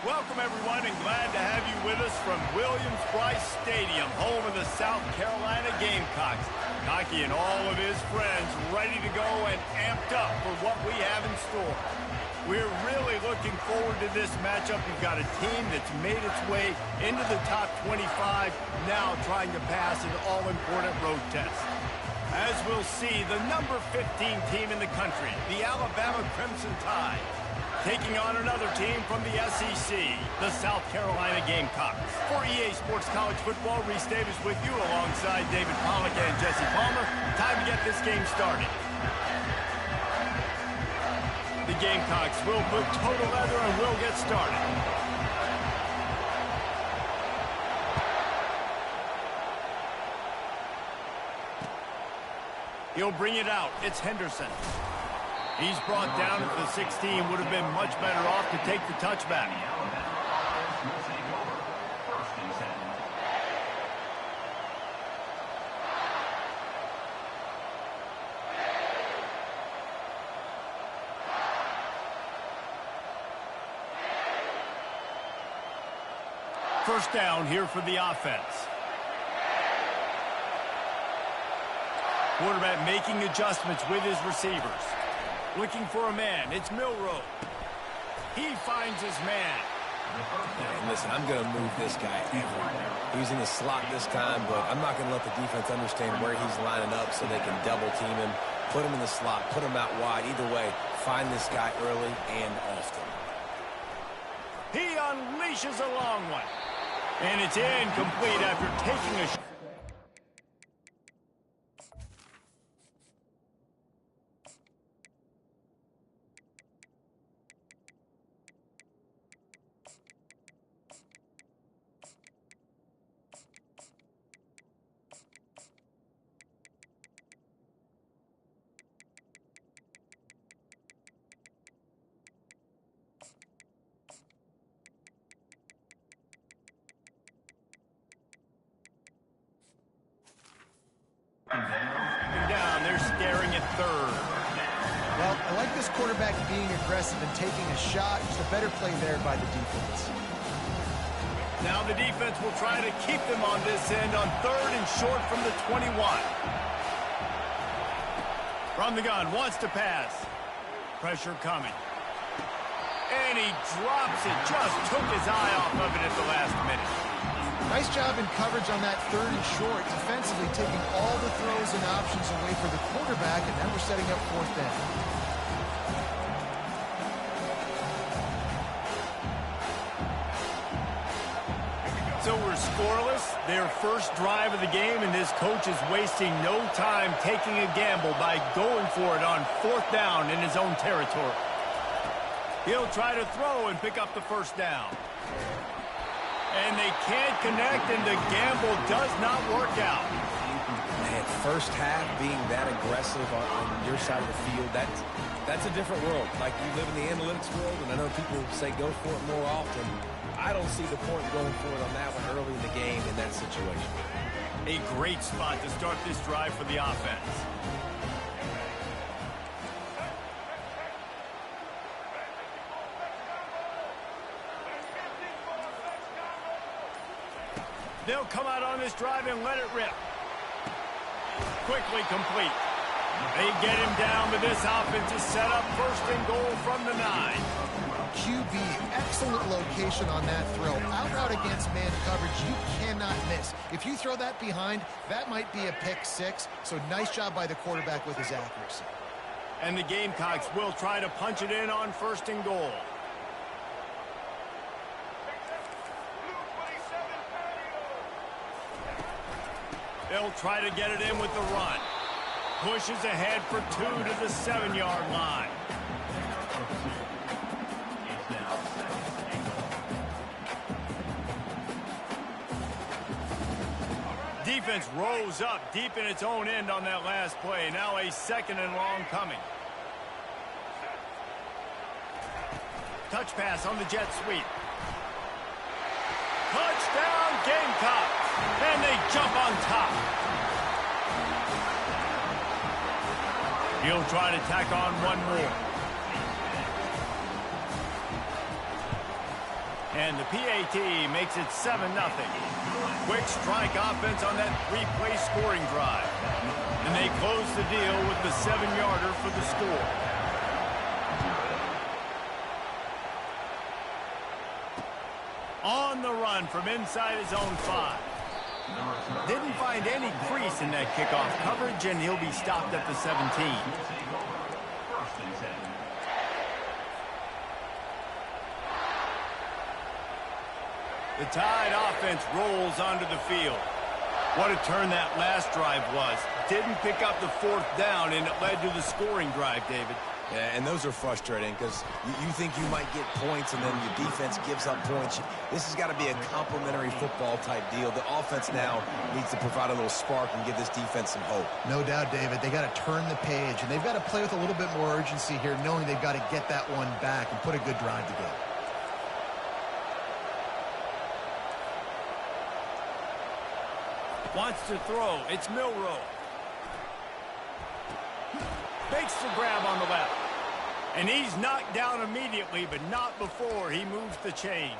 Welcome, everyone, and glad to have you with us from Williams-Brice Stadium, home of the South Carolina Gamecocks. Hockey and all of his friends ready to go and amped up for what we have in store. We're really looking forward to this matchup. We've got a team that's made its way into the top 25, now trying to pass an all-important road test. As we'll see, the number 15 team in the country, the Alabama Crimson Tide, taking on another team from the SEC, the South Carolina Gamecocks. For EA Sports College Football, Reese Davis with you alongside David Pollack and Jesse Palmer. Time to get this game started. The Gamecocks will put total leather and will get started. He'll bring it out. It's Henderson. He's brought down at the 16. Would have been much better off to take the touchback. First down here for the offense. Quarterback making adjustments with his receivers. Looking for a man. It's Milroe. He finds his man. And listen, I'm going to move this guy everywhere. He's in the slot this time, but I'm not going to let the defense understand where he's lining up so they can double team him, put him in the slot, put him out wide. Either way, find this guy early and often. He unleashes a long one. And it's incomplete after taking a shot. Down, they're staring at third. Well, I like this quarterback being aggressive and taking a shot. Just a better play there by the defense. Now the defense will try to keep them on this end on third and short from the 21. From the gun, wants to pass. Pressure coming. And he drops it. Just took his eye off of it at the last minute. Nice job in coverage on that third and short, defensively taking all the throws and options away for the quarterback, and now we're setting up fourth down. So we're scoreless, their first drive of the game, and this coach is wasting no time taking a gamble by going for it on fourth down in his own territory. He'll try to throw and pick up the first down. And they can't connect, and the gamble does not work out. Man, first half being that aggressive on your side of the field, that's a different world. Like, you live in the analytics world, and I know people say go for it more often. I don't see the point in going for it on that one early in the game in that situation. A great spot to start this drive for the offense. They'll come out on this drive and let it rip. Quickly complete. They get him down, but this offense is set up first and goal from the 9. QB, excellent location on that throw. Out route against man coverage, you cannot miss. If you throw that behind, that might be a pick 6. So nice job by the quarterback with his accuracy. And the Gamecocks will try to punch it in on first and goal. They'll try to get it in with the run. Pushes ahead for 2 to the 7-yard line. Defense rose up deep in its own end on that last play. Now a second and long coming. Touch pass on the jet sweep. Touchdown Gamecocks! And they jump on top. He'll try to tack on one more. And the PAT makes it 7-0. Quick strike offense on that 3-play scoring drive. And they close the deal with the 7-yarder for the score. On the run from inside his own 5. Didn't find any crease in that kickoff coverage, and he'll be stopped at the 17. The Tide offense rolls onto the field. What a turn that last drive was. Didn't pick up the 4th down, and it led to the scoring drive, David. Yeah, and those are frustrating because you think you might get points and then your defense gives up points. This has got to be a complementary football type deal. The offense now needs to provide a little spark and give this defense some hope. No doubt, David. They got to turn the page, and they've got to play with a little bit more urgency here, knowing they've got to get that one back and put a good drive together. Wants to throw. It's Milroe. Makes the grab on the left. And he's knocked down immediately, but not before he moves the chains.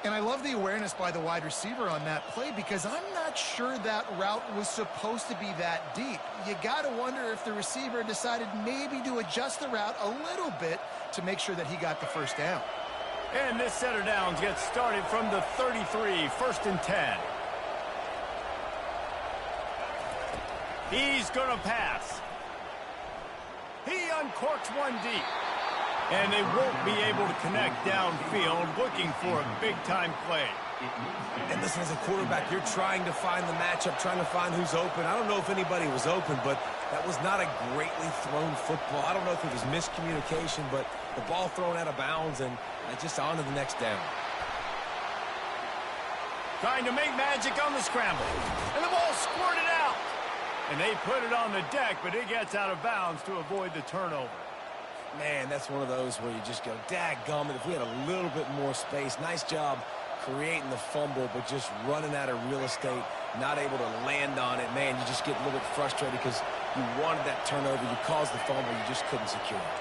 And I love the awareness by the wide receiver on that play because I'm not sure that route was supposed to be that deep. You got to wonder if the receiver decided maybe to adjust the route a little bit to make sure that he got the first down. And this set of downs gets started from the 33, 1st and 10. He's going to pass. He uncorks one deep. And they won't be able to connect downfield, looking for a big-time play. And listen, as a quarterback, you're trying to find the matchup, trying to find who's open. I don't know if anybody was open, but that was not a greatly thrown football. I don't know if it was miscommunication, but the ball thrown out of bounds and just on to the next down. Trying to make magic on the scramble. And the ball squirted out. And they put it on the deck, but it gets out of bounds to avoid the turnover. Man, that's one of those where you just go, dadgummit, if we had a little bit more space. Nice job creating the fumble, but just running out of real estate, not able to land on it. Man, you just get a little bit frustrated because you wanted that turnover. You caused the fumble. You just couldn't secure it.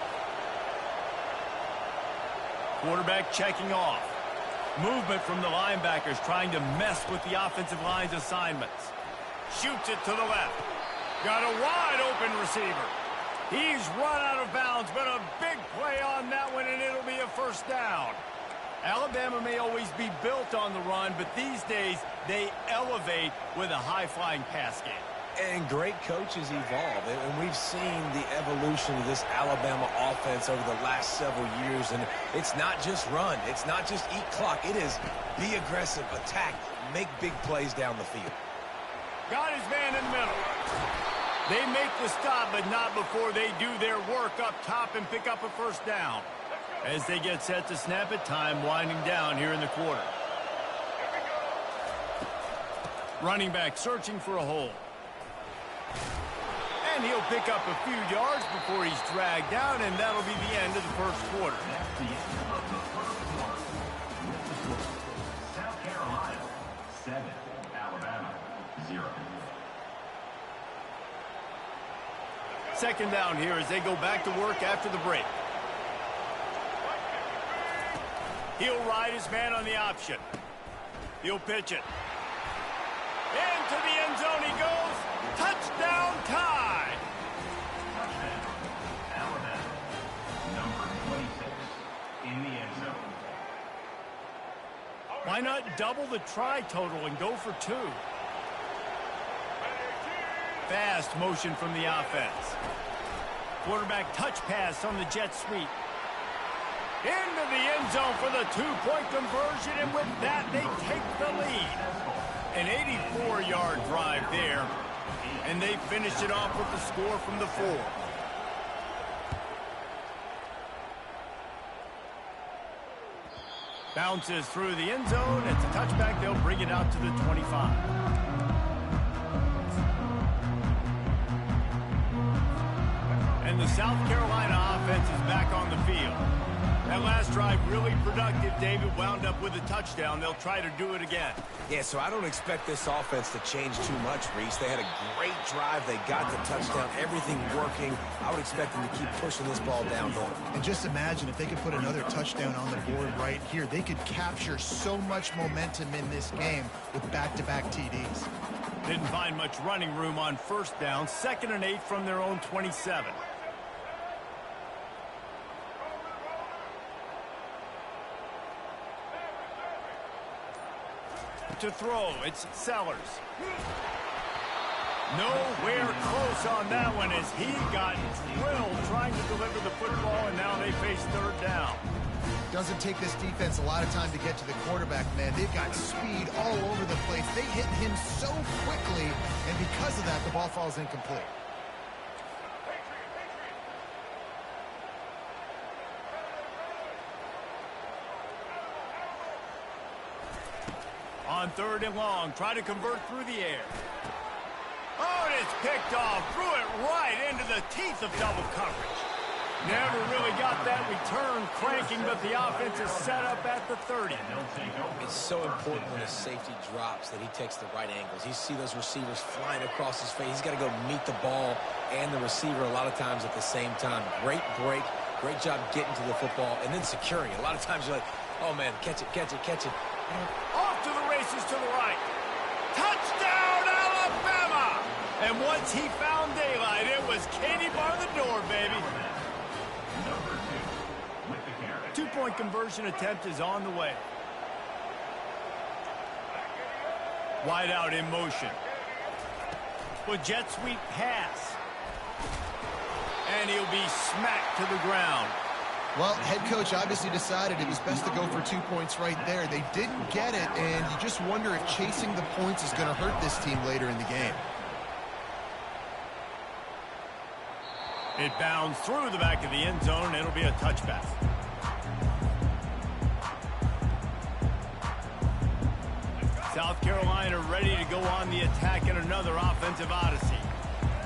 Quarterback checking off. Movement from the linebackers trying to mess with the offensive line's assignments. Shoots it to the left. Got a wide open receiver. He's run out of bounds, but a big play on that one, and it'll be a first down. Alabama may always be built on the run, but these days they elevate with a high-flying pass game. And great coaches evolve, and we've seen the evolution of this Alabama offense over the last several years, and it's not just run. It's not just eat clock. It is be aggressive, attack, make big plays down the field. Got his man in the middle. They make the stop, but not before they do their work up top and pick up a first down. As they get set to snap it, time winding down here in the quarter. Running back searching for a hole. And he'll pick up a few yards before he's dragged down, and that'll be the end of the first quarter. South Carolina, 7. Alabama, 0. Second down here as they go back to work after the break. He'll ride his man on the option. He'll pitch it. Into the end zone he goes. Touchdown, Tide. Touchdown, Alabama, number 26 in the end zone. Why not double the try total and go for 2? Fast motion from the offense. Quarterback touch pass on the jet sweep. Into the end zone for the 2-point conversion, and with that, they take the lead. An 84-yard drive there, and they finish it off with the score from the 4. Bounces through the end zone. It's a touchback. They'll bring it out to the 25. And the South Carolina offense is back on the field. That last drive really productive. David wound up with a touchdown. They'll try to do it again. Yeah, so I don't expect this offense to change too much, Reese. They had a great drive. They got the touchdown. Everything working. I would expect them to keep pushing this ball downhill. And just imagine if they could put another touchdown on the board right here. They could capture so much momentum in this game with back-to-back TDs. Didn't find much running room on first down. 2nd and 8 from their own 27. To throw, it's Sellers. Nowhere close on that one as he got drilled trying to deliver the football, and now they face 3rd down. Doesn't take this defense a lot of time to get to the quarterback, man. They've got speed all over the place. They hit him so quickly, and because of that, the ball falls incomplete. On 3rd and long, try to convert through the air. Oh, and it's picked off. Threw it right into the teeth of double coverage. Never really got that return cranking, but the offense is set up at the 30. It's so important when a safety drops that he takes the right angles. You see those receivers flying across his face. He's got to go meet the ball and the receiver a lot of times at the same time. Great break. Great job getting to the football and then securing it. A lot of times you're like, oh, man, catch it, catch it, catch it. Off to the races to the right. Touchdown, Alabama! And once he found daylight, it was Katie bar the door, baby. Number 2 with the carry. Two-point conversion attempt is on the way. Wide out in motion. With jet sweep pass. And he'll be smacked to the ground. Well, head coach obviously decided it was best to go for 2 points right there. They didn't get it, and you just wonder if chasing the points is going to hurt this team later in the game. It bounds through the back of the end zone. It'll be a touchback. South Carolina ready to go on the attack in another offensive odyssey.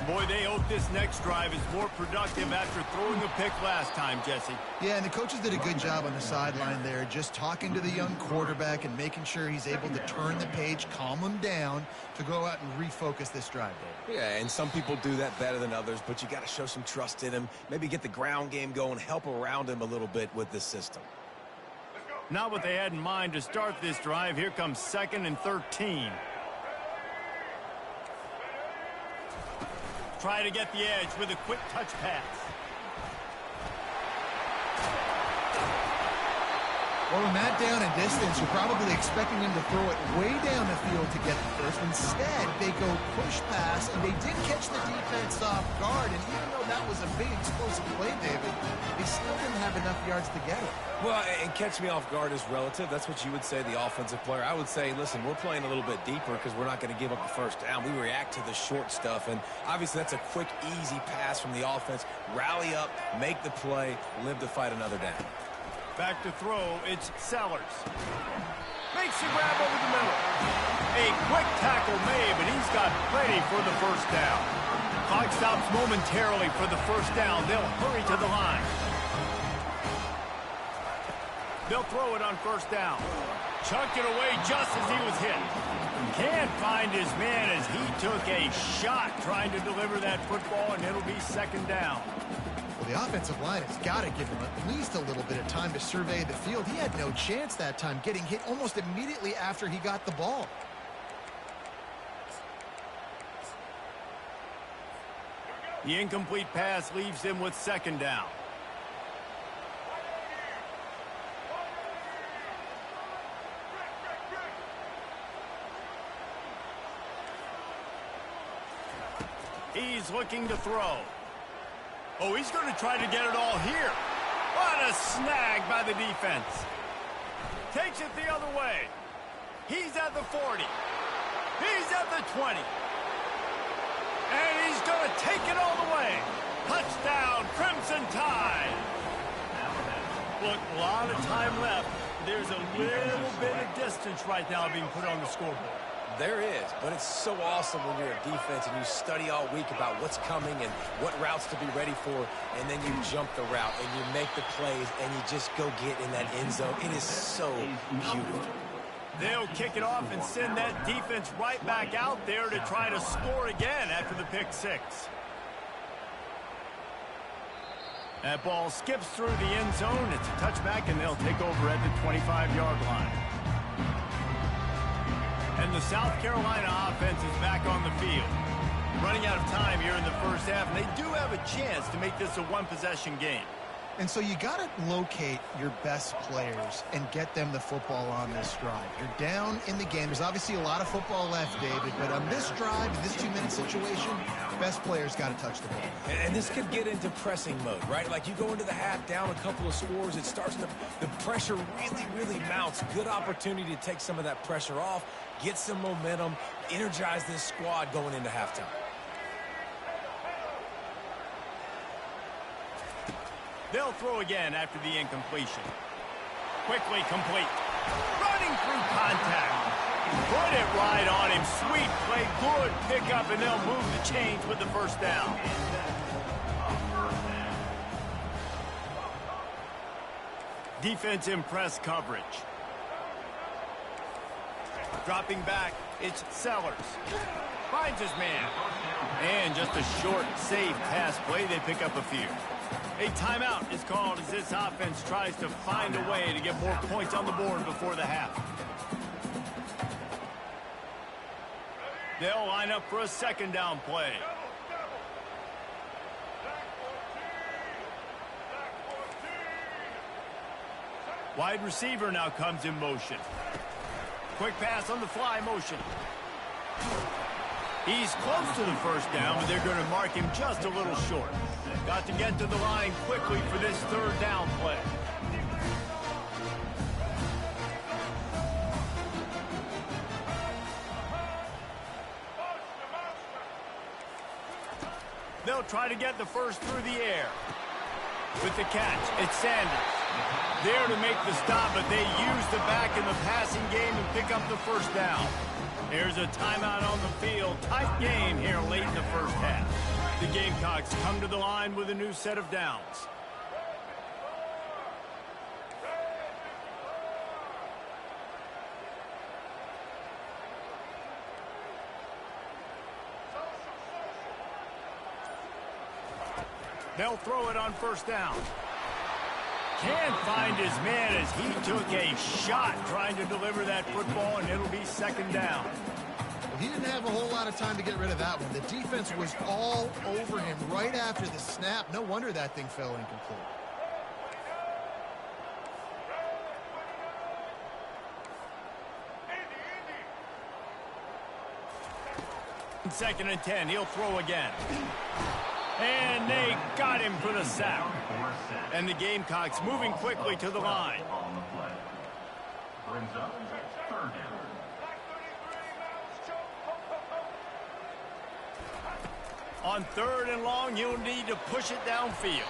Boy, they hope this next drive is more productive after throwing a pick last time, Jesse. Yeah, and the coaches did a good job on the sideline there, just talking to the young quarterback and making sure he's able to turn the page, calm him down to go out and refocus this drive, Dave. Yeah, and some people do that better than others, but you got to show some trust in him. Maybe get the ground game going, help around him a little bit with this system. Not what they had in mind to start this drive. Here comes 2nd and 13. Try to get the edge with a quick touch pass. Well, in that down and distance, you're probably expecting him to throw it way down the field to get the first. Instead, they go push pass, and they did catch the defense off guard. And even though that was a big explosive play, David, they still didn't have enough yards to get it. Well, and catch me off guard is relative. That's what you would say, the offensive player. I would say, listen, we're playing a little bit deeper because we're not going to give up the first down. We react to the short stuff, and obviously that's a quick, easy pass from the offense. Rally up, make the play, live to fight another down. Back to throw, it's Sellers. Makes the grab over the middle. A quick tackle made, but he's got plenty for the first down. Clock stops momentarily for the first down. They'll hurry to the line. They'll throw it on first down. Chucked it away just as he was hit. Can't find his man as he took a shot trying to deliver that football, and it'll be 2nd down. Well, the offensive line has got to give him at least a little bit of time to survey the field. He had no chance that time, getting hit almost immediately after he got the ball. The incomplete pass leaves him with 2nd down. He's looking to throw. Oh, he's going to try to get it all here. What a snag by the defense. Takes it the other way. He's at the 40. He's at the 20. And he's going to take it all the way. Touchdown, Crimson Tide. Look, a lot of time left. There's a little bit of distance right now being put on the scoreboard. There is, but it's so awesome when you're a defense and you study all week about what's coming and what routes to be ready for, and then you jump the route and you make the plays and you just go get in that end zone. It is so beautiful. They'll kick it off and send that defense right back out there to try to score again after the pick six. That ball skips through the end zone. It's a touchback, and they'll take over at the 25-yard line. And the South Carolina offense is back on the field. Running out of time here in the first half, and they do have a chance to make this a one-possession game. And so you got to locate your best players and get them the football on this drive. You're down in the game. There's obviously a lot of football left, David, but on this drive, in this 2-minute situation, best players got to touch the ball. And this could get into pressing mode, right? Like you go into the half down a couple of scores, it starts to, the pressure really mounts. Good opportunity to take some of that pressure off, get some momentum, energize this squad going into halftime. They'll throw again after the incompletion. Quickly complete. Running through contact. Put it right on him. Sweet play. Good pickup, and they'll move the chains with the first down. Defense in press coverage. Dropping back, it's Sellers. Finds his man. And just a short, safe pass play. They pick up a few. A timeout is called as this offense tries to find a way to get more points on the board before the half. They'll line up for a second down play. Wide receiver now comes in motion. Quick pass on the fly motion. He's close to the first down, but they're going to mark him just a little short. Got to get to the line quickly for this third down play. They'll try to get the first through the air. With the catch, it's Sanders. There to make the stop, but they use the back in the passing game and pick up the first down. Here's a timeout on the field. Tight game here late in the first half. The Gamecocks come to the line with a new set of downs. They'll throw it on first down. Can't find his man as he took a shot trying to deliver that football, and it'll be second down. Well, he didn't have a whole lot of time to get rid of that one. The defense was all over him right after the snap. No wonder that thing fell incomplete. Second and 10, he'll throw again. And they got him for the sack. And the Gamecocks moving quickly to the line. Brings up third down. On third and long, you'll need to push it downfield.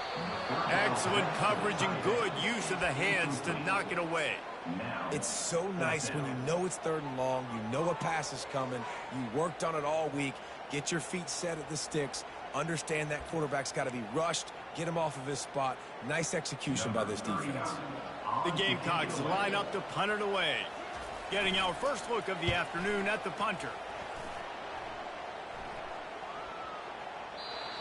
Excellent coverage and good use of the hands to knock it away. It's so nice when you know it's third and long, you know a pass is coming, you worked on it all week, get your feet set at the sticks, understand that quarterback's got to be rushed, get him off of his spot. Nice execution by this defense. The Gamecocks line up to punt it away. Getting our first look of the afternoon at the punter.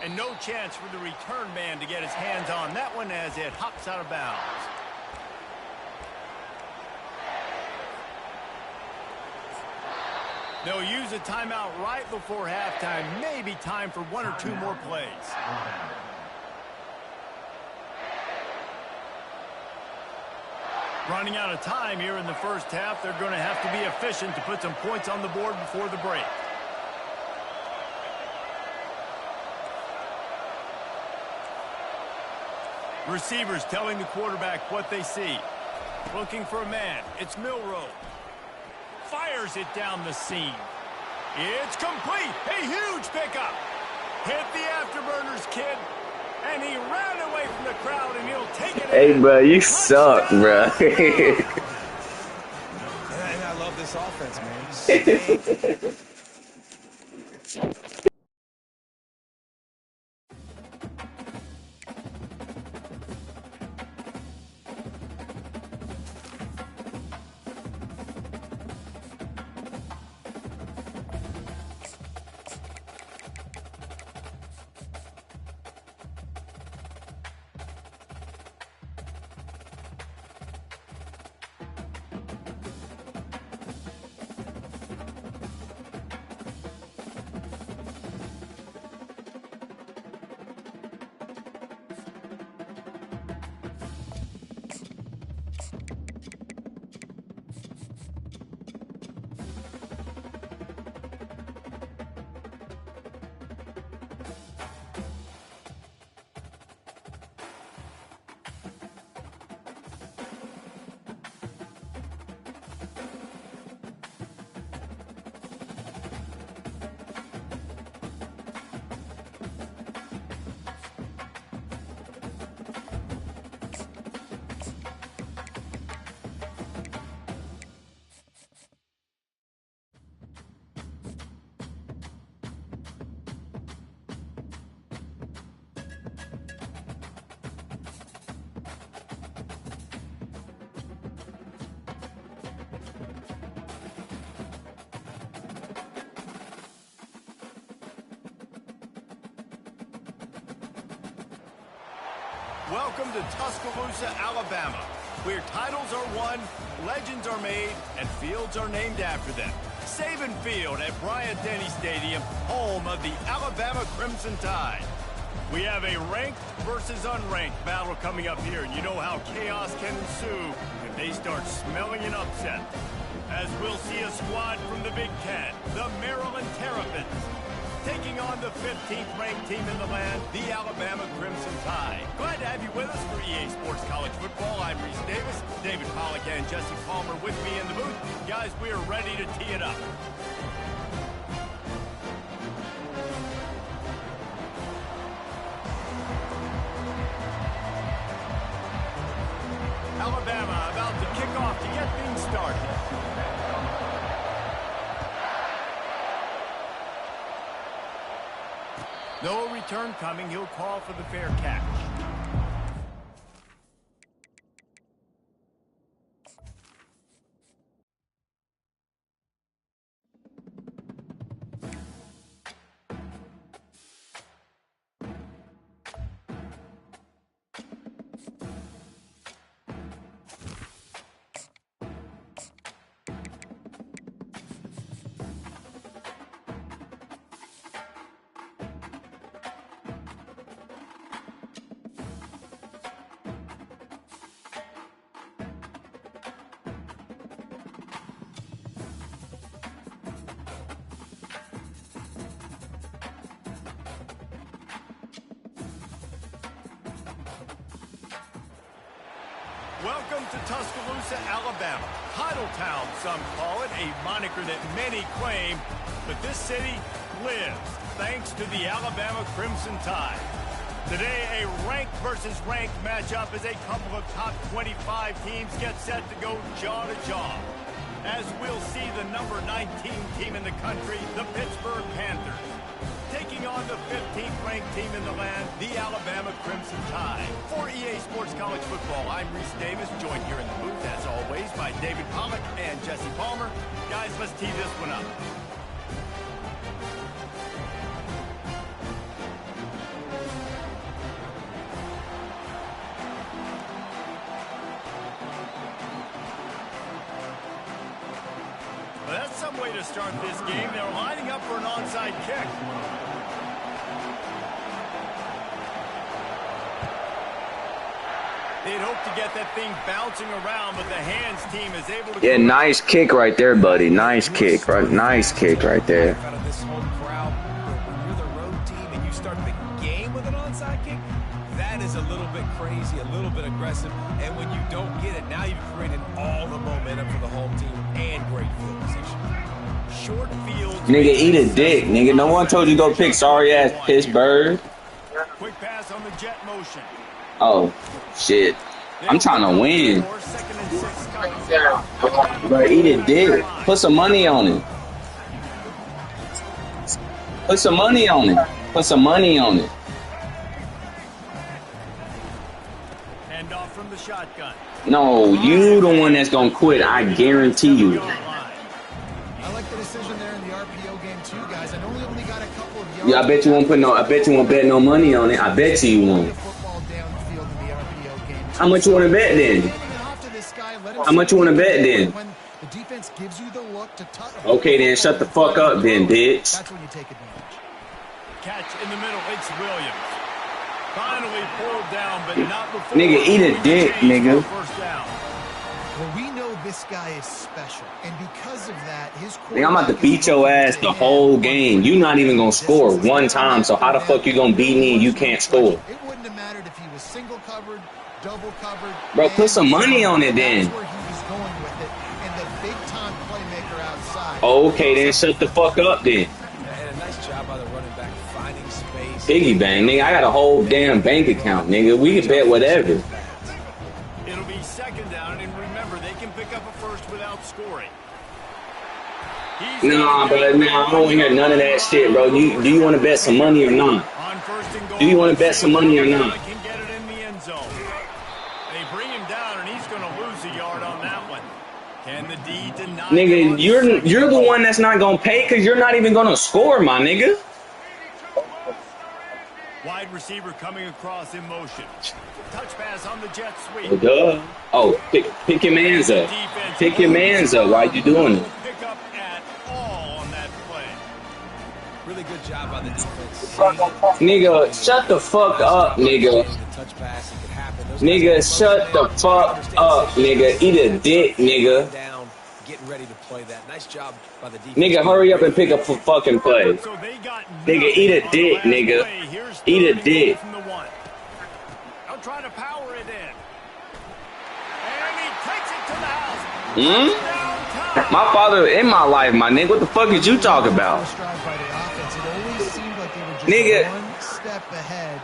And no chance for the return man to get his hands on that one as it hops out of bounds. They'll use a timeout right before halftime. Maybe time for one or two more plays. Running out of time here in the first half. They're going to have to be efficient to put some points on the board before the break. Receivers telling the quarterback what they see. Looking for a man. It's Milroe. Fires it down the seam. It's complete. A huge pickup. Hit the afterburners, kid. And he ran away from the crowd, and he'll take it. Hey, bro, you suck, bro. And I love this offense, man. Welcome to Tuscaloosa, Alabama, where titles are won, legends are made, and fields are named after them. Saban Field at Bryant-Denny Stadium, home of the Alabama Crimson Tide. We have a ranked versus unranked battle coming up here, and you know how chaos can ensue if they start smelling an upset. As we'll see a squad from the Big Ten, the Maryland Terrapins, taking on the 15th ranked team in the land, the Alabama Crimson Tide. Glad to have you with us for EA Sports College Football. I'm Reese Davis, David Pollack and Jesse Palmer with me in the booth. Guys, we are ready to tee it up. Alabama about to kick off to get things started. No return coming. He'll call for the fair catch. Welcome to Tuscaloosa, Alabama. Title Town, some call it, a moniker that many claim, but this city lives thanks to the Alabama Crimson Tide. Today, a ranked versus ranked matchup as a couple of top 25 teams get set to go jaw to jaw. As we'll see the number 19 team in the country, the Pittsburgh Panthers, taking on the 15th ranked team in the land, the Alabama Crimson Tide. For EA Sports College Football, I'm Reese Davis, joined here in the booth, as always, by David Pollack and Jesse Palmer. Guys, let's tee this one up. Well, that's some way to start this game. They're lining up for an onside kick. They'd hope to get that thing bouncing around, but the hands team is able to... Yeah, nice kick right there, buddy. Nice kick, right? Nice kick right there. Out of this home crowd, when you're the road team and you start the game with an onside kick, that is a little bit crazy, a little bit aggressive. And when you don't get it, now you've created all the momentum for the home team and great field position. Short field. Nigga, eat a dick, nigga. No one told you go pick sorry-ass Pittsburgh. Quick pass on the jet motion. Oh, shit. I'm trying to win. Second and 6 coming. Bro, eat it, dick. Put some money on it. Put some money on it. Put some money on it. Hand off from the shotgun. No, you the one that's gonna quit. I guarantee you. I like the decision there in the RPO game too, guys. I know we only got a couple of yards. Yeah, I bet you won't put no. I bet you won't bet no money on it. I bet you won't. Football downfield in the RPO game. How much you want to bet then? How much you want to bet then? When the defense gives you the look to touch. Okay, then shut the fuck up, then, bitch. That's when you take advantage. Catch in the middle. It's Williams. Finally pulled down, but not before. Nigga, eat a dick, nigga. First down. Well, we know this guy is special, and because of that, his. Nigga, I'm about to beat your ass the whole game. You not even gonna score one time, so how the fuck you gonna beat me and you can't score? It wouldn't have mattered if he was single covered, double covered. Bro, put some money on it then. That's where he was going with it, and the big time playmaker outside. Okay, then shut the fuck up then. And a nice job by the running back finding space. Piggy bang, nigga. I got a whole damn bank account, nigga. We can bet whatever. It'll be second down, and remember, they can pick up a first without scoring. Nah, but nah, I don't hear none of that shit, bro. Do you want to bet some money or not? On first and goal, Do you want to bet some money or not? Can get it in the end zone. They bring him down, and he's going to lose a yard on that one. Can the D deny? Nigga, you're the one that's not gonna pay because you're not even gonna score, my nigga. Wide receiver coming across in motion. Touch pass on the jet sweep. Oh, duh. Oh, pick your mans up. Pick your mans up. Why you doing it? Pick up at all on that play. Really good job by the defense. Nigga, shut the fuck up, nigga. Touch pass, it could happen. Those Nigga, guys shut the fuck up, nigga. Eat a dick, nigga. down, getting ready to play that. Nice job by the defense. Nigga, hurry up and pick up a fucking play. So they got Nigga, eat a dick, nigga. Eat a dick. From the one. I'll try to power it in. And he takes it to the house. Hmm? My father in my life, my nigga. What the fuck is you talking about? Nigga. One step ahead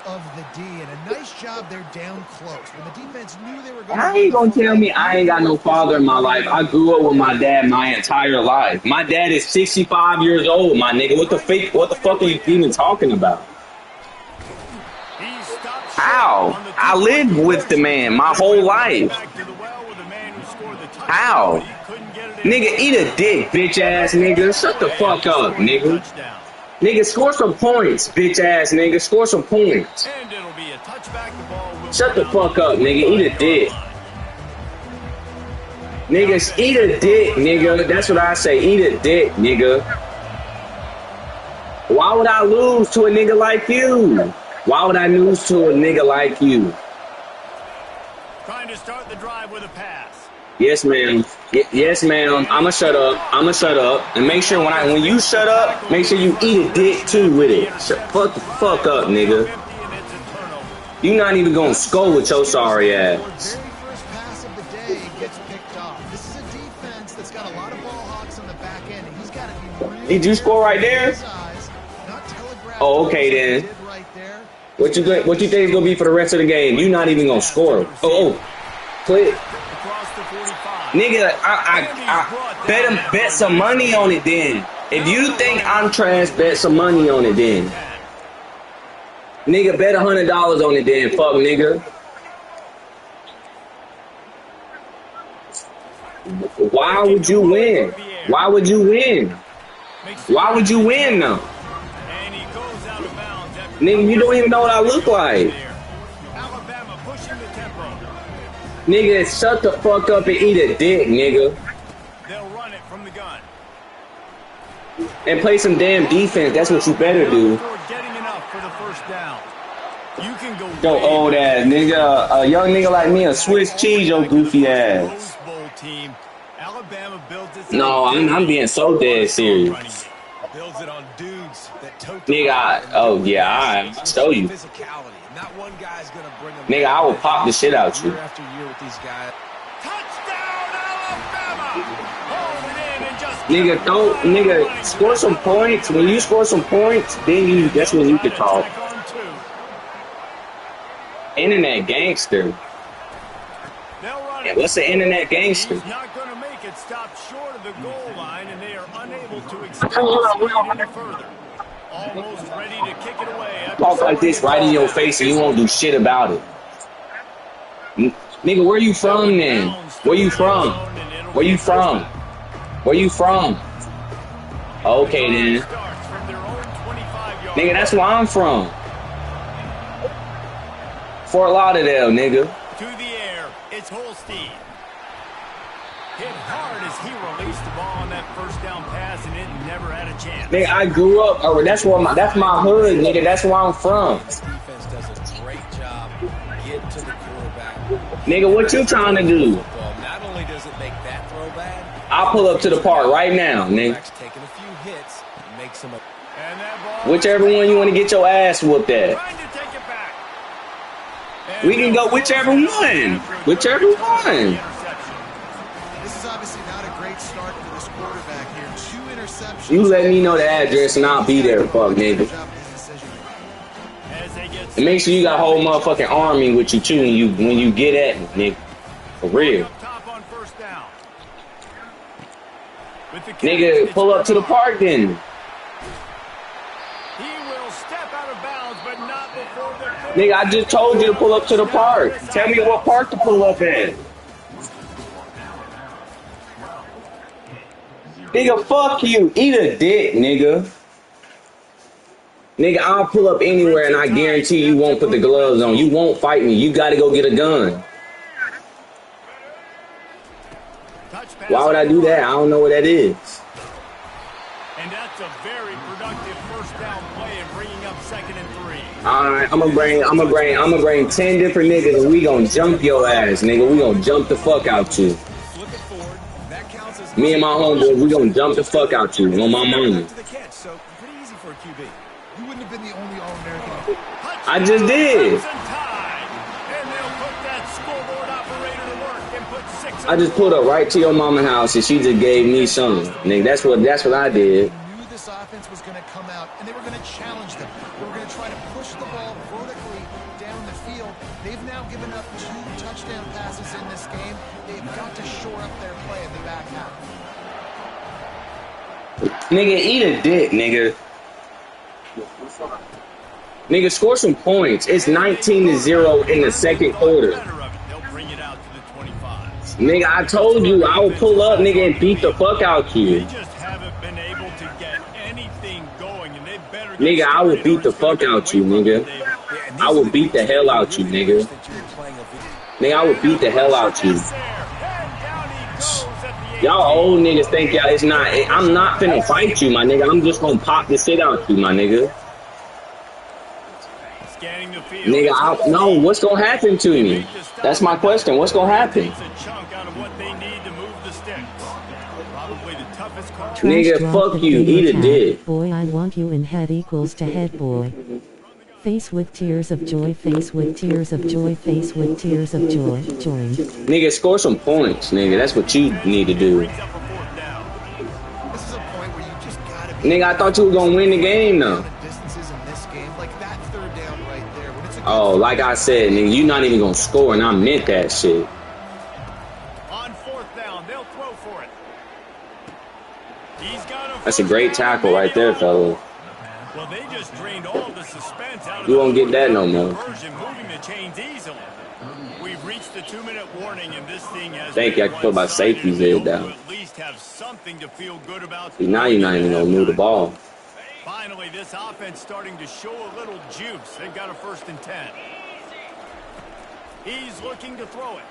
of the D, and a nice job there down close. When the defense knew they were going How you gonna tell me I ain't got no father in my life? I grew up with my dad my entire life. My dad is 65 years old, my nigga. What the fuck are you even talking about? How? I lived with the man my whole life. How? Nigga, eat a dick, bitch ass nigga. Shut the fuck up, nigga. Nigga, score some points, bitch ass nigga. Score some points. Shut the fuck up, nigga. Eat a dick. Niggas, eat a dick, nigga. That's what I say. Eat a dick, nigga. Why would I lose to a nigga like you? Why would I lose to a nigga like you? Trying to start the drive with a pass. Yes, ma'am. Yes, ma'am. I'ma shut up. I'ma shut up. And make sure when you shut up, make sure you eat a dick too with it. Fuck the fuck up, nigga. You not even gonna score with your sorry ass. very first pass of the day gets picked off. This is a defense that's got a lot of ball hawks on the back end, and he's got to be really Did you score right there? Oh, okay then. What you think is gonna be for the rest of the game? You not even gonna score. Oh, click. Nigga, I bet some money on it then. If you think I'm trash, bet some money on it then. Nigga, bet $100 on it then, fuck nigga. Why would you win? Why would you win? Why would you win though? Nigga, you don't even know what I look like. Nigga, shut the fuck up and eat a dick, nigga. They'll run it from the gun. And play some damn defense. That's what you better do. Getting enough for the first down. You can go. Yo, old ass nigga. A young nigga like me, a Swiss cheese, your goofy ass. No, I'm being so dead serious. Builds it on dudes that tote Nigga, oh yeah, I'll show you. Not one guy's gonna bring them. Nigga, I will pop the shit out you. Year after year with these guys. Touchdown, Alabama! Nigga, score some points. When you score some points, then that's when you can talk. Internet gangster. Yeah, what's the internet gangster? He's not going to make it stop short of the goal line, and they are unable to extend the speed any further. Almost ready to kick it away. Talk like this right in your face and you won't do shit about it. Nigga, where you from then? Where you from? Where you from? Where you from? Okay then. Nigga, that's where I'm from. Fort Lauderdale, nigga. To the air, it's Holstein. Hit hard as he released the ball on that first down pass, and it never had a chance. Nigga, I grew up. That's my hood, nigga. That's where I'm from. Defense does a great job getting to the quarterback. Nigga, what you trying to do? Not only does it make that throw bad, I'll pull up to the park right now, nigga. taking a few hits, makes him a And that ball Whichever one you want to get your ass whooped at. trying to take it back. We can go whichever one. Whichever one. This is obviously not a great start for this quarterback here. 2 interceptions. You let me know the address and I'll be there, fuck, nigga. And make sure you got a whole motherfucking army with you too when you get at me, nigga. For real. Nigga, pull up to the park then. He will step out of bounds, but not before the Nigga, I just told you to pull up to the park. Tell me what park to pull up at. Nigga, fuck you. Eat a dick, nigga. Nigga, I'll pull up anywhere and I guarantee you won't put the gloves on. You won't fight me. You gotta go get a gun. Why would I do that? I don't know what that is. And that's a very productive first down play and bringing up 2nd and 3. Alright, I'm gonna bring 10 different niggas and we gonna jump your ass, nigga. We gonna jump the fuck out you. Me and my homeboy, we gonna jump the fuck out you on my money. so pretty easy for a QB. You wouldn't have been the only All-American. I just did. I just pulled up right to your mama's house and she just gave me something. Nigga, that's what I did. Knew this offense was going to come out and they were going to challenge them. They were going to try to push the ball vertically down the field. They've now given up 2 touchdown passes in this game. They've got to shore up their play in the back half. Nigga, eat a dick, nigga. Nigga, score some points. It's 19-0 in the second quarter. Nigga, I told you I would pull up, nigga, and beat the fuck out you. They just haven't been able to get anything going, and they better. Nigga, I will beat the fuck out you, nigga. I will beat the hell out you, nigga. Nigga, I will beat the hell out you. Y'all old niggas think y'all it's not. I'm not finna fight you, my nigga. I'm just gonna pop the shit out you, my nigga. Nigga, I know what's gonna happen to me. That's my question. What's gonna happen? Nigga, fuck you. Eat a dick. Boy, I want you in head equals to head, boy. Face with tears of joy, face with tears of joy, face with tears of joy. Join. Nigga, score some points, nigga. That's what you need to do. Nigga, I thought you were gonna win the game, though. Oh, like I said, nigga, you not even gonna score, and I meant that shit. On 4th down, they'll throw for it. That's a great tackle right there, fellas. Well, they just drained all the suspense out of You won't get that no more. Moving the chains easily. We've reached the 2-minute warning, and this thing has. Thank you. I can put my safety's head down. At least have something to feel good about. See, now you're not even gonna move the ball. Finally, this offense starting to show a little juice. They've got a 1st and 10. He's looking to throw it.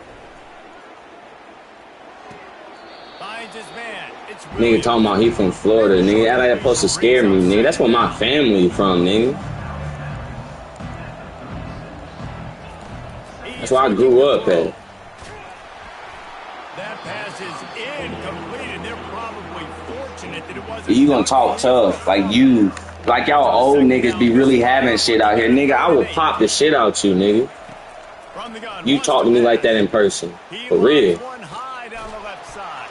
Finds his man. It's Nigga talking about he from Florida, nigga. That's supposed to scare me, nigga. That's where my family from, nigga. That's where I grew up at. That pass is incomplete, and they're probably fortunate that it wasn't. You gonna talk tough, like y'all old niggas be really having shit out here, nigga. I will pop the shit out you, nigga. You talk to me like that in person, for real. One high down the left side,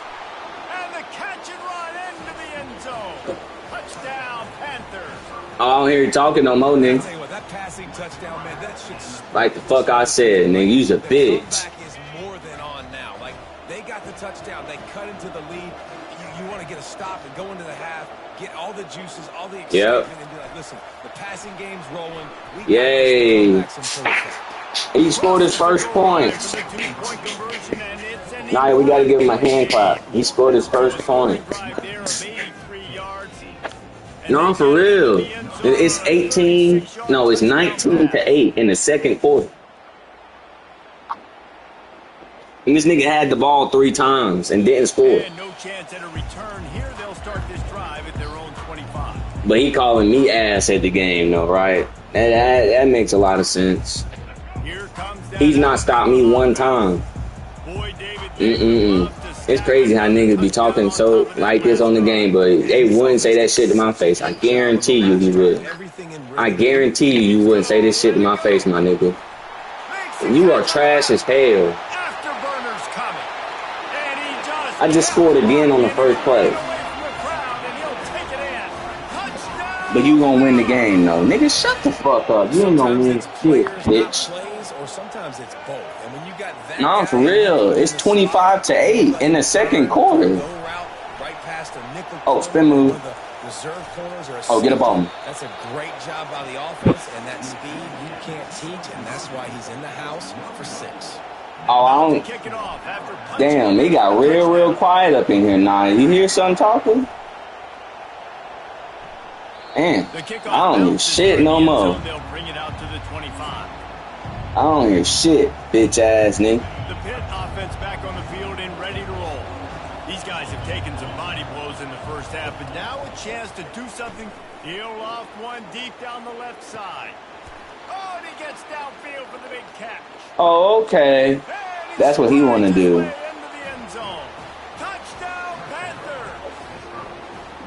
and the catch and run into the end zone. Touchdown, Panthers. I don't hear you talking no more, nigga. that passing touchdown, man, that should Like the fuck I said, nigga. You's a bitch. is more than on now. touchdown. They cut into the lead. You want to get a stop and go into the half, get all the juices, all the excitement, and be like, listen, the passing game's rolling. Yay. He scored his first points. Nah, we got to give him a hand clap. He scored his first point. No, for real. It's 18. No, it's 19-8 in the second quarter. And this nigga had the ball 3 times and didn't score. No chance at a return here. They'll start this drive at their own 25. But he calling me ass at the game, though, right? That makes a lot of sense. He's not stopped me one time. It's crazy how niggas be talking so like this on the game, but they wouldn't say that shit to my face. I guarantee you he would. I guarantee you wouldn't say this shit to my face, my nigga. You are trash as hell. I just scored again on the first play. But you gonna win the game, though. Nigga, shut the fuck up. You ain't gonna win shit, bitch. Or sometimes it's both. And when you got that no, for real. It's 25-8 in the second quarter. Oh, spin move. Oh, get a ball. That's a great job by the offense, and that speed you can't teach, and that's why he's in the house for 6. Oh, I don't. Damn, they got real quiet up in here now. You hear something talking? Man, I don't hear shit no more. I don't hear shit, bitch ass nigga. The Pitt offense back on the field and ready to roll. These guys have taken some body blows in the first half, but now a chance to do something. He'll loft one deep down the left side. Oh, and he gets downfield for the big catch. Oh, okay. That's what he want to do.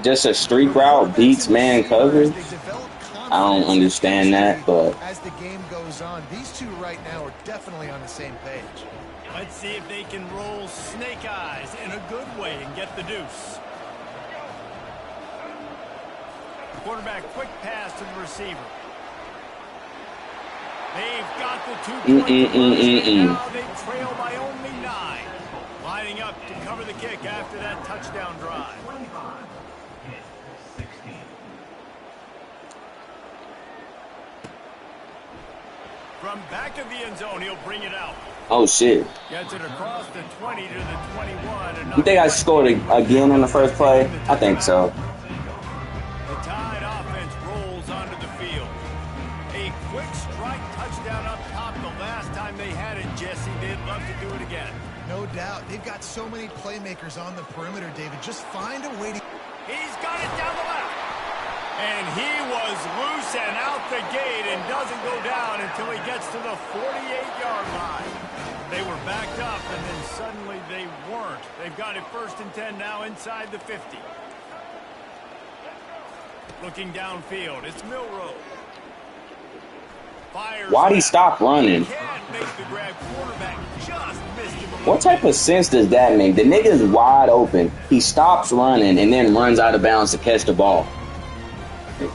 Just a streak route beats man coverage. I don't understand that, but as the game goes on, these two right now are definitely on the same page. Let's see if they can roll snake eyes in a good way and get the deuce. Quarterback, quick pass to the receiver. They've got the 2-point conversion. Now they trail by only 9. Lining up to cover the kick after that touchdown drive. From back of the end zone, he'll bring it out. oh shit. Gets it across the 20 to the 21. You think I scored again on the first play? I think so. The Tide offense rolls onto the field. A quick strike touchdown up top the last time they had it, Jesse. They'd love to do it again. No doubt. They've got so many playmakers on the perimeter, David. Just find a way to... He's got it down the left. And he was loose and out the gate and doesn't go down until he gets to the 48-yard line. They were backed up, and then suddenly they weren't. They've got it 1st and 10 now inside the 50. Looking downfield, it's Milrow. Why'd he stop running? What type of sense does that make? The nigga's wide open. He stops running and then runs out of bounds to catch the ball.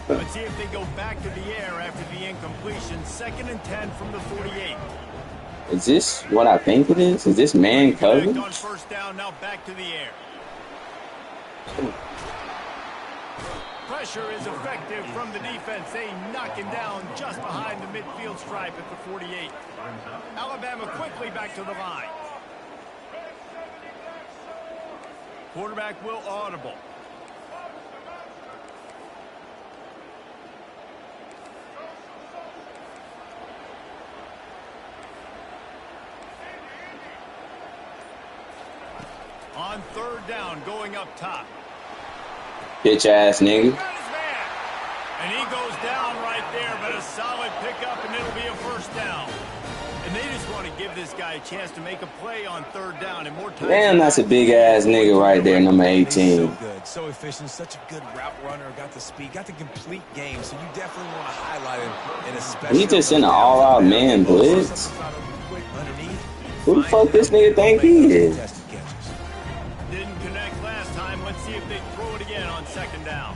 Let's see if they go back to the air after the incompletion. 2nd and 10 from the 48. Is this what I think it is? Is this man coverage? On 1st down, now back to the air. Pressure is effective from the defense. They knock him down just behind the midfield stripe at the 48. Alabama quickly back to the line. Quarterback will audible. On 3rd down, going up top. Bitch ass nigga. And he goes down right there, but a solid pickup, and it'll be a 1st down. And they just want to give this guy a chance to make a play on 3rd down. And more time. Damn, that's a big ass nigga right there, number 18. So good, so efficient, such a good route runner. Got the speed, got the complete game. So you definitely want to highlight him in a special. He just in an all-out man blitz. Who the fuck this nigga think he is? Didn't connect last time. Let's see if they throw it again on 2nd down.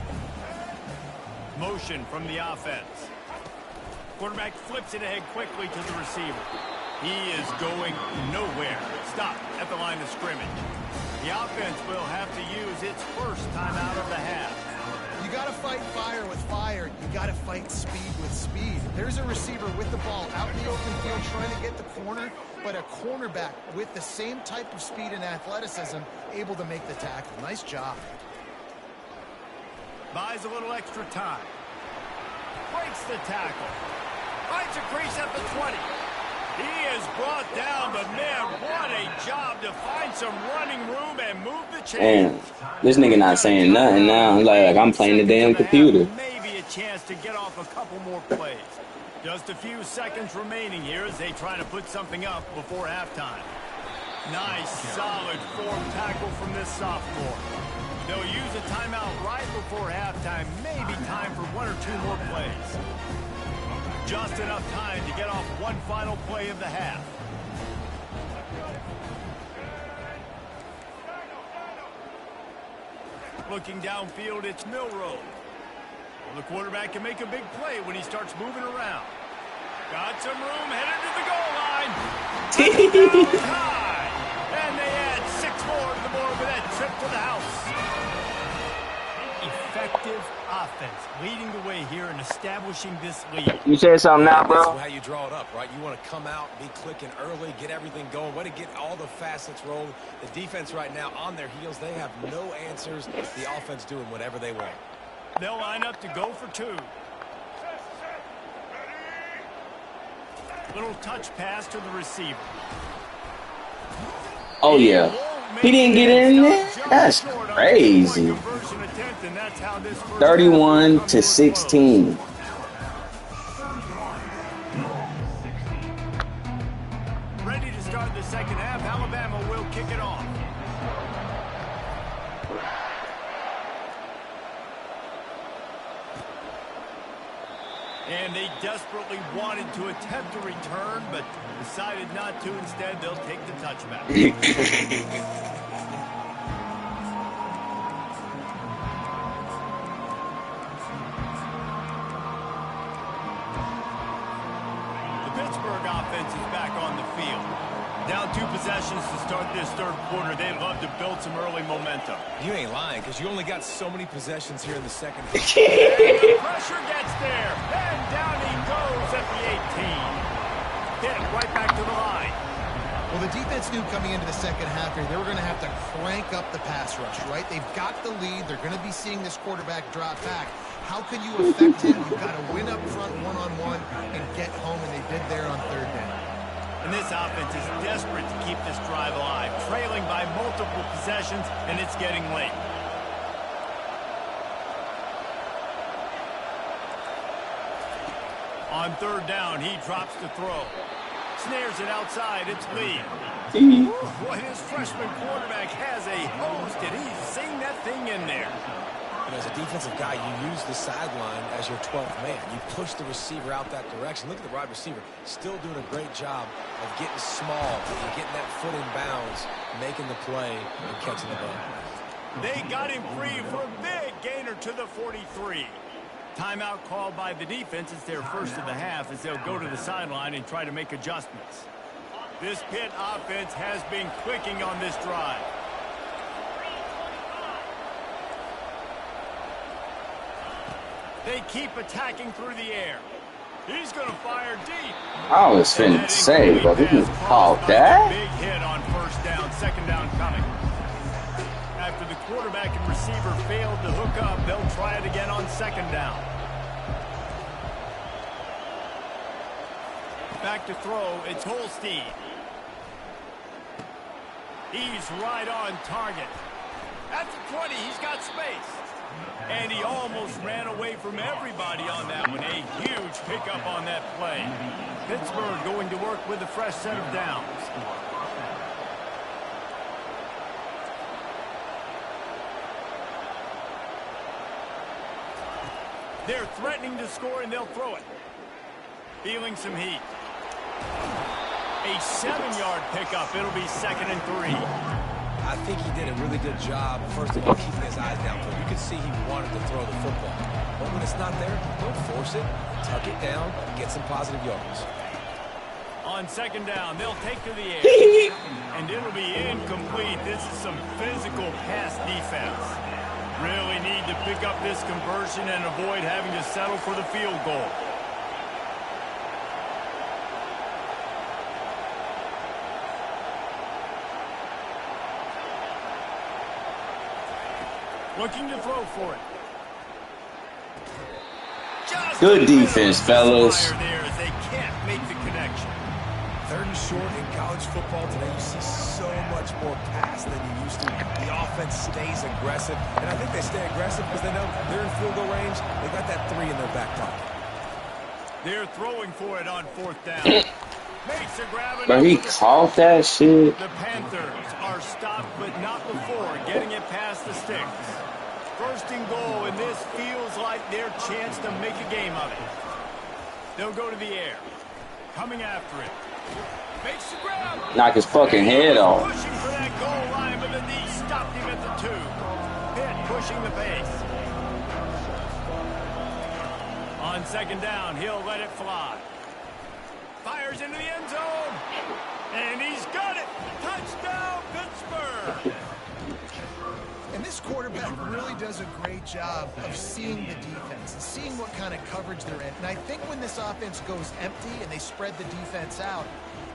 Motion from the offense. Quarterback flips it ahead quickly to the receiver. He is going nowhere. Stop at the line of scrimmage. The offense will have to use its first timeout of the half. You got to fight fire with fire. You got to fight speed with speed. There's a receiver with the ball out in the open field trying to get the corner, but a cornerback with the same type of speed and athleticism able to make the tackle. Nice job. Buys a little extra time. Breaks the tackle. Finds a crease at the 20. He is brought down, but man, what a job to find some running room and move the chains. This nigga not saying nothing now. Like I'm playing the damn computer. Maybe a chance to get off a couple more plays. Just a few seconds remaining here as they try to put something up before halftime. Nice, solid form tackle from this sophomore. They'll use a timeout right before halftime. Maybe time for one or two more plays. Just enough time to get off one final play of the half. Looking downfield, it's Milrow. Well, the quarterback can make a big play when he starts moving around. Got some room, headed to the goal line. High. And they add 6 more to the board with that trip to the house. Effective offense leading the way here and establishing this lead. You said something now, bro? That's how you draw it up, right? You want to come out, be clicking early, get everything going, want to get all the facets rolling. The defense right now on their heels, they have no answers. The offense doing whatever they want. They'll line up to go for 2. Little touch pass to the receiver. Oh, yeah. He didn't get in there? That's crazy. 31-16. Ready to start the second half. Alabama will kick it off. And they desperately wanted to attempt a return, but decided not to. Instead, they'll take the touchback. The Pittsburgh offense is back on the field. Down 2 possessions to start this third quarter. They'd love to build some early momentum. You ain't lying, because you only got so many possessions here in the second half. The pressure gets there, and down he goes at the 18. Hit him right back to the line. Well, the defense knew coming into the second half here, they were going to have to crank up the pass rush, right? They've got the lead. They're going to be seeing this quarterback drop back. How can you affect him? You've got to win up front one-on-one and get home, and they did there on third down. And this offense is desperate to keep this drive alive, trailing by multiple possessions, and it's getting late. On third down, he drops to throw. Snares it outside, it's Lee. Boy, his freshman quarterback has a host, and he's seeing that thing in there. And as a defensive guy, you use the sideline as your 12th man. You push the receiver out that direction. Look at the wide receiver. Still doing a great job of getting small and getting that foot in bounds, making the play, and catching the ball. They got him free for a big gainer to the 43. Timeout called by the defense. It's their first of the half as they'll go to the sideline and try to make adjustments. This Pitt offense has been clicking on this drive. They keep attacking through the air. He's going to fire deep. I was finna say, but he can call that. Big hit on first down, second down coming. After the quarterback and receiver failed to hook up, they'll try it again on second down. Back to throw, it's Holstein. He's right on target. At the 20, he's got space. And he almost ran away from everybody on that one. A huge pickup on that play. Pittsburgh going to work with a fresh set of downs. They're threatening to score, and they'll throw it. Feeling some heat. A 7-yard pickup. It'll be 2nd and 3. I think he did a really good job, first of all, keeping his eyes downfield. You could see he wanted to throw the football. But when it's not there, don't force it. Tuck it down, get some positive yards. On second down, they'll take to the air. And it'll be incomplete. This is some physical pass defense. Really need to pick up this conversion and avoid having to settle for the field goal. Looking to throw for it. Good defense, fellas. They can't make the connection. Third and short in college football today, you see so much more pass than you used to. The offense stays aggressive, and I think they stay aggressive because they know they're in field goal range. They got that 3 in their back pocket. They're throwing for it on fourth down. Makes a grab. But he caught that shit. The Panthers are stopped, but not before getting it past the sticks. First and goal, and this feels like their chance to make a game of it. They'll go to the air. Coming after it. Makes the grab. Knock his fucking head off. Pushing for that goal line, but the knee stopped him at the 2. Pitt pushing the pace. On second down, he'll let it fly. Fires into the end zone. And he's got it. Touchdown, Pittsburgh. And this quarterback really does a great job of seeing the defense and seeing what kind of coverage they're in. And I think when this offense goes empty and they spread the defense out,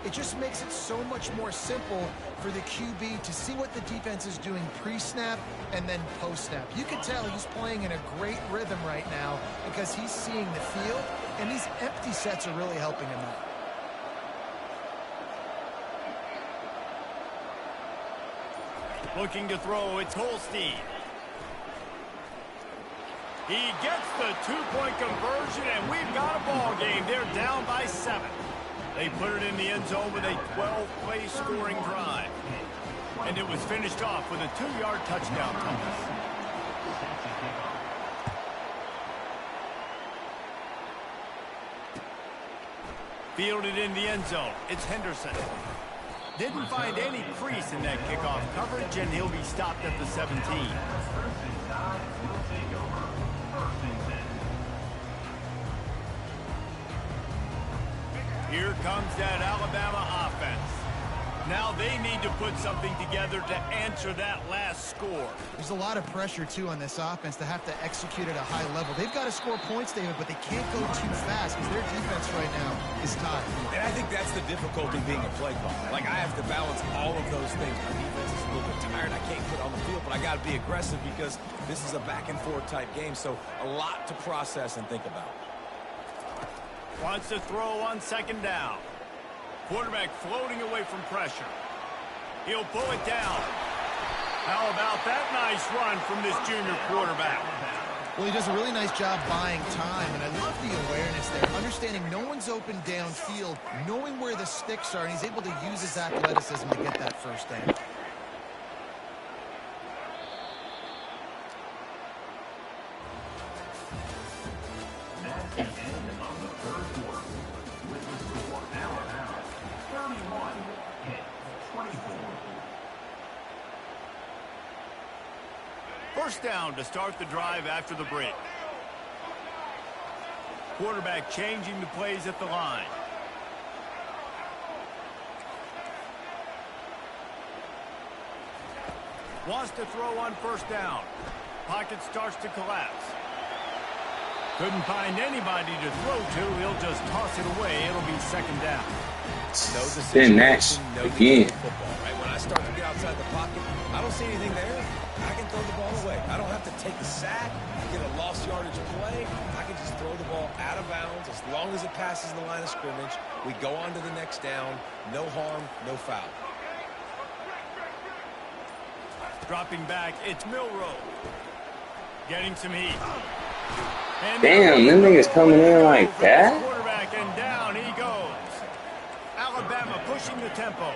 it just makes it so much more simple for the QB to see what the defense is doing pre-snap and then post-snap. You can tell he's playing in a great rhythm right now because he's seeing the field, and these empty sets are really helping him out. Looking to throw, it's Holstein. He gets the 2-point conversion, and we've got a ball game. They're down by 7. They put it in the end zone with a 12-play scoring drive. And it was finished off with a 2-yard touchdown toss. Fielded in the end zone. It's Henderson. Didn't find any crease in that kickoff coverage, and he'll be stopped at the 17. Here comes that Alabama offense. Now they need to put something together to answer that last score. There's a lot of pressure, too, on this offense to have to execute at a high level. They've got to score points, David, but they can't go too fast because their defense right now is tied. And I think that's the difficulty being a play caller. Like, I have to balance all of those things. My defense is a little bit tired. I can't put on the field, but I got to be aggressive because this is a back-and-forth type game, so a lot to process and think about. Wants to throw on second down. Quarterback floating away from pressure. He'll pull it down. How about that nice run from this junior quarterback? Well, he does a really nice job buying time, and I love the awareness there. Understanding no one's open downfield, knowing where the sticks are, and he's able to use his athleticism to get that first down. First down to start the drive after the break. Quarterback changing the plays at the line. Wants to throw on first down. Pocket starts to collapse. Couldn't find anybody to throw to. He'll just toss it away. It'll be second down. Then that's again. Football, right? When I start to get outside the pocket, I don't see anything there. I can throw the ball away. I don't have to take a sack, get a lost yardage play. I can just throw the ball out of bounds as long as it passes the line of scrimmage. We go on to the next down. No harm, no foul. Dropping back, it's Milrow. Getting some heat. And damn, them niggas coming in like that? Quarterback, and down he goes. Alabama pushing the tempo.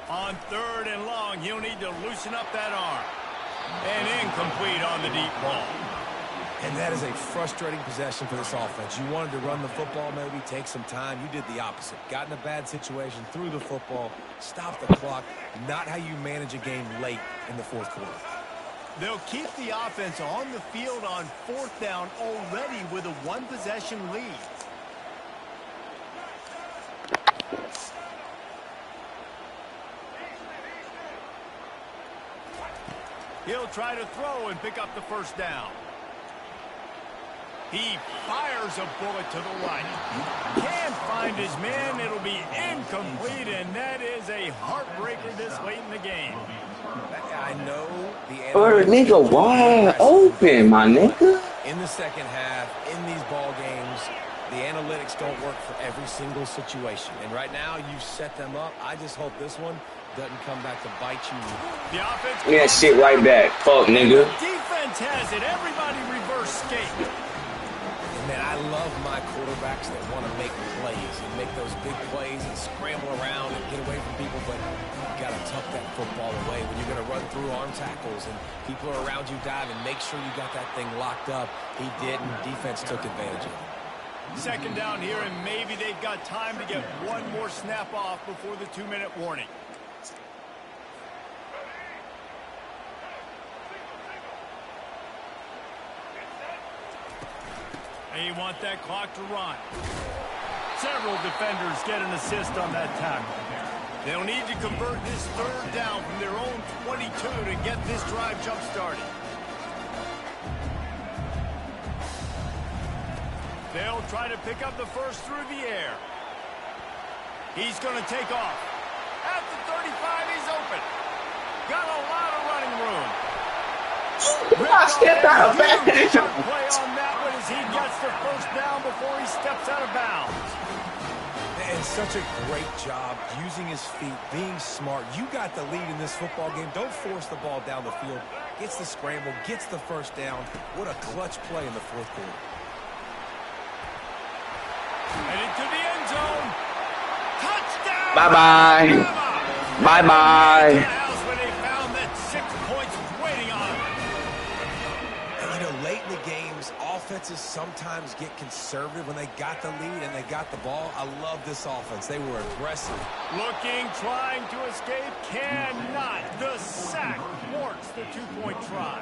On third and long, he'll need to loosen up that arm. And incomplete on the deep ball. And that is a frustrating possession for this offense. You wanted to run the football, maybe take some time. You did the opposite. Got in a bad situation, threw the football, stopped the clock. Not how you manage a game late in the fourth quarter. They'll keep the offense on the field on fourth down already with a one-possession lead. He'll try to throw and pick up the first down. He fires a bullet to the right. Can't find his man. It'll be incomplete, and that is a heartbreaker this late in the game. I know the nigga wide open, my nigga. In the second half, in these ball games, the analytics don't work for every single situation. And right now, you set them up. I just hope this one doesn't come back to bite you. The offense. Give me that shit right back. Fuck, nigga. Defense has it. Everybody reverse skate. Man, I love my quarterbacks that want to make plays and make those big plays and scramble around and get away from people, but you got to tuck that football away when you're going to run through arm tackles and people are around you diving. Make sure you got that thing locked up. He did, and defense took advantage of it. Second down here, and maybe they've got time to get one more snap off before the 2-minute warning. They want that clock to run. Several defenders get an assist on that tackle. They'll need to convert this third down from their own 22 to get this drive jump-started. They'll try to pick up the first through the air. He's going to take off. At the 35, he's open. Got a lot of running room. I stepped out of bounds. Play on that one as he gets the first down before he steps out of bounds. And such a great job using his feet, being smart. You got the lead in this football game. Don't force the ball down the field. Gets the scramble, gets the first down. What a clutch play in the fourth quarter. And into the end zone. Touchdown! Bye-bye. Bye-bye. When they found that 6 points waiting on them. And, you know, late in the games, offenses sometimes get conservative when they got the lead and they got the ball. I love this offense. They were aggressive. Looking, trying to escape, cannot. The sack thwarts the 2-point try.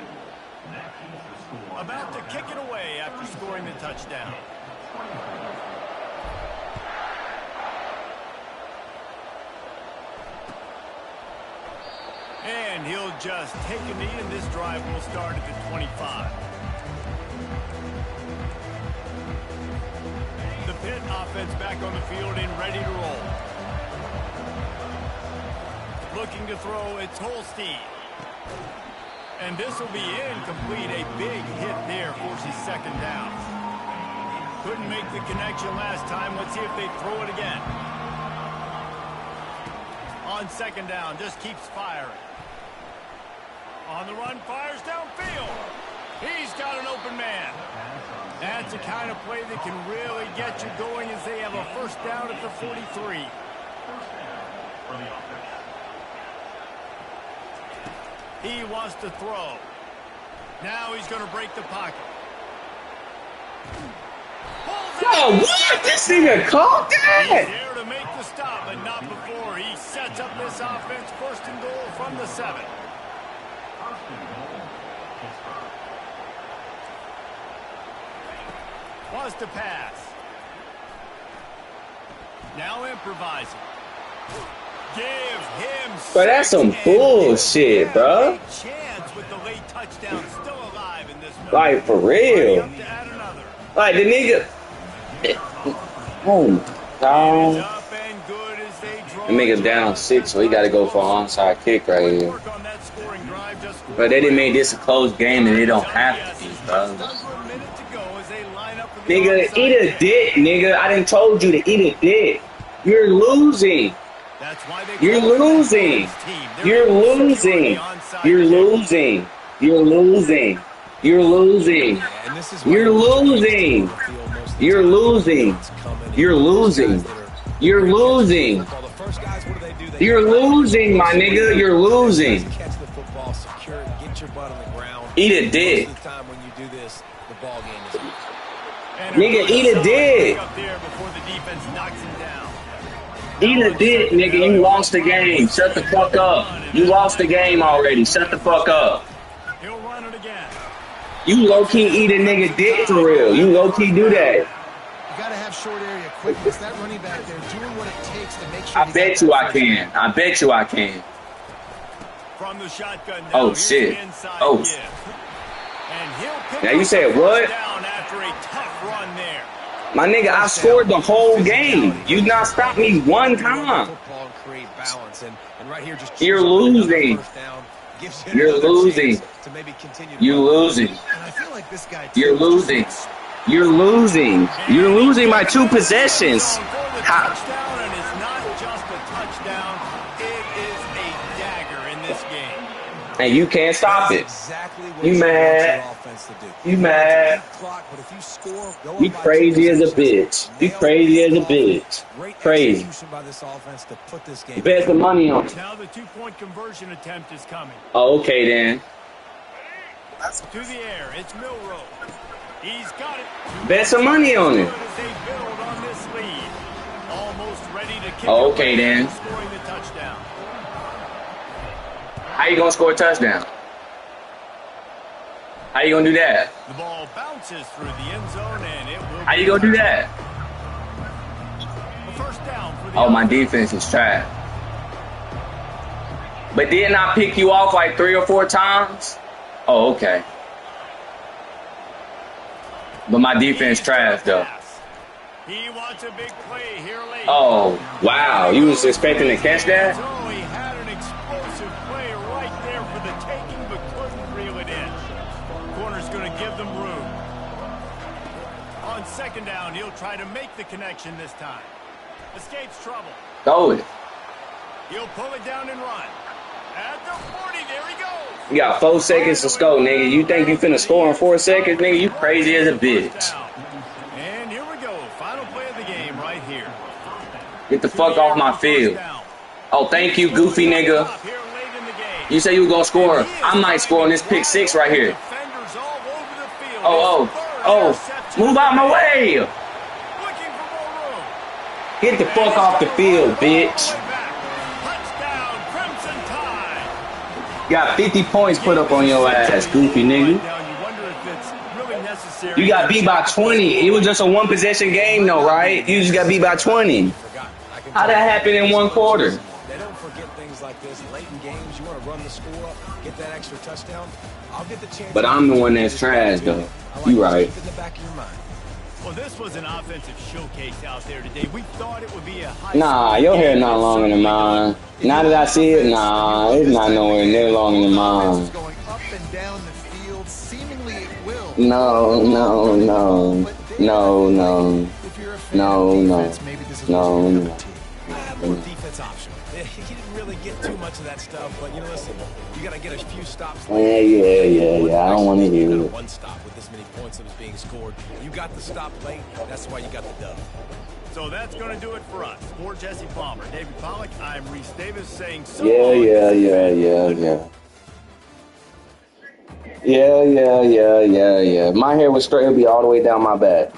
About to kick it away after scoring the touchdown. And he'll just take a knee, and this drive will start at the 25. The Pitt offense back on the field and ready to roll. Looking to throw, it's Holstein. And this will be incomplete. A big hit there forces second down. Couldn't make the connection last time. Let's see if they throw it again. On second down, just keeps firing. On the run, fires downfield. He's got an open man. That's the kind of play that can really get you going as they have a first down at the 43. He wants to throw. Now he's going to break the pocket. Oh, what? This nigga caught that? He's there to make the stop, but not before he sets up this offense first and goal from the 7. Wants to pass. Now improvising. Give him. But that's some bullshit, bro. Chance with the late touchdown, still alive in this one. Like, for real. Like, the nigga. Oh, my God. The nigga's down 6, so he got to go for an onside kick right here. But they didn't make this a close game, and they don't have to be, bro. Nigga, eat a dick, nigga. I done told you to eat a dick. You're losing. You're losing. You're losing. You're losing. You're losing. You're losing. You're losing. You're losing. You're losing. You're losing. You're losing, my nigga. You're losing. Eat a dick. Nigga, eat a dick. Eat a dick, nigga. You lost the game. Shut the fuck up. You lost the game already. Shut the fuck up. He'll run it again. You low-key eat a nigga dick for real. You low-key do that. You got to have short area quickness. That running back there doing what it takes to make sure. I bet you I can. I bet you I can. From the shotgun now, oh shit. Oh. Now you said what? My nigga, I scored the whole game. You not stopped me one time. You're losing. You're losing. You're losing. You're losing. You're losing. You're losing by 2 possessions. Touchdown, and it's not just a touchdown. It is a dagger in this game. And you can't stop it. You mad. You mad. You crazy as a bitch. You crazy as a bitch. Crazy. Bet some money on it. Now the 2-point conversion attempt is coming. Oh, okay then. To the air, it's Milrow. He's got it. Bet some money on it. Almost ready to kick. Oh, okay then. Scoring the touchdown. How you gonna score a touchdown? How you gonna do that? The ball bounces through the end zone and it will. How you gonna do that? First down for the oh, my defense is trash. But didn't I pick you off like 3 or 4 times? Oh, okay. But my defense trash though. He wants a big play here late. Oh, wow. You was expecting to catch that? Oh, he had an explosive play right there for the taking, but couldn't reel it in. Corner's going to give them room. On second down, he'll try to make the connection this time. Escapes trouble. Throw it. He'll pull it down and run. At the 40, there he goes. You got 4 seconds to score, nigga. You think you finna score in 4 seconds, nigga? You crazy as a bitch. And here we go. Final play of the game right here. Get the fuck off my field. Oh, thank you, goofy nigga. You say you were gonna score. I might score on this pick 6 right here. Oh. Move out my way. Get the fuck off the field, bitch. Got 50 points put up on your ass, goofy nigga. You got beat by 20. It was just a 1-possession game, though, right? You just got beat by 20. How that happened in 1 quarter? They don't forget things like this. Late in games, you want to run the score up, get that extra touchdown. I'll get the chance. But I'm the one that's trash, though. You right. Well, this was an offensive showcase out there today. We thought it would be a high. Nah, your hair not longer than mine. Now that I see it, nah, it's not nowhere near longer than mine. Going up and down the field, seemingly it will. No. More defense option. He didn't really get too much of that stuff, but listen, you got to get a few stops. Yeah. I don't want to hear it. One stop with this many points that was being scored. You got the stop late. That's why you got the dub. So that's going to do it for us. For Jesse Palmer, David Pollack, I'm Reese Davis saying so. Yeah. My hair was straight, it'll be all the way down my back.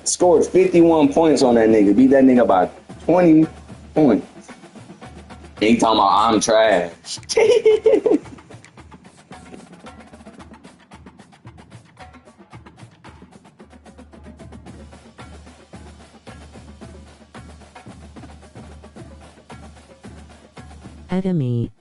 Scored 51 points on that nigga. Beat that nigga by 20 points. He talking about I'm trash. Enemy.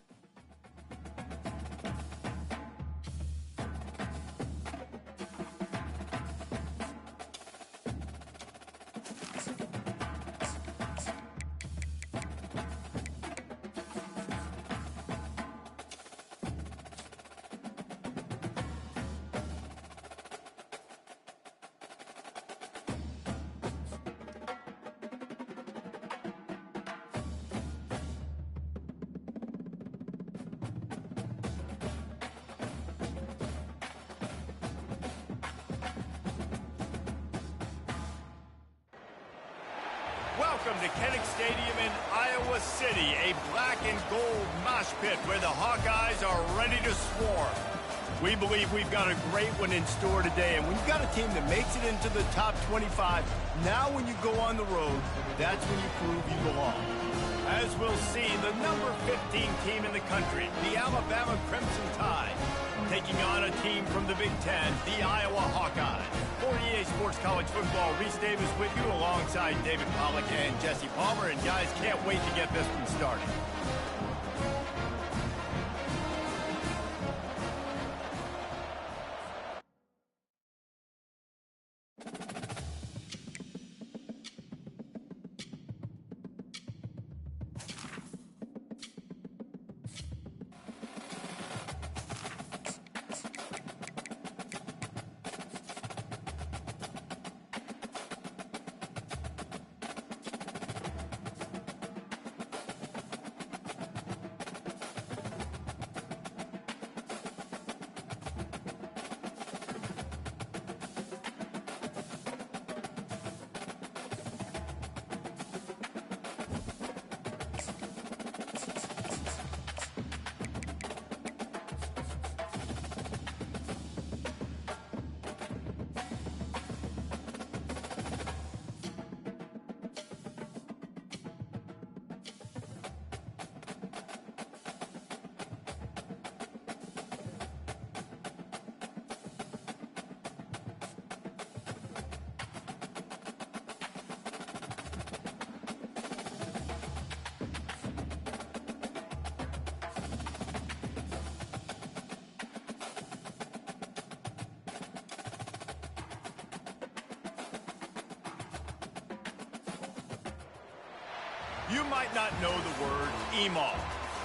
welcome to Kinnick Stadium in Iowa City, a black and gold mosh pit where the Hawkeyes are ready to swarm. We believe we've got a great one in store today, and when you've got a team that makes it into the top 25, now when you go on the road, that's when you prove you belong. As we'll see, the number 15 team in the country, the Alabama Crimson Tide, taking on a team from the Big Ten, the Iowa Hawkeyes. For EA Sports College Football, Reese Davis with you alongside David Pollack and Jesse Palmer, and guys, can't wait to get this one started. You might not know the word EMAW,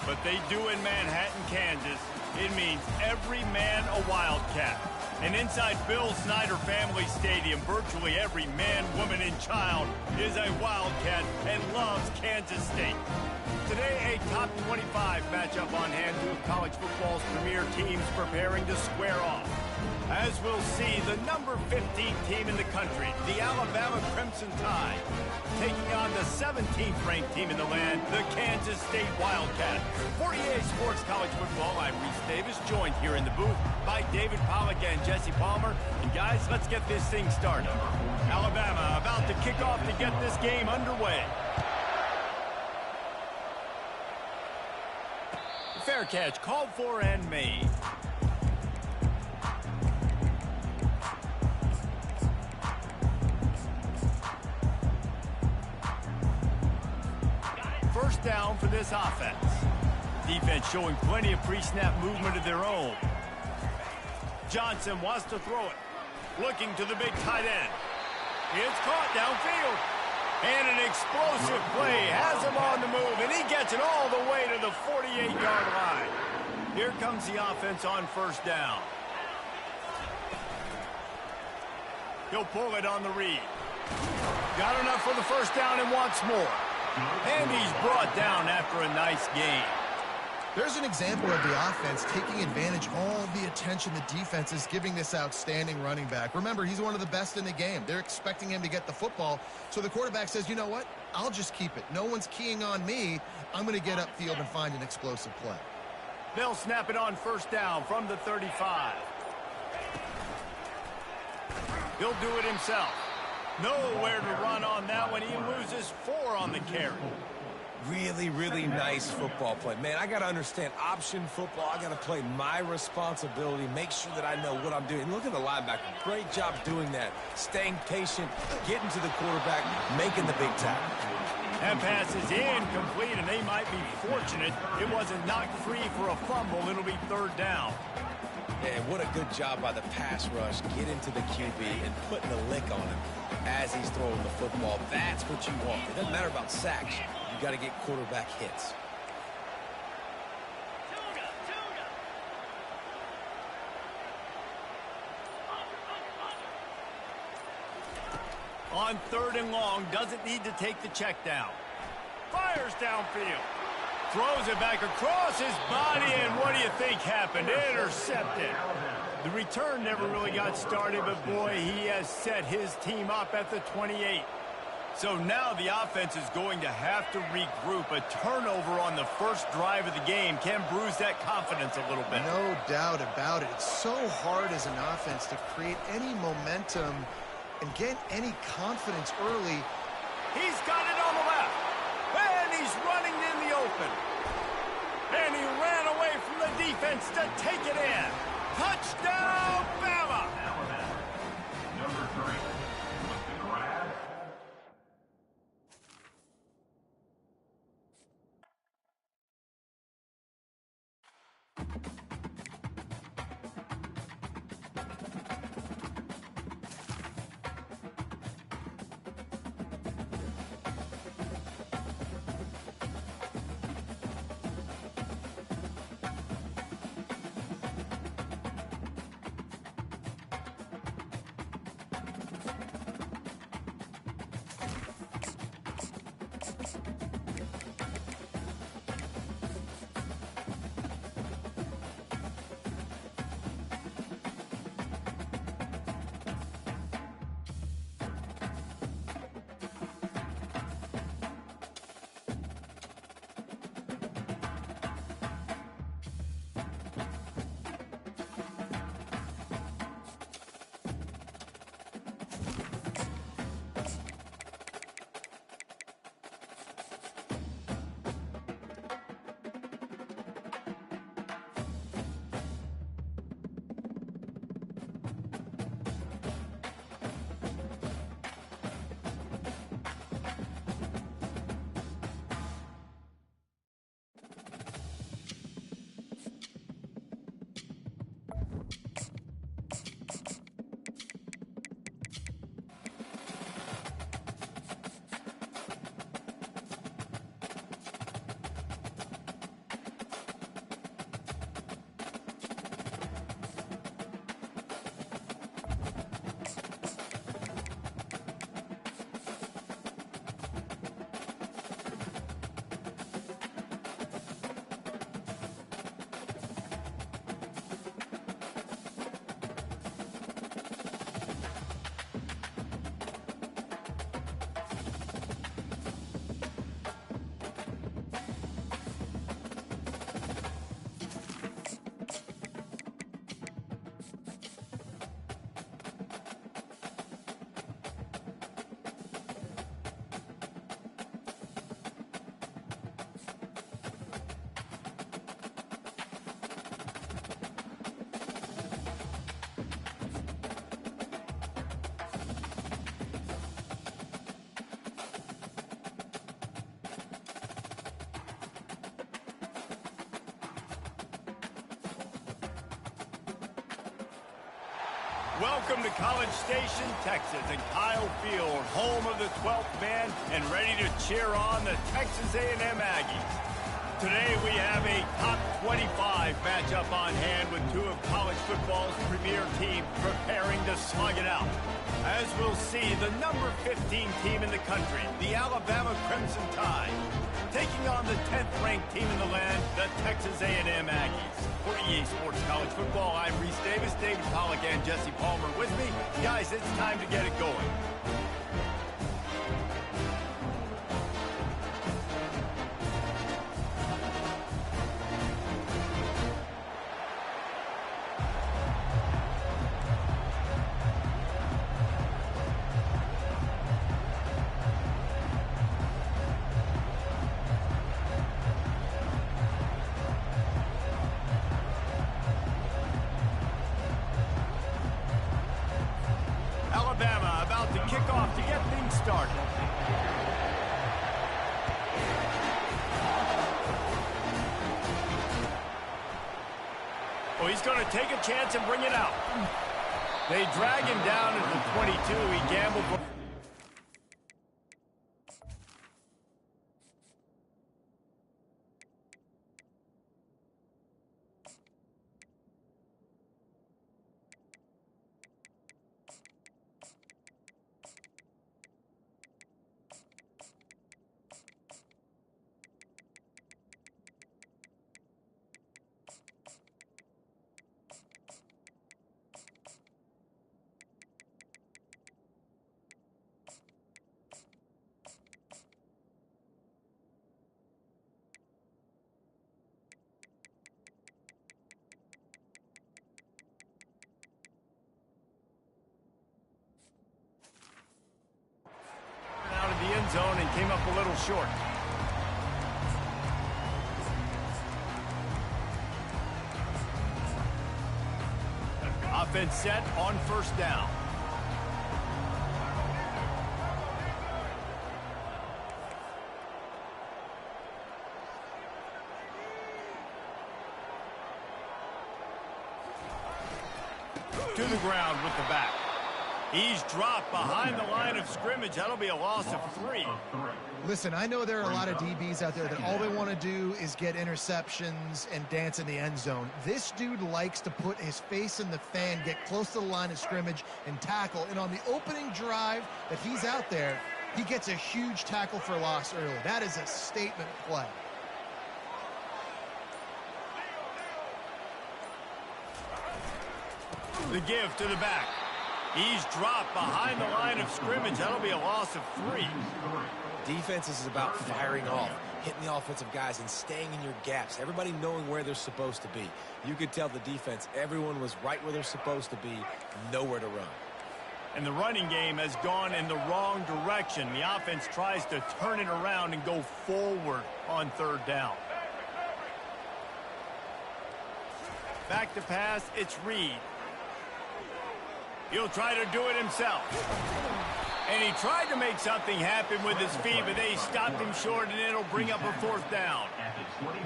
but they do in Manhattan, Kansas. It means every man a Wildcat. And inside Bill Snyder Family Stadium, virtually every man, woman, and child is a Wildcat and loves Kansas State. Today, a top 25 matchup on hand, two of college football's premier teams preparing to square off. As we'll see, the number 15 team in the country, the Alabama Crimson Tide, taking on the 17th ranked team in the land, the Kansas State Wildcats. For EA Sports College Football, I'm Reese Davis, joined here in the booth by David Pollack and Jesse Palmer. And guys, let's get this thing started. Alabama about to kick off to get this game underway. Fair catch called for and made. First down for this offense. Defense showing plenty of pre-snap movement of their own. Johnson wants to throw it. Looking to the big tight end. It's caught downfield. And an explosive play has him on the move, and he gets it all the way to the 48-yard line. Here comes the offense on first down. He'll pull it on the read. Got enough for the first down and wants more. And he's brought down after a nice gain. There's an example of the offense taking advantage of all the attention the defense is giving this outstanding running back. Remember, he's one of the best in the game. They're expecting him to get the football. So the quarterback says, you know what? I'll just keep it. No one's keying on me. I'm going to get upfield and find an explosive play. They'll snap it on first down from the 35. He'll do it himself. Nowhere to run on that one. He loses 4 on the carry. Really, really nice football play. Man, I got to understand option football. I got to play my responsibility, make sure that I know what I'm doing. And look at the linebacker. Great job doing that. Staying patient, getting to the quarterback, making the big tackle. That pass is incomplete, and they might be fortunate it wasn't knocked free for a fumble. It'll be third down. And what a good job by the pass rush. Get into the QB and putting a lick on him as he's throwing the football. That's what you want. It doesn't matter about sacks. You got to get quarterback hits. On third and long, doesn't need to take the check down. Fires downfield. Throws it back across his body, and what do you think happened? Intercepted. The return never really got started, but boy, he has set his team up at the 28. So now the offense is going to have to regroup. A turnover on the first drive of the game can bruise that confidence a little bit. No doubt about it. It's so hard as an offense to create any momentum and get any confidence early. He's got it on the left. And he's running in the open. And he ran away from the defense to take it in. Touchdown, Bama! Alabama, number 3, with the grab. Welcome to College Station, Texas, and Kyle Field, home of the 12th man, and ready to cheer on the Texas A&M Aggies. Today we have a top 25 matchup on hand with two of college football's premier teams preparing to slug it out. As we'll see, the number 15 team in the country, the Alabama Crimson Tide, taking on the 10th-ranked team in the land, the Texas A&M Aggies. For EA Sports College Football, I'm Reese Davis, David Pollack, and Jesse Palmer with me. Guys, it's time to get it going. Alabama about to kick off to get things started. Oh, he's going to take a chance and bring it out. They drag him down at the 22. He gambled for... end zone and came up a little short. Offense set on first down. To the ground with the back. He's dropped behind the line of scrimmage. That'll be a loss of 3. Listen, I know there are a lot of DBs out there that all they want to do is get interceptions and dance in the end zone. This dude likes to put his face in the fan, get close to the line of scrimmage, and tackle. And on the opening drive that he's out there, he gets a huge tackle for loss early. That is a statement play. The give to the back. He's dropped behind the line of scrimmage. That'll be a loss of 3. Defense is about firing off, hitting the offensive guys, and staying in your gaps. Everybody knowing where they're supposed to be. You could tell the defense, everyone was right where they're supposed to be, nowhere to run. And the running game has gone in the wrong direction. The offense tries to turn it around and go forward on third down. Back to pass, it's Reed. He'll try to do it himself. And he tried to make something happen with his feet, but they stopped him short, and it'll bring up a fourth down.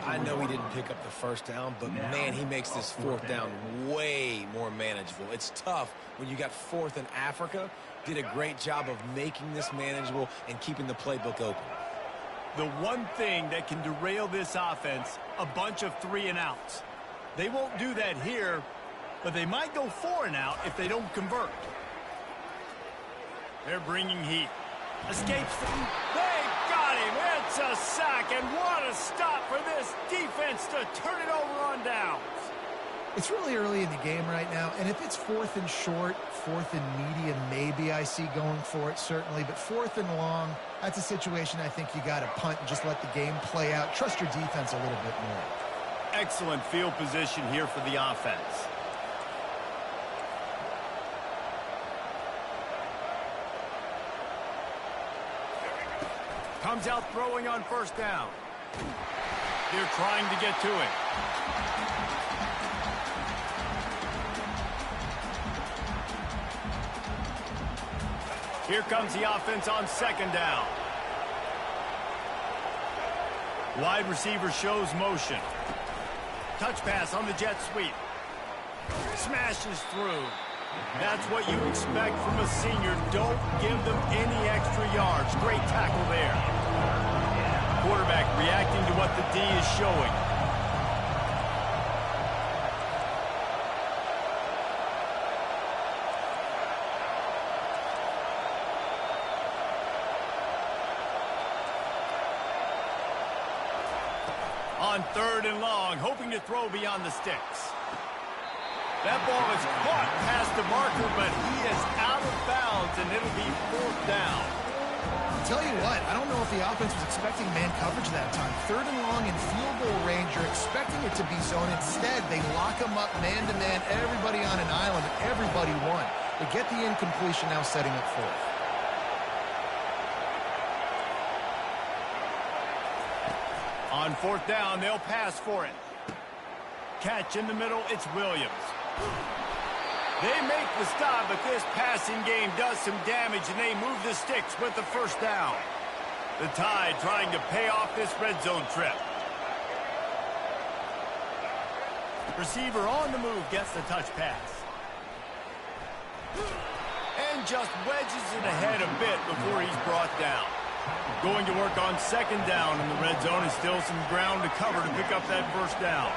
I know he didn't pick up the first down, but, man, he makes this fourth down way more manageable. It's tough when you got fourth in Africa. Did a great job of making this manageable and keeping the playbook open. The one thing that can derail this offense, a bunch of 3-and-outs. They won't do that here, but they might go 4-and-out if they don't convert. They're bringing heat. Escapes them. They got him. It's a sack, and what a stop for this defense to turn it over on downs. It's really early in the game right now, and if it's 4th and short, 4th and medium, maybe I see going for it, certainly. But 4th and long, that's a situation I think you got to punt and just let the game play out. Trust your defense a little bit more. Excellent field position here for the offense. Comes out throwing on first down. They're trying to get to it. Here comes the offense on second down. Wide receiver shows motion. Touch pass on the jet sweep. Smashes through. That's what you expect from a senior. Don't give them any extra yards. Great tackle there. Quarterback reacting to what the D is showing. On third and long, hoping to throw beyond the sticks. That ball is caught past the marker, but he is out of bounds, and it'll be fourth down. I'll tell you what, I don't know if the offense was expecting man coverage that time. Third and long in field goal range, you're expecting it to be zone. Instead, they lock them up man-to-man, everybody on an island, and everybody won. They get the incompletion, now setting up fourth. On fourth down, they'll pass for it. Catch in the middle, it's Williams. They make the stop, but this passing game does some damage, and they move the sticks with the first down. The Tide trying to pay off this red zone trip. Receiver on the move gets the touch pass. And just wedges it ahead a bit before he's brought down. Going to work on second down in the red zone, and still some ground to cover to pick up that first down.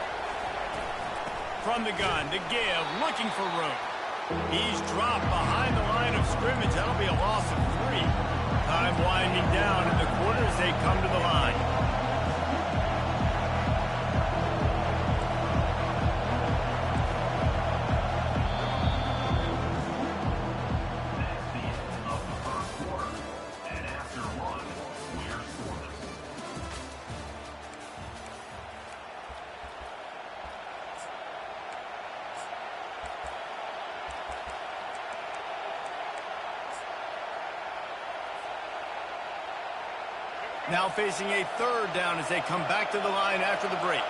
From the gun to give, looking for room. He's dropped behind the line of scrimmage. That'll be a loss of 3. Time winding down in the quarter as they come to the line. Now facing a third down as they come back to the line after the break.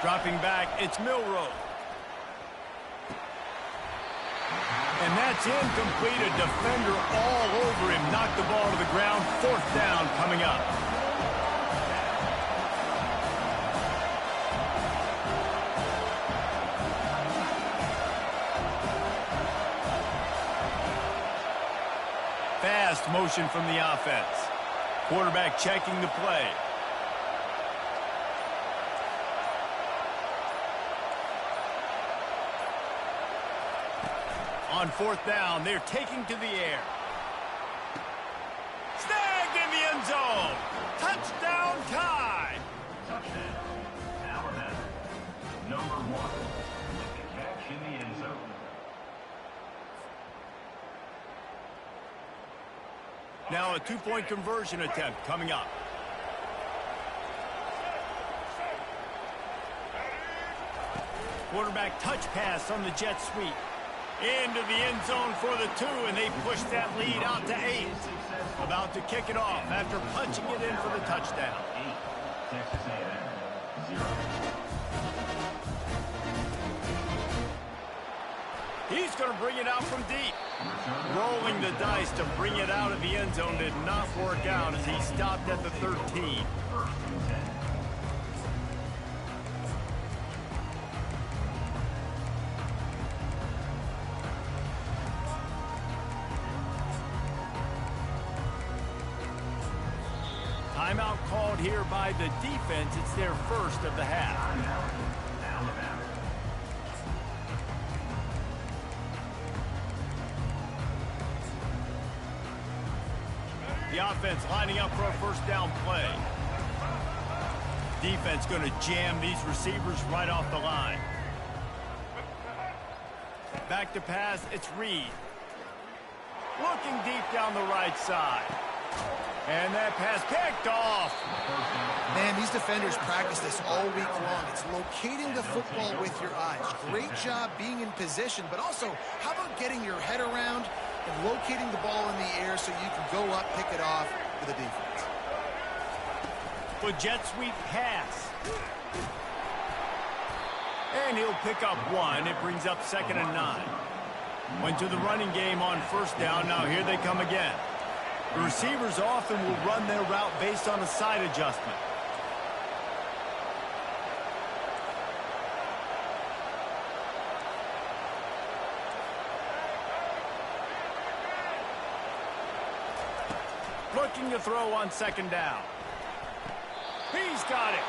Dropping back, it's Milroe. And that's incomplete. A defender all over him. Knocked the ball to the ground. Fourth down coming up. Fast motion from the offense. Quarterback checking the play. On fourth down, they're taking to the air. Snagged in the end zone. Touchdown tie. Touchdown. Alabama. Number 1 with the catch in the end zone. Now a two-point conversion attempt coming up. Quarterback touch pass on the jet sweep. Into the end zone for the 2, and they push that lead out to 8. About to kick it off after punching it in for the touchdown. 8. Texas A&M 0. He's going to bring it out from deep. Rolling the dice to bring it out of the end zone did not work out as he stopped at the 13. Timeout called here by the defense. It's their first of the half. The offense lining up for a first down play. Defense going to jam these receivers right off the line. Back to pass, it's Reed. Looking deep down the right side. And that pass picked off. Man, these defenders practice this all week long. It's locating the football with your eyes. Great job being in position, but also, how about getting your head around and locating the ball in the air so you can go up, pick it off for the defense. Good jet sweep pass. And he'll pick up 1. It brings up 2nd and 9. Went to the running game on first down. Now here they come again. The receivers often will run their route based on a side adjustment. Looking to throw on 2nd down. He's got it.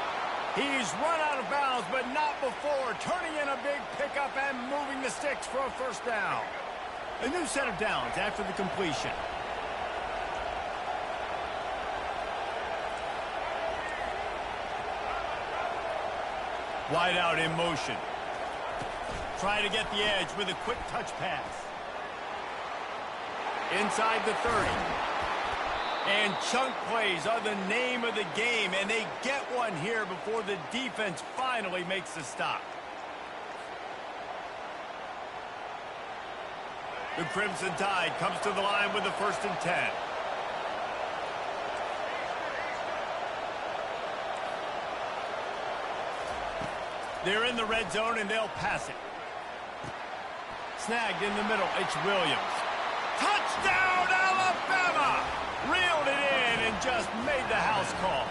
He's run out of bounds, but not before. Turning in a big pickup and moving the sticks for a first down. A new set of downs after the completion. Wide out in motion. Trying to get the edge with a quick touch pass. Inside the 30. And chunk plays are the name of the game, and they get one here before the defense finally makes the stop. The Crimson Tide comes to the line with the 1st and 10. They're in the red zone, and they'll pass it. Snagged in the middle. It's Williams. Touchdown, Alabama! Reeled it in and just made the house call.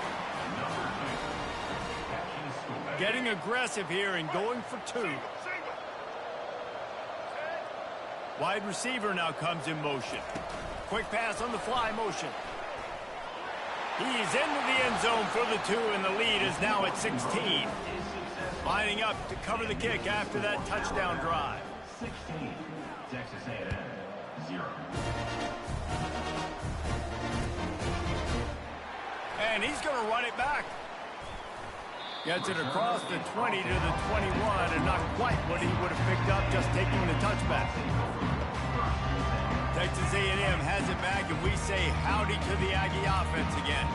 Getting aggressive here and going for 2. Wide receiver now comes in motion. Quick pass on the fly motion. He's into the end zone for the 2, and the lead is now at 16. Lining up to cover the kick after that touchdown drive. 16, Texas A&M 0. And he's going to run it back. Gets it across the 20 to the 21, and not quite what he would have picked up just taking the touchback. Texas A&M has it back, and we say howdy to the Aggie offense again.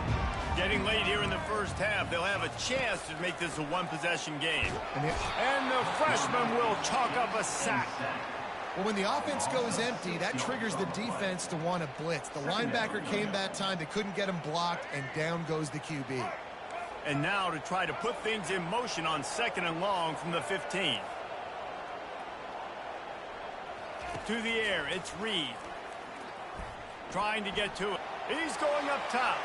Getting late here in the first half, they'll have a chance to make this a one-possession game. And the freshman will chalk up a sack. Well, when the offense goes empty, that triggers the defense to want to blitz. The linebacker came that time. They couldn't get him blocked, and down goes the QB. And now to try to put things in motion on 2nd and long from the 15. To the air, it's Reed. Trying to get to it. He's going up top.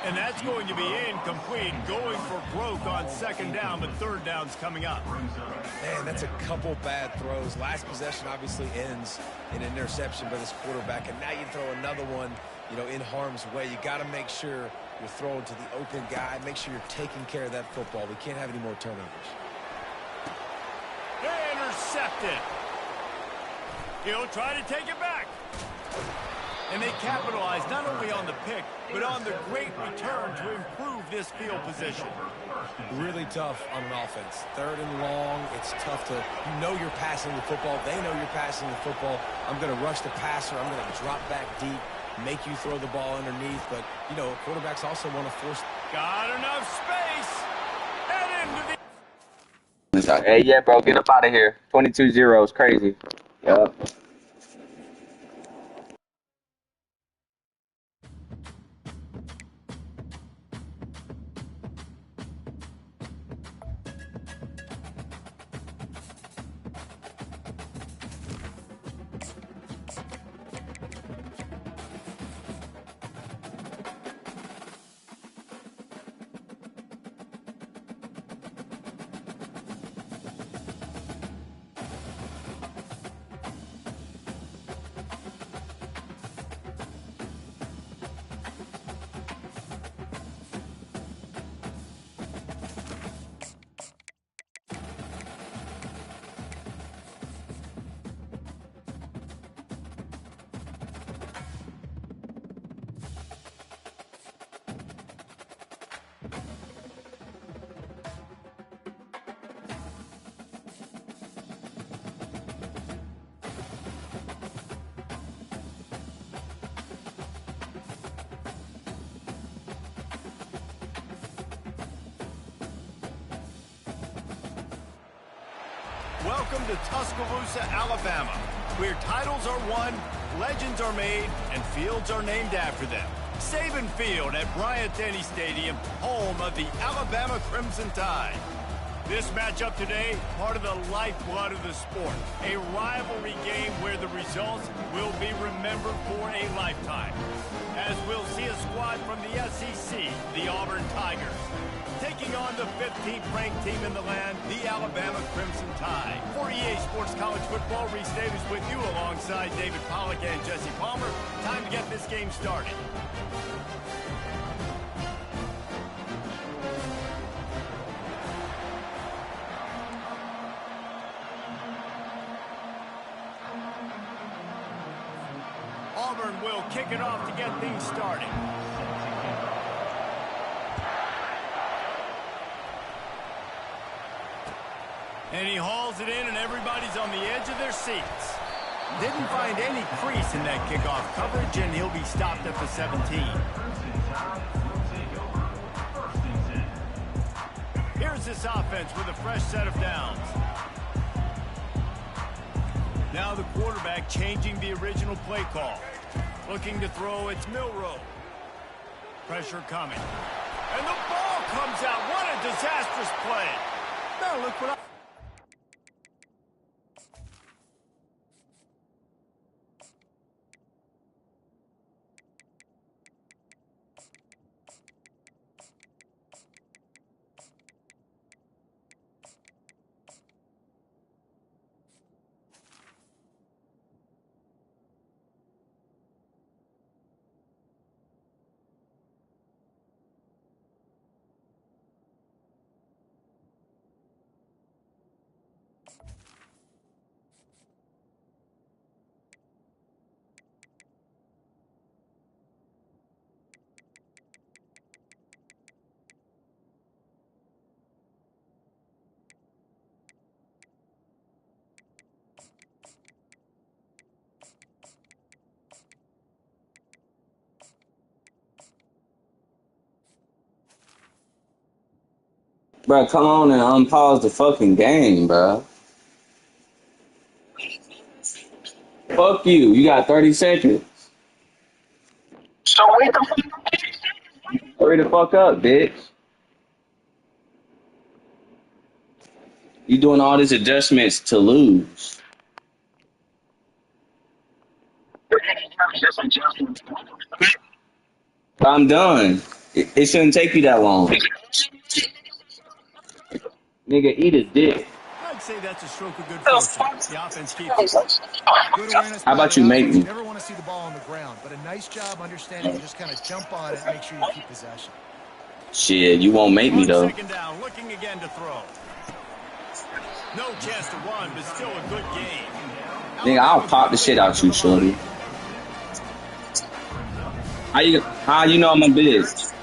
And that's going to be incomplete. Going for broke on 2nd down, but 3rd down's coming up. Man, that's a couple bad throws. Last possession obviously ends in an interception by this quarterback, and now you throw another one, in harm's way. You got to make sure you're throwing to the open guy. Make sure you're taking care of that football. We can't have any more turnovers. Intercepted. He'll try to take it back. And they capitalize not only on the pick, but on the great return to improve this field position. Really tough on an offense. 3rd and long, it's tough to, you're passing the football. They know you're passing the football. I'm going to rush the passer. I'm going to drop back deep, make you throw the ball underneath. But, quarterbacks also want to force. Got enough space. And into the... Hey, yeah, bro, get up out of here. 22-0 is crazy. Yup. Welcome to Tuscaloosa, Alabama, where titles are won, legends are made, and fields are named after them. Saban Field at Bryant-Denny Stadium, home of the Alabama Crimson Tide. This matchup today, part of the lifeblood of the sport. A rivalry game where the results will be remembered for a lifetime. As we'll see a squad from the SEC, the Auburn Tigers, taking on the 15th ranked team in the land, the Alabama Crimson Tide. For EA Sports College Football, Reese Davis with you alongside David Pollack and Jesse Palmer. Time to get this game started. Auburn will kick it off to get things started. And he hauls it in, and everybody's on the edge of their seats. Didn't find any crease in that kickoff coverage, and he'll be stopped at the 17. Here's this offense with a fresh set of downs. Now the quarterback changing the original play call. Looking to throw, it's Milroe. Pressure coming. And the ball comes out. What a disastrous play. Now look what Bro, come on and unpause the fucking game, bro. Fuck you. You got 30 seconds. So wait the fuck. Hurry the fuck up, bitch. You doing all these adjustments to lose. I'm done. It shouldn't take you that long. Nigga, eat a dick. I'd say that's a stroke of good fortune. The offense keeps it. Good awareness. How about you make me? You never want to see the ball on the ground, but a nice job understanding to just kind of jump on it and make sure you keep possession. Shit, you won't make me though. Second down, looking again to throw. No chance to run, but still a good game. Nigga, I'll pop the shit out you, shorty. How you know I'm a bitch?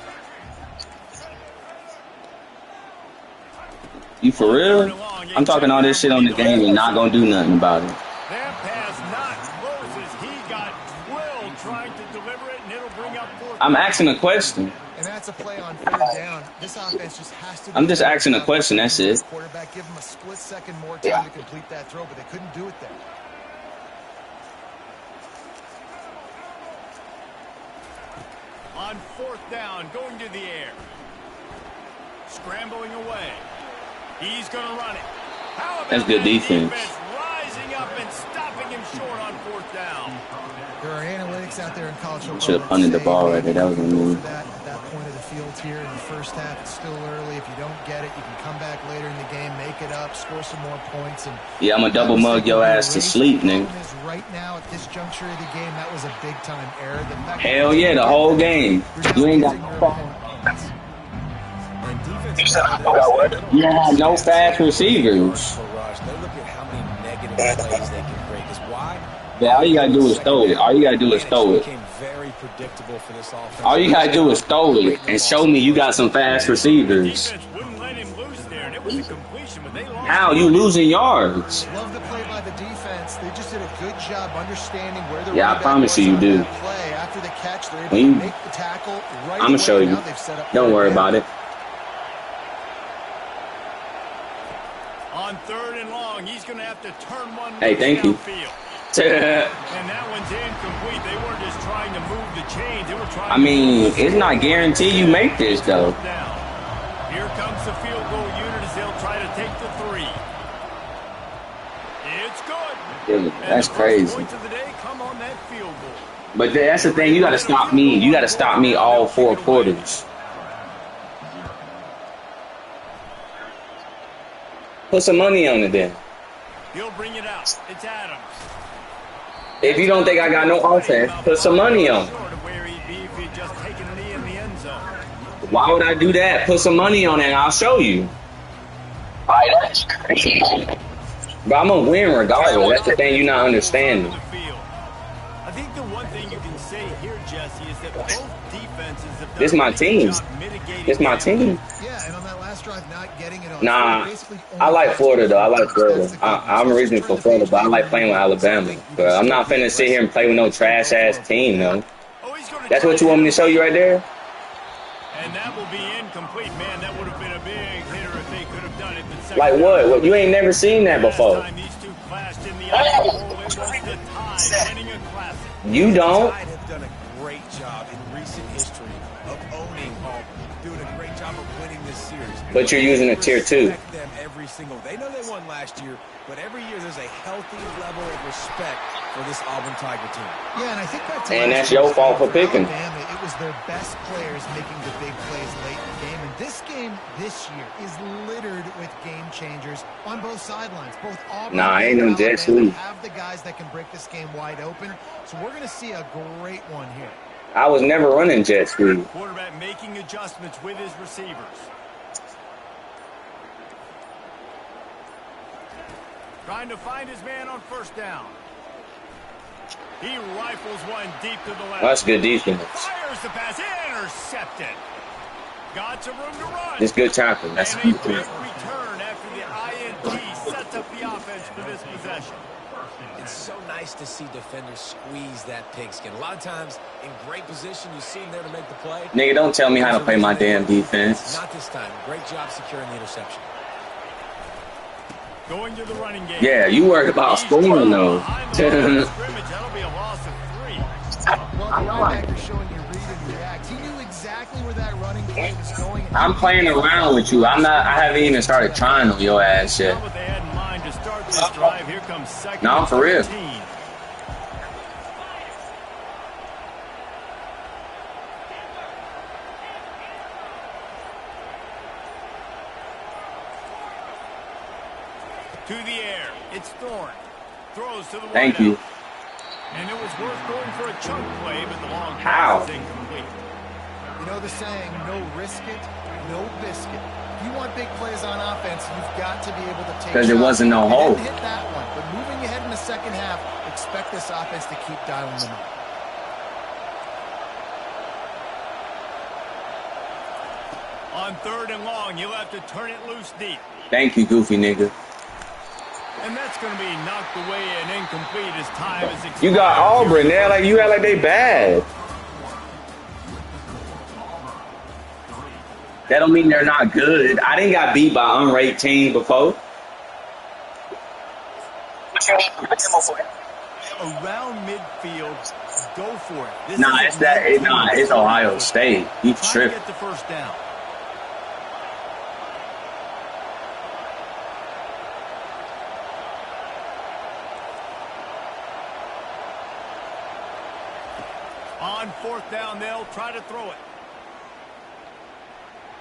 You for real? I'm talking all this shit on the game and not gonna do nothing about it. That pass not closes. He got drilled trying to deliver it, and it'll bring up fourth. I'm asking a question. And that's a play on third down. This offense just has to. I'm just asking a question. That's it. Quarterback give him a split second more time to complete that throw, but they couldn't do it there. On fourth down, going to the air. Scrambling away. He's going to run it. How about That's good defense. Rising up and stopping him short on fourth down. There are analytics out there in college football. Should have punted the ball right there. That was a move. At that point of the field here in the first half, it's still early. If you don't get it, you can come back later in the game, make it up, score some more points. And yeah, I'm gonna double mug your ass to sleep, nigga. Right now, at this juncture of the game, that was a big time error. Hell yeah, the whole game. You ain't got. You have no fast receivers. Yeah, all you gotta do is throw it. All you gotta do is throw it. All you gotta do is throw it and show me you got some fast receivers. How you losing yards? Love the play by the defense. They just did a good job understanding where the yeah, I promise you do. After the catch, they're able to make the tackle right. I'm gonna show you. Don't worry about it. On third and long, he's gonna have to turn one. Hey, thank you. And that one's incomplete. They weren't just trying to move the chains. They were trying. I mean, it's not guaranteed you make this though. Here comes the field goal unit as they'll try to take the three. It's good. Dude, that's crazy. Points of the day come on that field goal. But that's the thing. You got to stop me. You got to stop me all 4 quarters. Put some money on it then. He'll bring it out. It's Adams. If you don't think I got no offense, put some money on. Why would I do that? Put some money on it and I'll show you. That's crazy. But I'm going to win regardless. That's the thing you're not understanding. I think the one thing you can say here, Jesse, is that both defenses have done This my team. This my team. Yeah, and on that last drive, not getting it on. Nah, I like Florida though. I like Florida. I'm originally from Florida, but I like playing with Alabama. But I'm not finna sit here and play with no trash ass team though. That's what you want me to show you right there? And that will be incomplete, man. That would have been a big hitter if they could have done it. Like what? You ain't never seen that before. You don't. Have done a great job in recent history of owning home, doing a great job of winning this series. But you're using a tier 2. Them every single. They know they won last year, but every year there's a healthy level of respect for this Auburn Tiger team. Yeah, and I think that's your fault for picking. It was their best players making the big plays late in the game, and this game this year is littered with game changers on both sidelines. Both Auburn ain't no jet sweep. Have the guys that can break this game wide open, so we're going to see a great one here. I was never running jet sweep. Quarterback making adjustments with his receivers. Trying to find his man on first down. He rifles one deep to the left. That's good defense. Fires the pass, intercepted. Got some room to run. It's good tackling. That's and a quick return after the INT sets up the offense for this possession. It's so nice to see defenders squeeze that pigskin. A lot of times, in great position, you see him there to make the play. Nigga, don't tell me how to play my damn defense. Not this time. Great job securing the interception. Going to the running game. Yeah, you worried about scoring, though. That'll be a loss of 3. Well, the linebacker showing you read and react. He knew exactly where that running play was going. I'm playing around with you. I haven't even started trying on your ass yet. What they had in mind to start this drive. Here comes second. No, I'm for real. 13. To the air. It's Thorne. Throws to the Thank wideout. you. And it was worth going for a chunk play, but the long How? pass is incomplete. You know the saying, no risk it, no biscuit. If you want big plays on offense, you've got to be able to take Because there shots. wasn't no They hole. didn't hit that one, but moving ahead in the second half, expect this offense to keep dialing them up. On 3rd and long, you'll have to turn it loose deep. Thank you, goofy nigga. And that's going to be knocked away and incomplete as time is expired. You got Auburn. You act like they bad. That don't mean they're not good. I didn't got beat by unranked team before. Around midfield, go for it. This Nah, is it's that. It's Ohio State. You Try to tripping. get the first down. On 4th down, they'll try to throw it.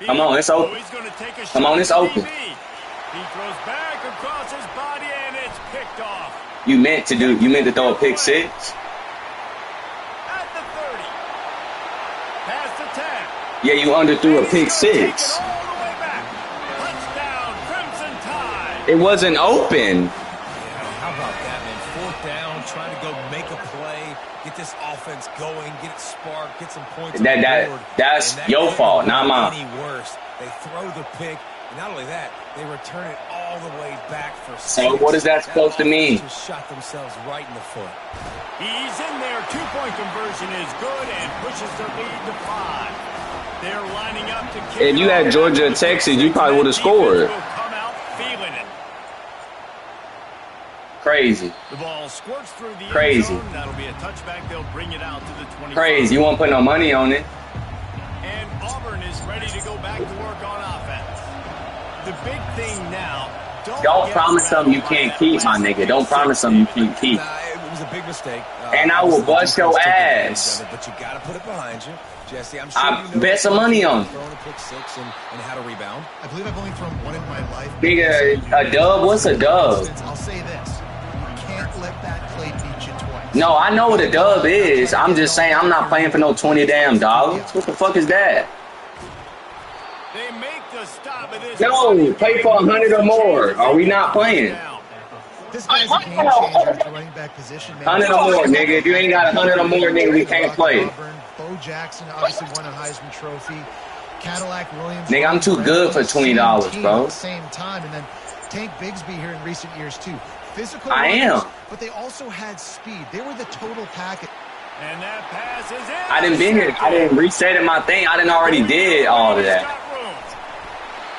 Come on, it's open. He's going to take a Come on, it's shot. open. He throws back across his body, and it's picked off. You meant to throw a pick 6. At the 30. Past the 10. Yeah, you underthrew a pick 6. Take it all the way back. Touchdown, Crimson Tide. It wasn't open. How about that, man? 4th down, trying to go make a play, get this offense going, get it sparked, get some points on the board. That's And that your can't fault, get not mine. any worse. They throw the pick, and not only that, they return it all the way back for 6. So what is that supposed to mean? Just shot themselves right in the foot. He's in there. 2-point conversion is good and pushes their lead to 5. They're lining up to kick. If you had Georgia and Texas, you probably would have scored. Will come out feeling it. Crazy. The ball squirts through the Crazy. end zone. That'll be a touchback. They'll bring it out to the 25. Crazy. You won't put no money on it. And Auburn is ready to go back to work on offense. The big thing now, Don't promise something you can't keep, my nigga. Don't promise something you can't keep. Nah, it was a big mistake. And I will bust your ass. But you got to put it behind you. Jesse, I'm I sure you know bet some money on it. throwing a pick 6 and how to rebound. I believe I've only thrown one in my life. Nigga, a dub? What's a dub? I'll say this. You can't let that play beat you twice. No, I know what a dub is. I'm just saying I'm not playing for no 20 damn dollars. What the fuck is that? They make the stop of this. No, pay for 100 or more. Are we not playing? This guy's a game changer at the running back position, man. 100 or more, nigga. If you ain't got 100 or more, nigga, we can't play. Auburn, Bo Jackson obviously won a Heisman Trophy. Cadillac Williams. Nigga, I'm too good for $20, bro. At the same time, and then Tank Bigsby here in recent years too. Physical. I runners, am. But they also had speed. They were the total package. And that pass is in. I didn't been here. I didn't reset in my thing. I didn't already did all of that.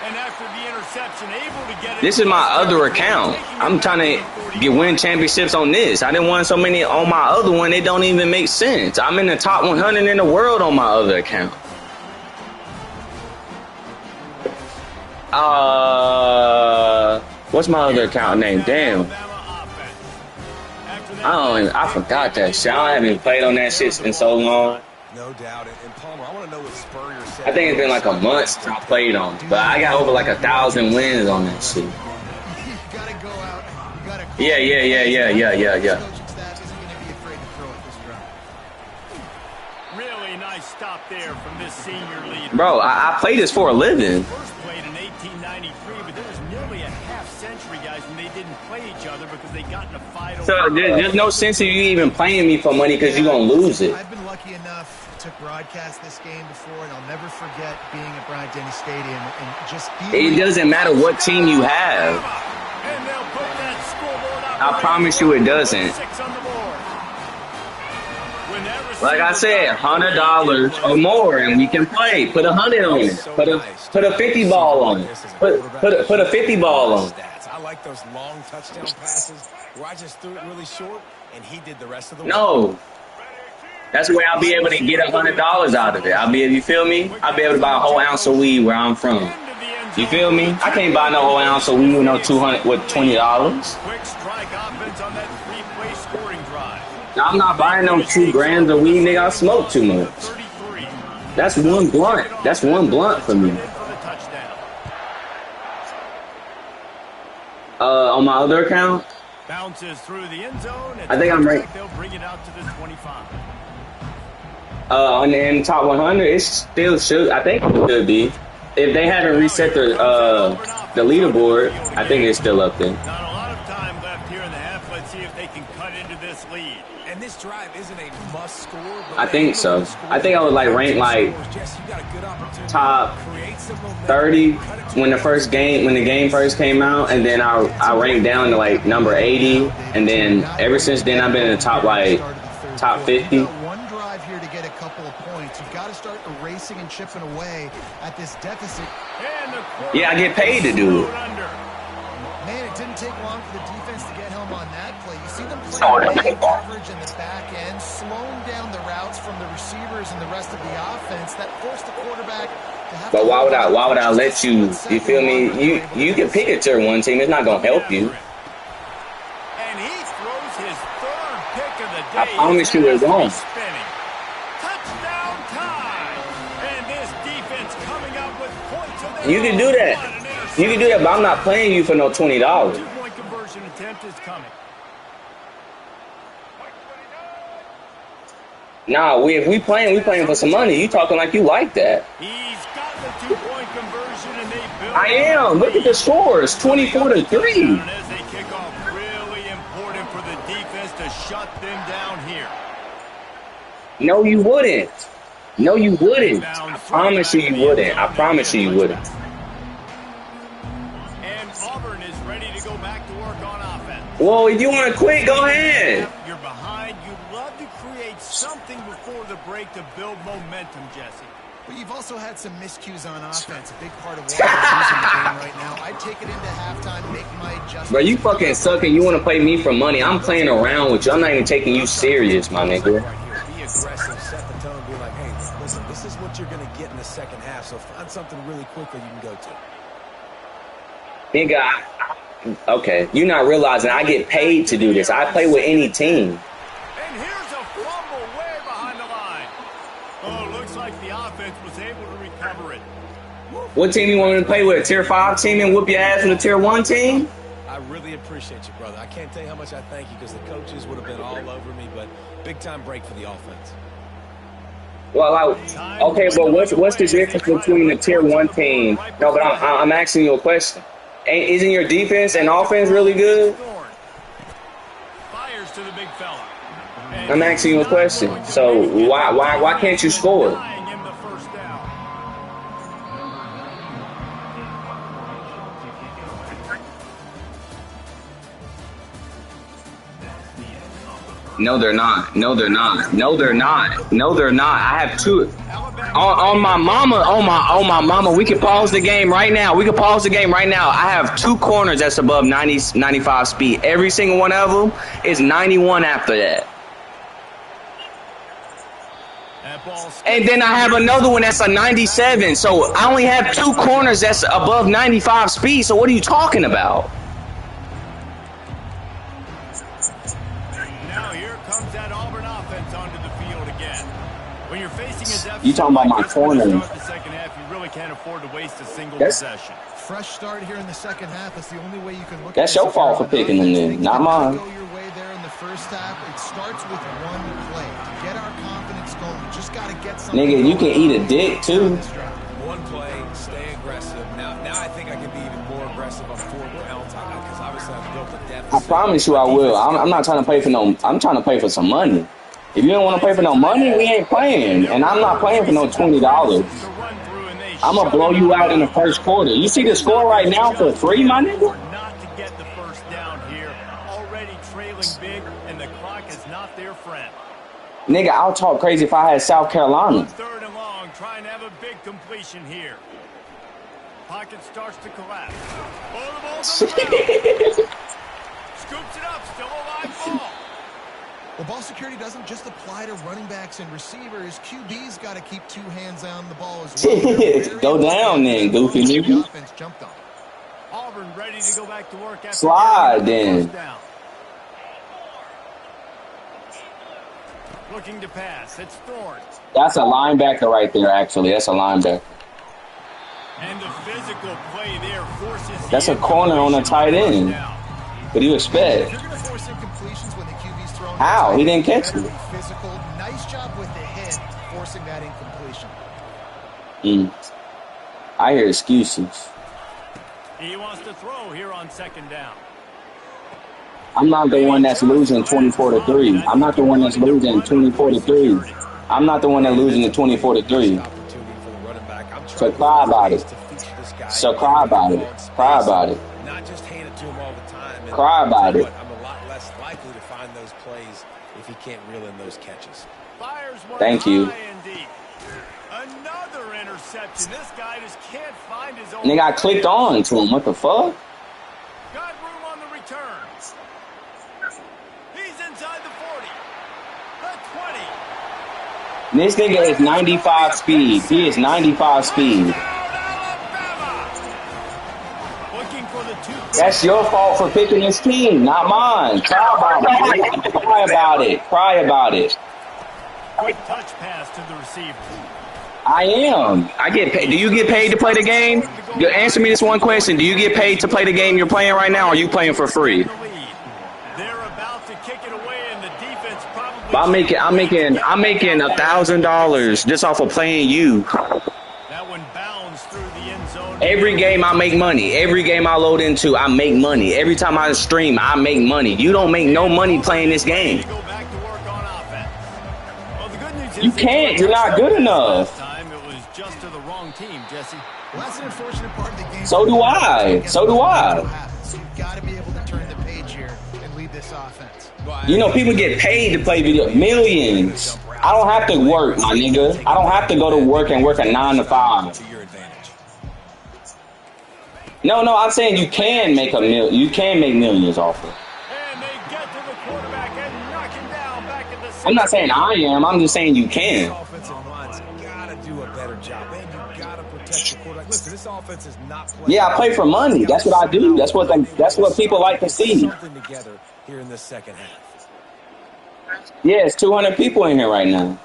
And after the interception, able to get it. This is my other account. I'm trying to win championships on this. I didn't want so many on my other one. It don't even make sense. I'm in the top 100 in the world on my other account. What's my other account name? Damn. I forgot that shit. I haven't played on that shit in so long. No doubt. And Palmer, I want to know what Spurrier said. I think it's been like a month since I played on it. But I got over like 1,000 wins on that shit. You gotta go out. You gotta. Yeah. Coaching staff isn't gonna be afraid to throw it this drive. Really nice stop there from this senior leader. Bro, I play this for a living. First played in 1893, but there was nearly a half century, guys, when they didn't play each other because they got in a fight over. So there's no sense of you even playing me for money because you're going to lose it. I've been lucky enough to broadcast this game before, and I'll never forget being at Bryant-Denny Stadium and just It doesn't matter what team you have. And they'll put that scoreboard up. I promise you it doesn't. 6 on the board. Like I said, $100 or more, and we can play. Put 100 on it. Put a 50 ball on it. Put a 50 ball on it. I like those long touchdown passes where I just threw it really short, and he did the rest of the work. No. That's where I'll be able to get $100 out of it. I'll be able, you feel me? I'll be able to buy a whole ounce of weed where I'm from. You feel me? I can't buy no whole ounce of weed with no $20. Quick strike offense on that three-play scoring drive. Now, I'm not buying no 2 grams of weed, nigga. I smoke too much. That's one blunt. That's one blunt for me. On my other account, bounces through the end zone. I think I'm right. They'll bring it out to the 25. In the top 100, it still should. I think it should be. If they haven't reset the leaderboard, I think it's still up there. Not a lot of time left here in the half. Let's see if they can cut into this lead. And this drive isn't a must score. I think so. I think I would like rank like top 30 when the game first came out, and then I ranked down to like number 80, and then ever since then I've been in the top 50. One drive here to get a couple of points. You've got to start erasing and chipping away at this deficit. Yeah, I get paid to do it. Man, it didn't take long for the defense to get home on that play. You see them playing coverage in the back end, slowing down the routes from the receivers and the rest of the offense. That forced the quarterback to have. But why would I let you? You feel me? You can pick a tier 1 team. It's not gonna help you. And he throws his third pick of the day. I promise you it won't. Touchdown time. And this defense coming up with points. You can do that. You can do that, but I'm not playing you for no $20. 2-point conversion attempt is coming. Nah, if we playing for some money. You talking like you like that. He's got the 2-point conversion, and they build. I am. Look at the scores, 24-3. And as they kick off, really important for the defense to shut them down here. No, you wouldn't. No, you wouldn't. I promise you wouldn't. I promise you wouldn't. And Auburn is ready to go back to work on offense. Well, if you want to quit, go ahead. You're behind. You'd love to create something before the break to build momentum, Jesse. But you've also had some miscues on offense. A big part of why you're losing the game right now. I'd take it into halftime, make my adjustments. Bro, you fucking suck and you want to play me for money. I'm playing around with you. I'm not even taking you serious, my nigga. Be aggressive, set the tone, be like, hey, listen, this is what you're going to get in the second half, so find something really quickly you can go to. Nigga, okay, you're not realizing I get paid to do this. I play with any team. And here's a fumble way behind the line. Oh, looks like the offense was able to recover it. What team you want me to play with? A tier 5 team and whoop your ass with a tier 1 team? I really appreciate you, brother. I can't tell you how much I thank you because the coaches would have been all over me, but big time break for the offense. Well, okay, but what's the difference between a tier 1 team? No, but I'm asking you a question. Isn't your defense and offense really good? Fires to the big fella. I'm asking you a question. So why can't you score? No, they're not. No, they're not. No, they're not. No, they're not. I have 2. On my mama, we can pause the game right now. We can pause the game right now. I have 2 corners that's above 95 speed. Every single one of them is 91 after that. And then I have another one that's a 97. So I only have 2 corners that's above 95 speed. So what are you talking about? Now here comes that Auburn offense onto the field again. When you're facing a deficit, You talking about my corner? the second half, you really can't afford to waste a single possession. Fresh start here in the second half. That's the only way you can look That's at your fault for picking them then, not mine. Go your way there in the first half. It starts with one play. To get our confidence going, we just got to get something. Nigga, you can eat a dick too. One play, stay aggressive. Now I think I can be even more aggressive on 4 downs because obviously I've built a deficit. I promise you I will. I'm not trying to play for no. I'm trying to play for some money. If you don't want to play for no money, we ain't playing. And I'm not playing for no $20. I'm going to blow you out in the first quarter. You see the score right now for free, my nigga? Not to get the first down here. Already trailing big, and the clock is not their friend. Nigga, I'll talk crazy if I had South Carolina. 3rd and long, trying to have a big completion here. Pocket starts to collapse. Oh, the ball's on the ground. Scoops it up. Still a live ball. Well, ball security doesn't just apply to running backs and receivers. QB's got to keep 2 hands on the ball as well. Go down then, goofy The nigga. offense jumped on. Auburn ready to go back to work after Slide getting the then. first down. Looking to pass. It's Thorne. That's a linebacker right there, actually. That's a linebacker. And the physical play there forces That's a corner on a tight end. What do you expect? You're going to force incompletions when the QB's thrown. How? He didn't catch me. Physical. Nice job with the hit, forcing that incompletion. I hear excuses. He wants to throw here on 2nd down. I'm not the one that's losing 24-3. I'm not the one that's losing 24-3. I'm not the one that's losing the 24-3. So cry about it. So cry about it. Cry about it. Not just hand it to him all the time. And Cry about it. I'm a lot less likely to find those plays if he can't reel in those catches. Fires one Thank you. high and deep. Another interception. This guy just can't find his own. Nigga, I clicked on to him. What the fuck? Got room on the return. He's inside the 40. The 20. This nigga is 95 speed. He is 95 speed. Looking for the 2. That's your fault for picking this team, not mine. Cry about it. Cry about it. Cry about it. Quick touch pass to the receiver. I am. I get paid. Do you get paid to play the game? Answer me this one question. Do you get paid to play the game you're playing right now, or are you playing for free? They're about to kick it away, and the defense probably. But I'm making $1,000 just off of playing you. That one bounds through the end zone. Every game I make money. Every game I load into, I make money. Every time I stream, I make money. You don't make no money playing this game. Go back to work on offense. Well, the good news is You can't. You're not good enough. time it was just to the wrong team, Jesse. Well, that's an unfortunate part of the game. So do I. So do I. So you've got to be able to turn the page here and lead this offense. You know, people get paid to play video. Millions. I don't have to work, my nigga. I don't have to go to work and work a 9 to 5. To your advantage. No, I'm saying you can make you can make millions off it. And they get to the quarterback and knock him down back at the. I'm not saying I am. I'm just saying you can. Offensive line's got to do a better job, and you got to protect the quarterback. Listen, this offense is not playing. Yeah, I play for money. That's what I do. That's what people like to see. Something together here in this second half. Yeah, it's 200 people in here right now.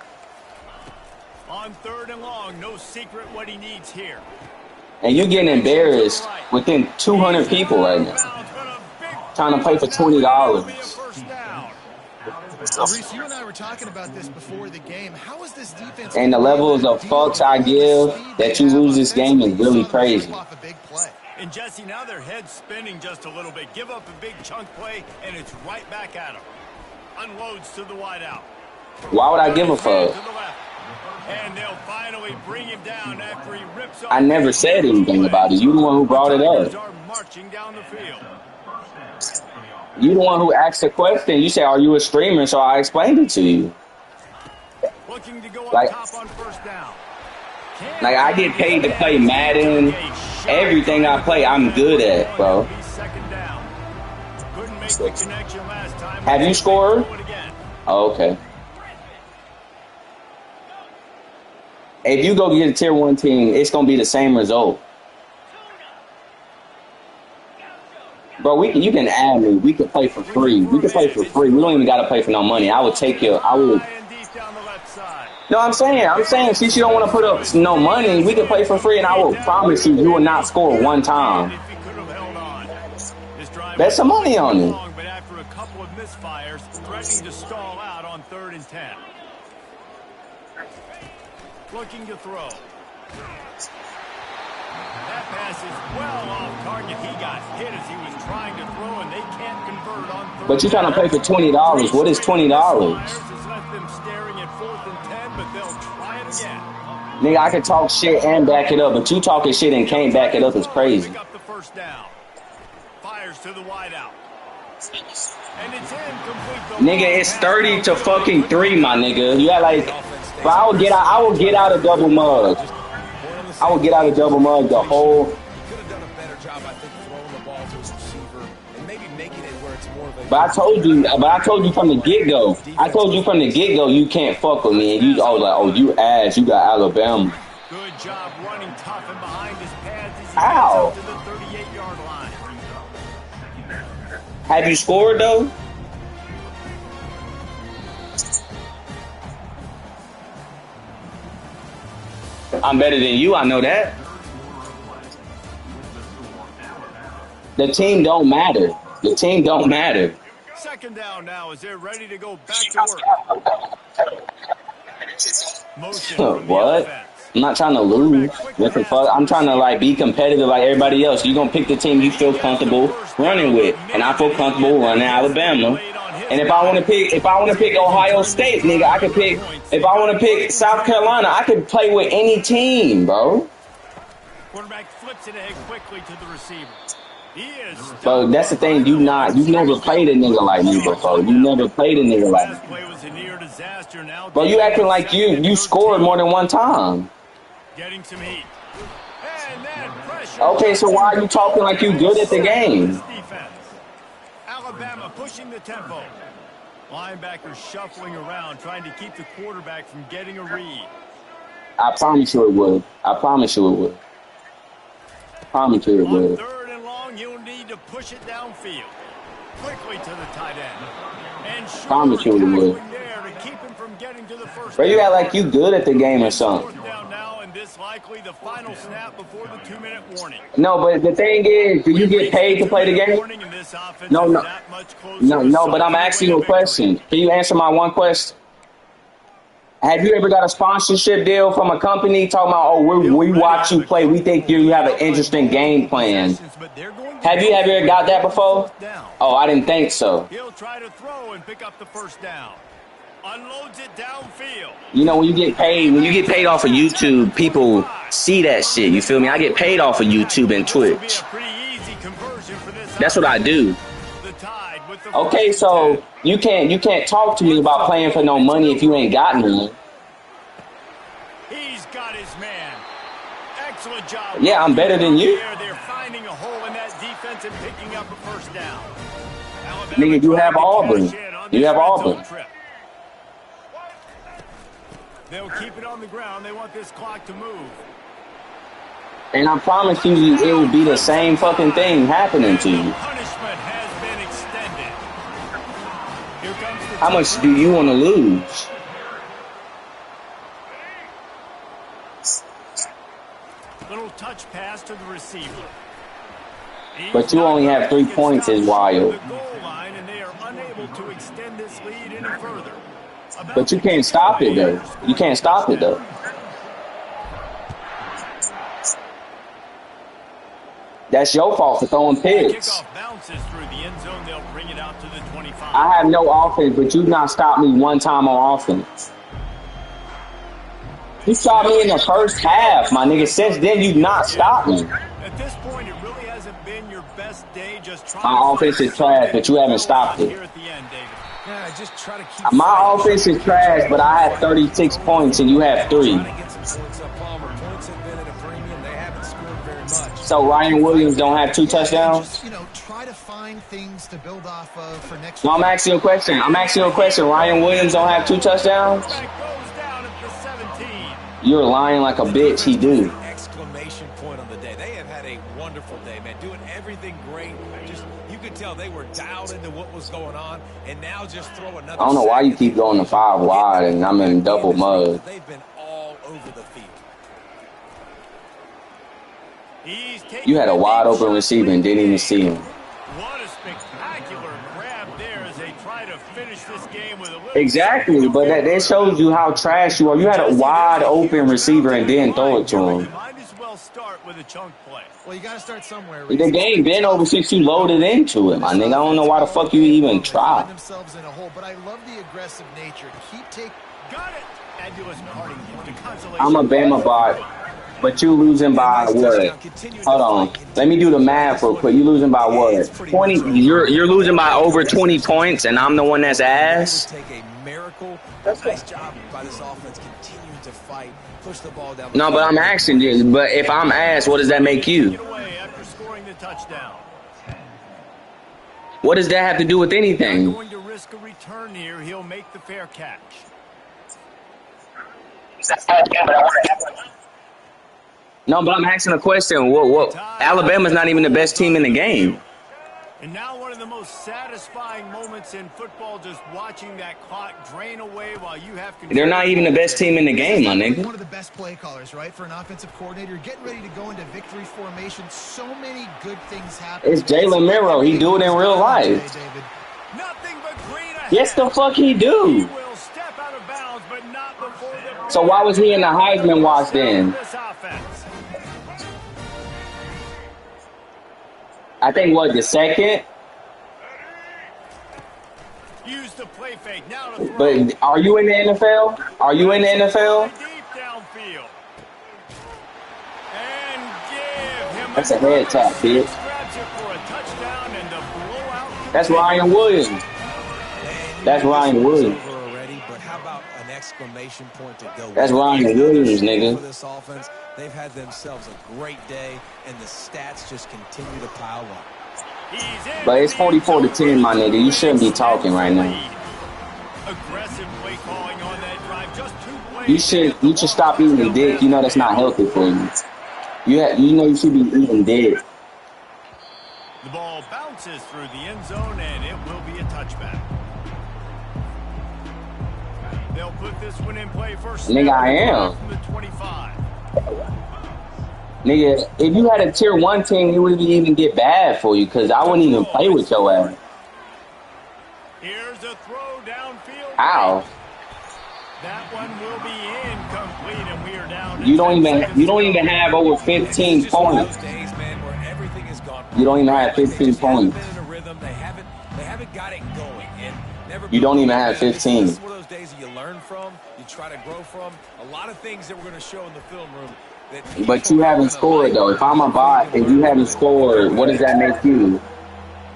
On 3rd and long, no secret what he needs here. And you getting embarrassed within 200 people right now. Trying to play for $20. Reese, you and I were talking about this before the game. How is this defense? And the levels of fucks I give that you lose this game is really crazy. And Jesse, now their head's spinning just a little bit. Give up a big chunk play, and it's right back at him. Unloads to the wideout. Why would I give a fuck? And they'll finally bring him down after he rips off. I never said anything about it. You the one who brought it up. Are marching down the field. You the one who asked the question. You said, "Are you a streamer?" So I explained it to you. Looking to go up Like, top on 1st down. I get paid to play Madden. Everything I play, I'm good at, bro. Second down. Couldn't make the connection last time. Have you scored? Oh, okay. If you go get a tier 1 team, it's gonna be the same result. Bro, you can add me. We can play for free. We can play for free. We don't even gotta play for no money. I would take your. I would. No, I'm saying since you don't want to put up no money, we can play for free, and I will promise you, you will not score one time. Bet some money on it. But after a couple of misfires, threatening to stall out on 3rd and 10. Looking to throw. That pass is well off target. He got hit as he was trying to throw, and they can't convert on 3rd. But you're trying to play for $20. What is $20? Left them staring at 4th and 10, but they'll try it again. Nigga, I can talk shit and back it up, but you talking shit and can't back it up is crazy. Pick up the 1st down. Fires to the wideout. And it's incomplete. Nigga, it's 30 to fucking 3, my nigga. You got like, but I will get out of double mug. I will get out of double mug the whole job, I think, throwing the ball to his receiver and maybe making it where it's more of a... But I told you from the get-go. I told you from the get-go you can't fuck with me. And you you ass. You got Alabama. Good job running tough and behind his pads as he gets Ow. up to the 38-yard line. Have you scored, though? I'm better than you. I know that. The team don't matter. The team don't matter. Second down now as they're ready to go back to work. Motion from the What? offense. I'm not trying to lose. What the fuck? I'm trying to like be competitive like everybody else. You're gonna pick the team you feel comfortable running with, and I feel comfortable running Alabama. And if I want to pick Ohio State, nigga, I can pick. If I want to pick South Carolina, I can play with any team, bro. Quarterback flips it ahead quickly to the receiver. He is. Bro, that's the thing. You never played a nigga like me before. You never played a nigga like me. Last play was a near disaster. Now, Bro, you acting like you scored more than one time. Getting some heat. And then pressure. Okay, so why are you talking like you good at the game? Defense. Alabama pushing the tempo. Linebackers shuffling around, trying to keep the quarterback from getting a read. I promise you it would. I promise you it would. Promise you it On would. third and long, you'll need to push it downfield. Quickly to the tight end. And Promise you it would. there to keep him from getting to the first Bro, you down. act like you good at the game or something. Fourth down now, and this likely the final snap before the 2-minute warning. No, but the thing is, do you get paid to play the game? No, but I'm asking you a question. Can you answer my one question? Have you ever got a sponsorship deal from a company talking about, oh, we watch you play, we think you have an interesting game plan? Have you ever got that before? Oh, I didn't think so. He'll try to throw and pick up the first down. Unloads it downfield. You know, when you get paid off of YouTube, people see that shit. You feel me? I get paid off of YouTube and Twitch. That's what I do. Okay, so you can't talk to me about playing for no money if you ain't got none. He's got his man. Excellent job. Yeah, I'm better than you. They're finding a hole in that defense and picking up a first down. Nigga, you have Auburn. You have Auburn. They'll keep it on the ground. They want this clock to move. And I promise you, it will be the same fucking thing happening to you. Punishment has been extended. Here comes the How much do you want to lose? little touch pass to the receiver. But you only have 3 points is wild. The goal line, and they are unable to extend this lead any further. But you can't stop it, though. You can't stop it, though. That's your fault for throwing picks. Kickoff bounces through the end zone. They'll bring it out to the 25. I have no offense, but you've not stopped me one time on offense. You stopped me in the first half, my nigga. Since then, you've not stopped me. At this point, it really hasn't been your best day. Just trying My offense is trash, but you haven't stopped it. here at the end, David. Yeah, just try to keep My offense is trash, but I have 36 points and you have 3. Trying to get some points up, Palmer. Points have been at a premium. They haven't scored very much. So Ryan Williams don't have 2 touchdowns? Just, try to find things to build off of for next No, I'm asking you a question. Ryan Williams don't have 2 touchdowns? Back goes down at the 17. You're lying like a bitch. He do. Exclamation point on the day. They have had a wonderful day, man. Doing everything great. Just you could tell they were dialed into what was going on, and now just throw another. I don't know why you keep going to 5 wide and I'm in double mud. They've been all over the field. You had a wide open receiver and didn't even see him. What a spectacular grab there as they try to finish this game with a little. Exactly, but that shows you how trash you are. You had a wide open receiver and didn't throw it to him. You might as well start with a chunk play. Well, you got to start somewhere. The game been over since you loaded into it, my nigga. I don't know why the fuck you even try. Themselves in a hole, but I love the aggressive nature. Keep taking. Got it. Fabulous parting gift, a consolation. I'm a Bama bot, but you losing by what? Hold on. Let me do the math real quick. You losing by what? 20. You're losing by over 20 points, and I'm the one that's ass. Take a miracle. Nice job by this offense continuing to fight, push the ball down. No, but I'm asking you. But if I'm ass, what does that make you? Get away after scoring the touchdown. What does that have to do with anything? Not going to risk a return here. He'll make the fair catch. No, but I'm asking a question. What? Alabama's not even the best team in the game. And now one of the most satisfying moments in football, just watching that clock drain away while you have control. They're not even the best team in the game, my nigga. One of the best play callers, right, for an offensive coordinator. Getting ready to go into victory formation. So many good things happen. It's Jalen Miro. He do it in real life. Nothing but green ahead. Yes, the fuck he do. He will step out of bounds, but not before the... So why was he in the Heisman watch then? This offense. I think, what, the second? Use the play fake. Now to throw. But are you in the NFL? Are you in the NFL? Deep downfield. And give him That's a head tap, bitch. Grabs it for a touchdown and the blowout. That's Ryan Williams. That's Ryan Williams. Already, but how about an exclamation point to go? That's Ryan Williams, nigga. For this offense, they've had themselves a great day, and the stats just continue to pile up. But it's 44-10, my nigga. You shouldn't be talking right now. Aggressive play calling on that drive. Just 2 plays. You should stop eating dick. You know that's not healthy for you. You know you should be eating dick. The ball bounces through the end zone, and it will be a touchback. They'll put this one in play first. Nigga, I am. From the 25. Nigga, if you had a tier 1 team, it wouldn't even get bad for you because I wouldn't even play with your ass. Here's a throw downfield. Ow. That one will be incomplete, and we are down. You don't even have over 15 points. You don't even have 15 points. They haven't got it going, and you don't even have 15. This is one of those days that you learn from, you try to grow from. A lot of things that we're going to show in the film room. But you haven't scored, though. If I'm a bot, if you haven't scored, what does that make you?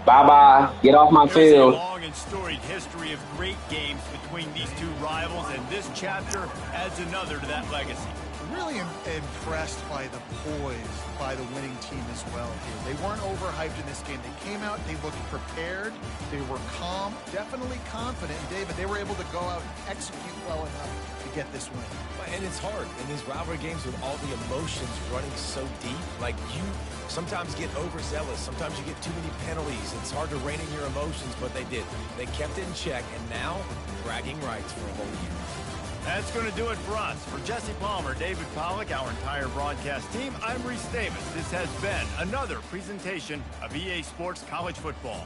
Bye-bye. Get off my field. There's a long and storied history of great games between these two rivals, and this chapter adds another to that legacy. Really impressed by the poise by the winning team as well here. They weren't overhyped in this game. They came out, they looked prepared, they were calm, definitely confident. And David, they were able to go out and execute well enough to get this win. And it's hard in these rivalry games with all the emotions running so deep. Like, you sometimes get overzealous. Sometimes you get too many penalties. It's hard to rein in your emotions, but they did. They kept it in check, and now bragging rights for a whole year. That's going to do it for us. For Jesse Palmer, David Pollack, our entire broadcast team, I'm Reese Davis. This has been another presentation of EA Sports College Football.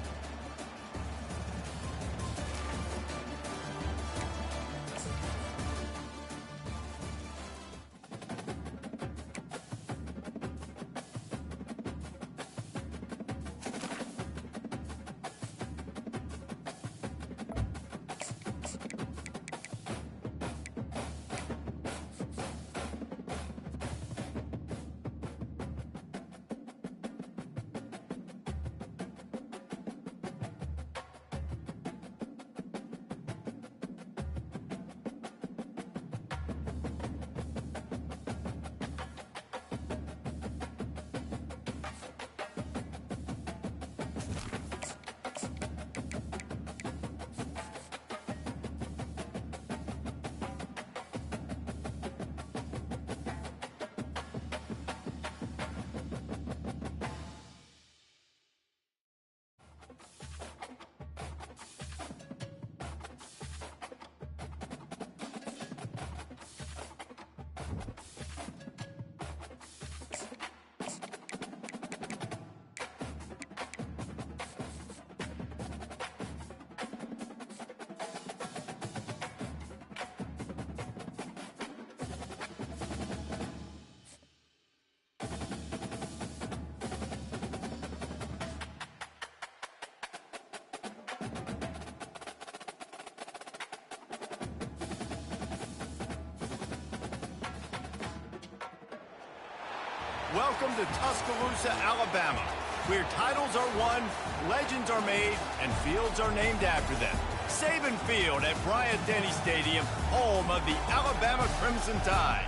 Welcome to Tuscaloosa, Alabama, where titles are won, legends are made, and fields are named after them. Saban Field at Bryant-Denny Stadium, home of the Alabama Crimson Tide.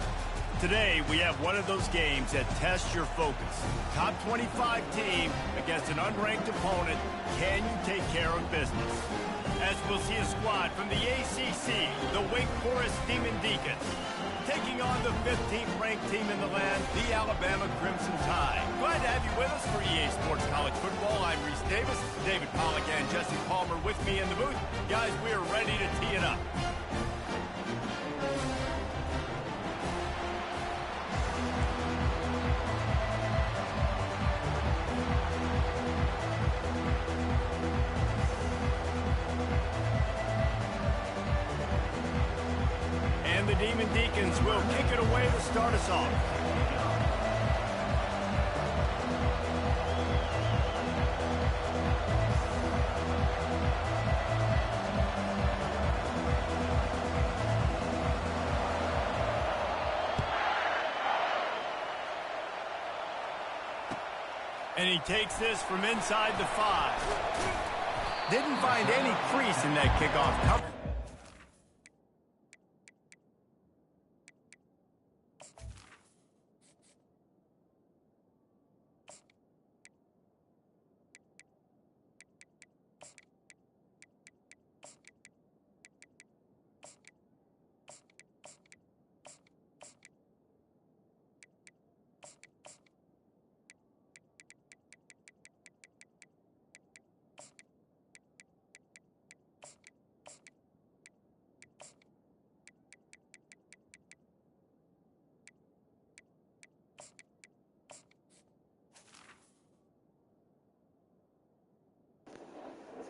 Today, we have one of those games that tests your focus. Top 25 team against an unranked opponent. Can you take care of business? As we'll see a squad from the ACC, the Wake Forest Demon Deacons, taking on the 15th ranked team in the land, the Alabama Crimson Tide. Glad to have you with us for EA Sports College Football. I'm Reese Davis, David Pollack and Jesse Palmer with me in the booth. Guys, we are ready to tee it up. The Demon Deacons will kick it away to start us off. And he takes this from inside the 5. Didn't find any crease in that kickoff cover.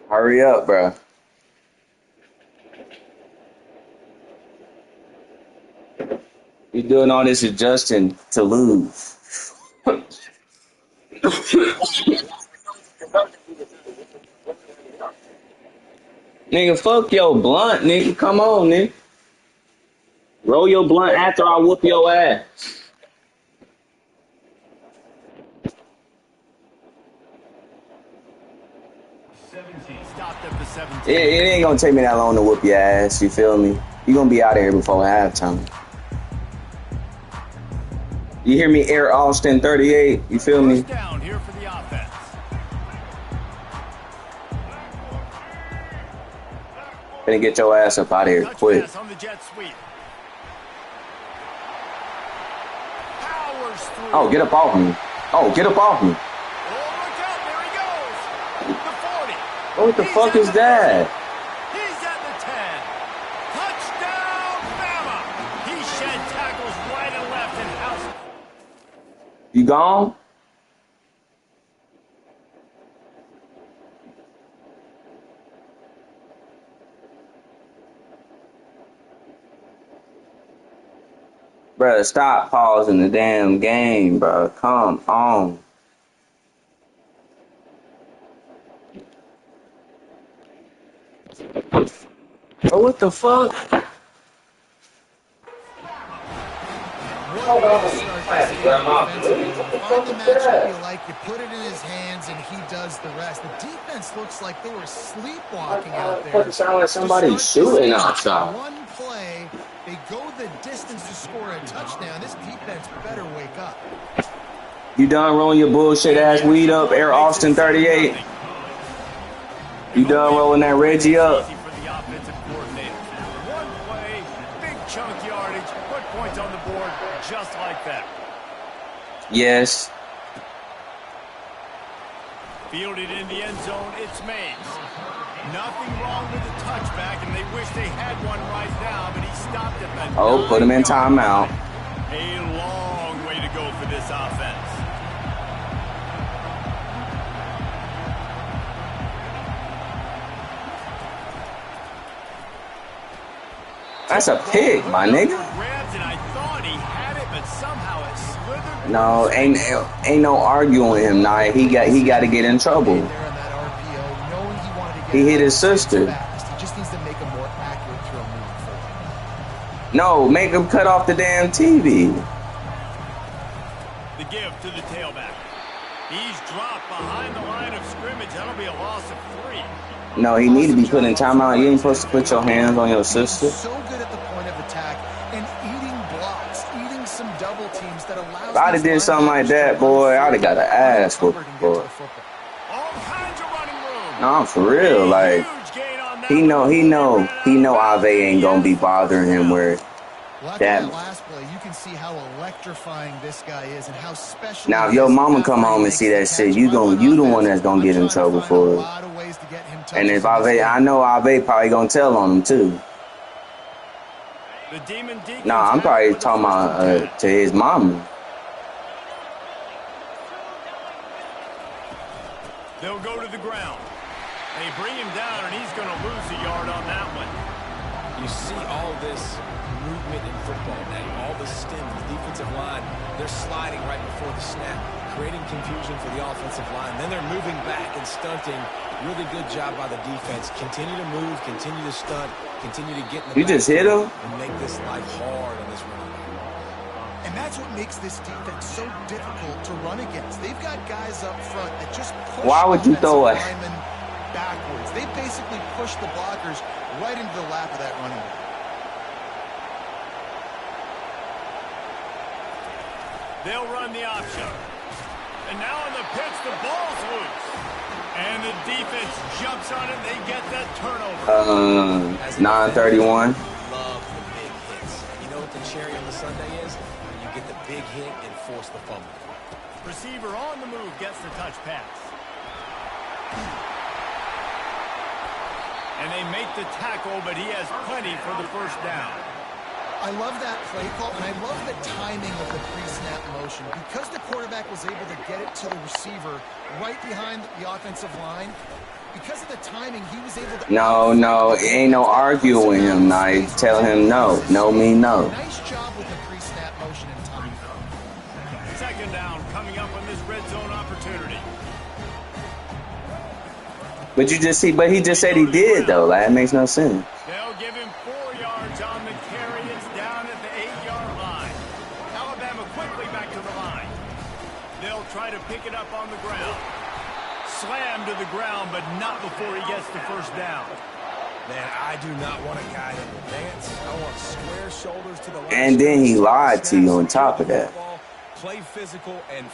Hurry up, bro. You doing all this adjusting to lose. Nigga, fuck your blunt, nigga. Come on, nigga. Roll your blunt after I whoop your ass. Stopped at the 17. It ain't gonna take me that long to whoop your ass, you feel me? You gonna be out of here before halftime. You hear me, Air Austin 38, you feel me? Down here for the offense. Gonna get your ass up out of here quick. On the jet sweep. Powers through. Oh, get up off me. Oh, get up off me. Oh, look out, there he goes. The 40. What the fuck is that? He's at the 10. Touchdown, Bama. He shed tackles right and left and house. You gone? Bruh, stop pausing the damn game, bro. Come on. Bro, what the fuck? Find the matchup you like, you put it in his hands, and he does the rest. The defense looks like they were sleepwalking out there. It sounds like somebody's shooting outside. One play, they go the distance to score a touchdown. This defense better wake up. You done rolling your bullshit ass weed up, Air Austin 38? You done rolling that Reggie up? For the offensive coordinator. One play, big chunk yardage, put points on the board just like that. Yes. Fielded in the end zone, it's Mays. Nothing wrong with the touchback, and they wish they had one right now, but he stopped at the Oh, put him in timeout. A long way to go for this offense. That's a pig, my nigga. No, ain't no arguing with him. Nah, he got to get in trouble. He hit his sister. He just needs to make a more accurate throw moving forward. No, make him cut off the damn TV. The give to the tailback. He's dropped behind the line of scrimmage. That'll be a loss of 3. No, he need to be put in timeout. You ain't supposed to put your hands on your sister. So good at the point of attack and eating blocks, eating some double teams that allows. If I'd have did something like that, boy, I'd have got an ass whooping, boy. No, for real. Like, he know Ave ain't gonna be bothering him where that last play, you can see how electrifying this guy is and how special. Now, if your mama come home and see that shit, you the one that's gonna get in trouble for it. And if I know Ave probably gonna tell on him too. Nah, I'm probably talking about to his mama. They'll go to the ground. They bring him down, and he's going to lose a yard on that one. You see all this movement in football now. All the stem, the defensive line, they're sliding right before the snap, creating confusion for the offensive line. Then they're moving back and stunting. Really good job by the defense. Continue to move, continue to stunt, continue to get in the You just hit him? and make this life hard on this running back. And that's what makes this defense so difficult to run against. They've got guys up front that just push. Why would you throw a linemen backwards? They basically push the blockers right into the lap of that running back. They'll run the option. And now in the pitch, the ball's loose. And the defense jumps on it. They get that turnover. 9:31. Love the big hits. You know what the cherry on the sundae is? When you get the big hit and force the fumble. Receiver on the move gets the touch pass. And they make the tackle, but he has plenty for the first down. I love that play call, and I love the timing of the pre-snap motion. Because the quarterback was able to get it to the receiver right behind the offensive line, because of the timing, he was able to... No, it ain't no arguing with him. Now you tell him no. No mean no. Nice job with the pre-snap motion and timing. Second down coming up on this red zone opportunity. But he just said he did, though. Like, that makes no sense. They'll give him 4 yards on the carry. It's down at the 8-yard line. Alabama quickly back to the line. They'll try to pick it up on the ground. Slammed to the ground, but not before he gets the first down. Man, I do not want a guy that will dance. I want square shoulders to the line. And then he lied to you on top of that. Play physical and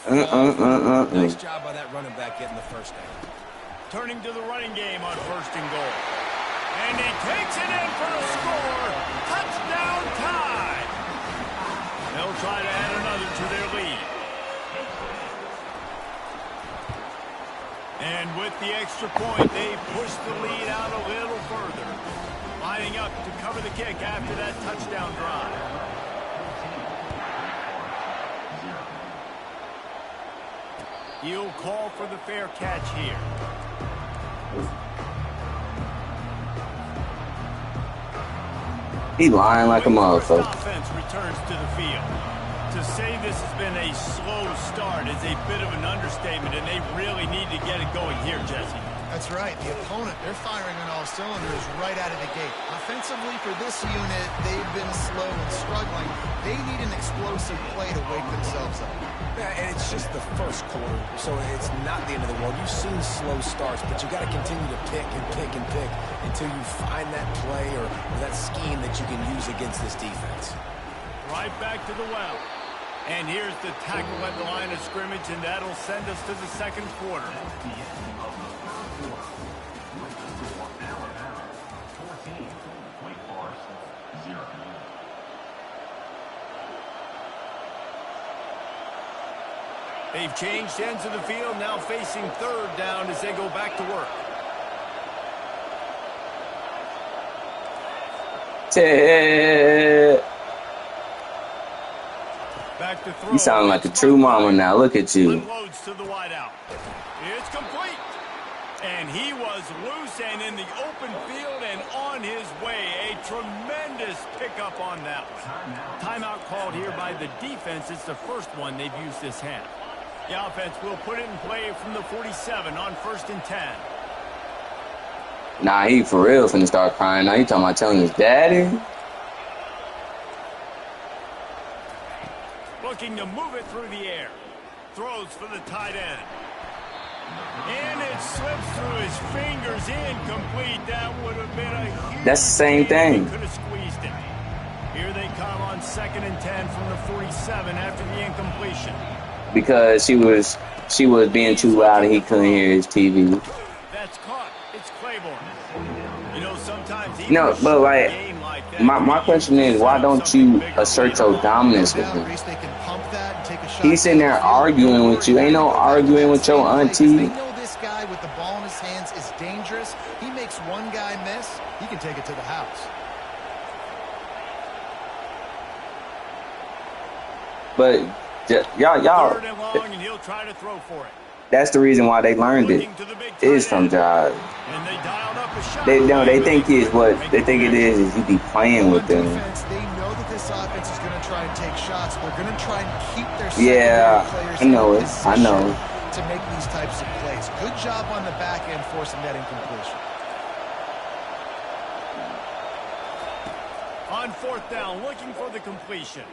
Nice job by that running back getting the first down. Turning to the running game on 1st and goal. And he takes it in for a score. Touchdown tie. They'll try to add another to their lead. And with the extra point, they push the lead out a little further. Lining up to cover the kick after that touchdown drive. He'll call for the fair catch here. He lying like a motherfucker. Offense returns to the field. To say this has been a slow start is a bit of an understatement, and they really need to get it going here, Jesse. That's right. The opponent, they're firing on all cylinders right out of the gate. Offensively, for this unit, they've been slow and struggling. They need an explosive play to wake themselves up. Yeah, and it's just the first quarter, so it's not the end of the world. You've seen slow starts, but you got to continue to pick and pick and pick until you find that play or that scheme that you can use against this defense. Right back to the well. And here's the tackle at the line of scrimmage, and that'll send us to the second quarter. They've changed ends of the field, now facing 3rd down as they go back to work. Back to throw. You sound like a true mama now. Look at you. Unloads to the wideout. It's complete. And he was loose and in the open field and on his way. A tremendous pickup on that one. Timeout called here by the defense. It's the first one they've used this half. The offense will put it in play from the 47 on 1st and 10. Nah, he for real finna start crying. Now you talking about telling his daddy? Looking to move it through the air. Throws for the tight end. And it slips through his fingers, incomplete. That would have been a huge... That's the same thing. Could have squeezed it. Here they come on 2nd and 10 from the 47 after the incompletion. Because she was being too loud and he couldn't hear his TV. That's caught. It's Claiborne. You know, sometimes No, but like my question is, why don't you assert your dominance with him? He's sitting there arguing with you. Ain't no arguing with your auntie. They know this guy with the ball in his hands is dangerous. He makes one guy miss, he can take it to the house. But y'all, Third and long, and he'll try to throw for it. that's the reason why they learned it. Is from Josh. And they dialed up a shot. They think it's what they think it is you be playing with them. Defense, they know that this offense is going to try and take shots. They're going to try and keep their Yeah, players I know in it. I know. position to make these types of plays. Good job on the back end forcing that incompletion. On 4th down, looking for the completion.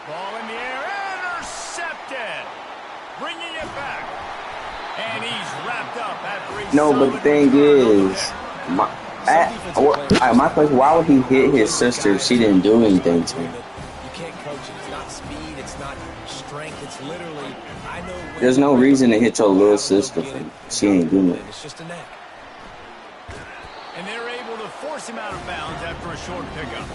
Ball in the air, intercepted. Bringing it back. And he's wrapped up after he No, but the thing is, my question: why would he hit his sister if she didn't do anything to him? You can't coach it. It's not speed. It's not strength. It's literally. I know. There's no reason to hit your little sister if she ain't doing it. It's just a neck. And they're able to force him out of bounds after a short pickup.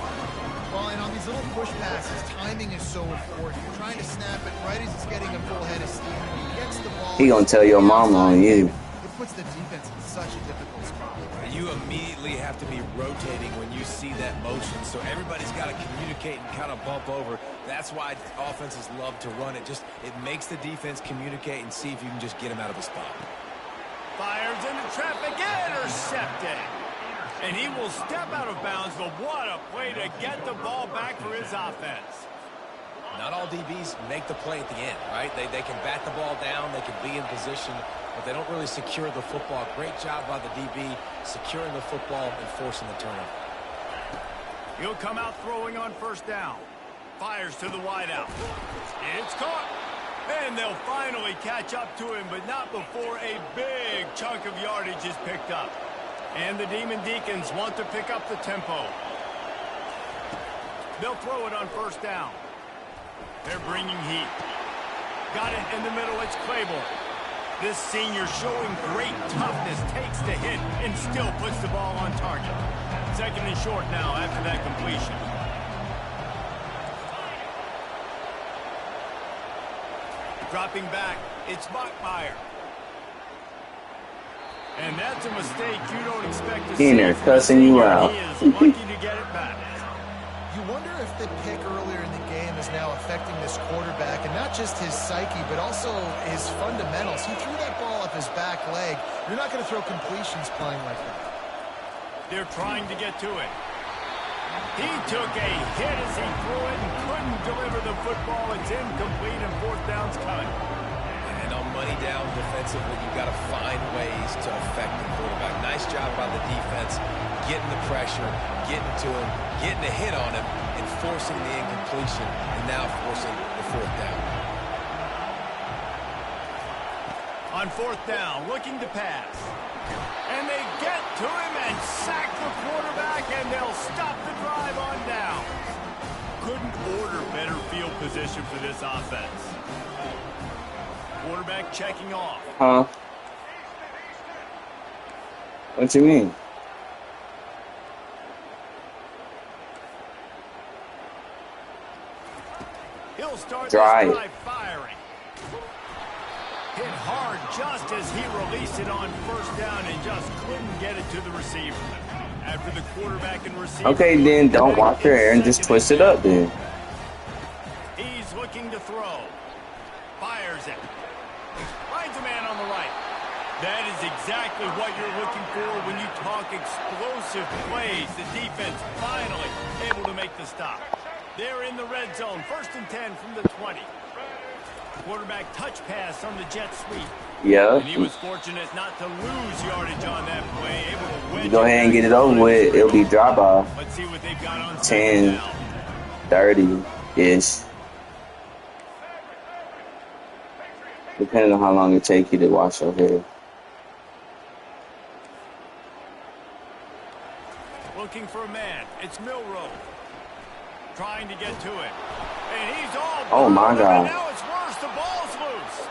Well, and on these little push passes, timing is so important. You're trying to snap it right as it's getting a full head of steam. When he gets the ball, He gonna tell your mama on you. It puts the defense in such a difficult spot. You immediately have to be rotating when you see that motion. So everybody's got to communicate and kind of bump over. That's why offenses love to run it. It makes the defense communicate and see if you can just get him out of a spot. Fires into traffic, intercepted. And he will step out of bounds, but what a play to get the ball back for his offense. Not all DBs make the play at the end, right? They can bat the ball down, they can be in position, but they don't really secure the football. Great job by the DB securing the football and forcing the turnover. He'll come out throwing on 1st down. Fires to the wideout. It's caught. And they'll finally catch up to him, but not before a big chunk of yardage is picked up. And the Demon Deacons want to pick up the tempo. They'll throw it on 1st down. They're bringing heat. Got it in the middle. It's Claiborne. This senior showing great toughness, takes the hit, and still puts the ball on target. 2nd and short now after that completion. Dropping back, it's Bachmeyer. And that's a mistake you don't expect to see. He in there cussing you out. He is lucky to get it back. You wonder if the pick earlier in the game is now affecting this quarterback, and not just his psyche, but also his fundamentals. He threw that ball up his back leg. You're not going to throw completions playing like that. They're trying to get to it. He took a hit as he threw it and couldn't deliver the football. It's incomplete and 4th down's coming. And on money down defensively, you've got to find ways to affect the quarterback. Nice job by the defense, getting the pressure, getting to him, getting a hit on him, and forcing the incompletion, and now forcing the 4th down. On 4th down, looking to pass. And they get to him and sack the quarterback, and they'll stop the drive on down. Couldn't order better field position for this offense. Quarterback checking off. Huh? What you mean? He'll start Drive. this drive firing. Hit hard just as he released it on 1st down and just couldn't get it to the receiver. After the quarterback and receiver. Okay, then don't walk your hair and just twist it up then. He's looking to throw. Fires it. Finds a man on the right. That is exactly what you're looking for when you talk explosive plays. The defense finally able to make the stop. They're in the red zone. 1st and 10 from the 20. Quarterback touch pass on the jet sweep. Yeah. And he was fortunate not to lose yardage on that play. Able to wedge Go ahead and get it over with. It'll be drop off. Let's see what they've got on 10, 30-ish. Depending on how long it takes you to wash your hair. Looking for a man. It's Milrow. trying to get to it. And he's all Oh my God. now it's worse. The ball's loose.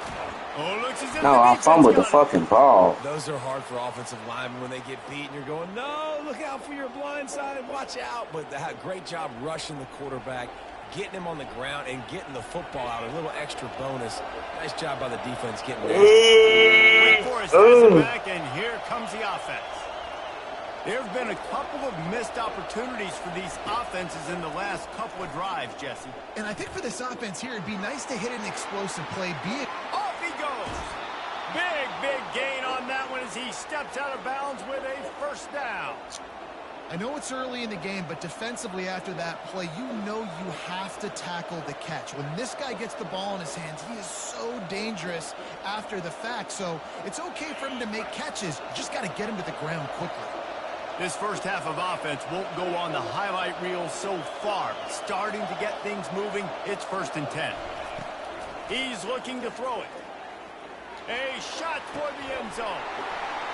Oh, looks as if No, I fumbled the fucking ball. Those are hard for offensive linemen when they get beat and you're going, no, look out for your blind side, watch out. But they had a great job rushing the quarterback, getting him on the ground, and getting the football out. A little extra bonus. Nice job by the defense getting there. Wait for us, back, and here comes the offense. There have been a couple of missed opportunities for these offenses in the last couple of drives, Jesse. And I think for this offense here, it'd be nice to hit an explosive play. Off he goes. Big gain on that one as he steps out of bounds with a first down. I know it's early in the game, but defensively after that play, you know you have to tackle the catch. When this guy gets the ball in his hands, he is so dangerous after the fact. So it's okay for him to make catches. You just got to get him to the ground quickly. This first half of offense won't go on the highlight reel so far. Starting to get things moving, it's 1st and 10. He's looking to throw it. A shot toward the end zone.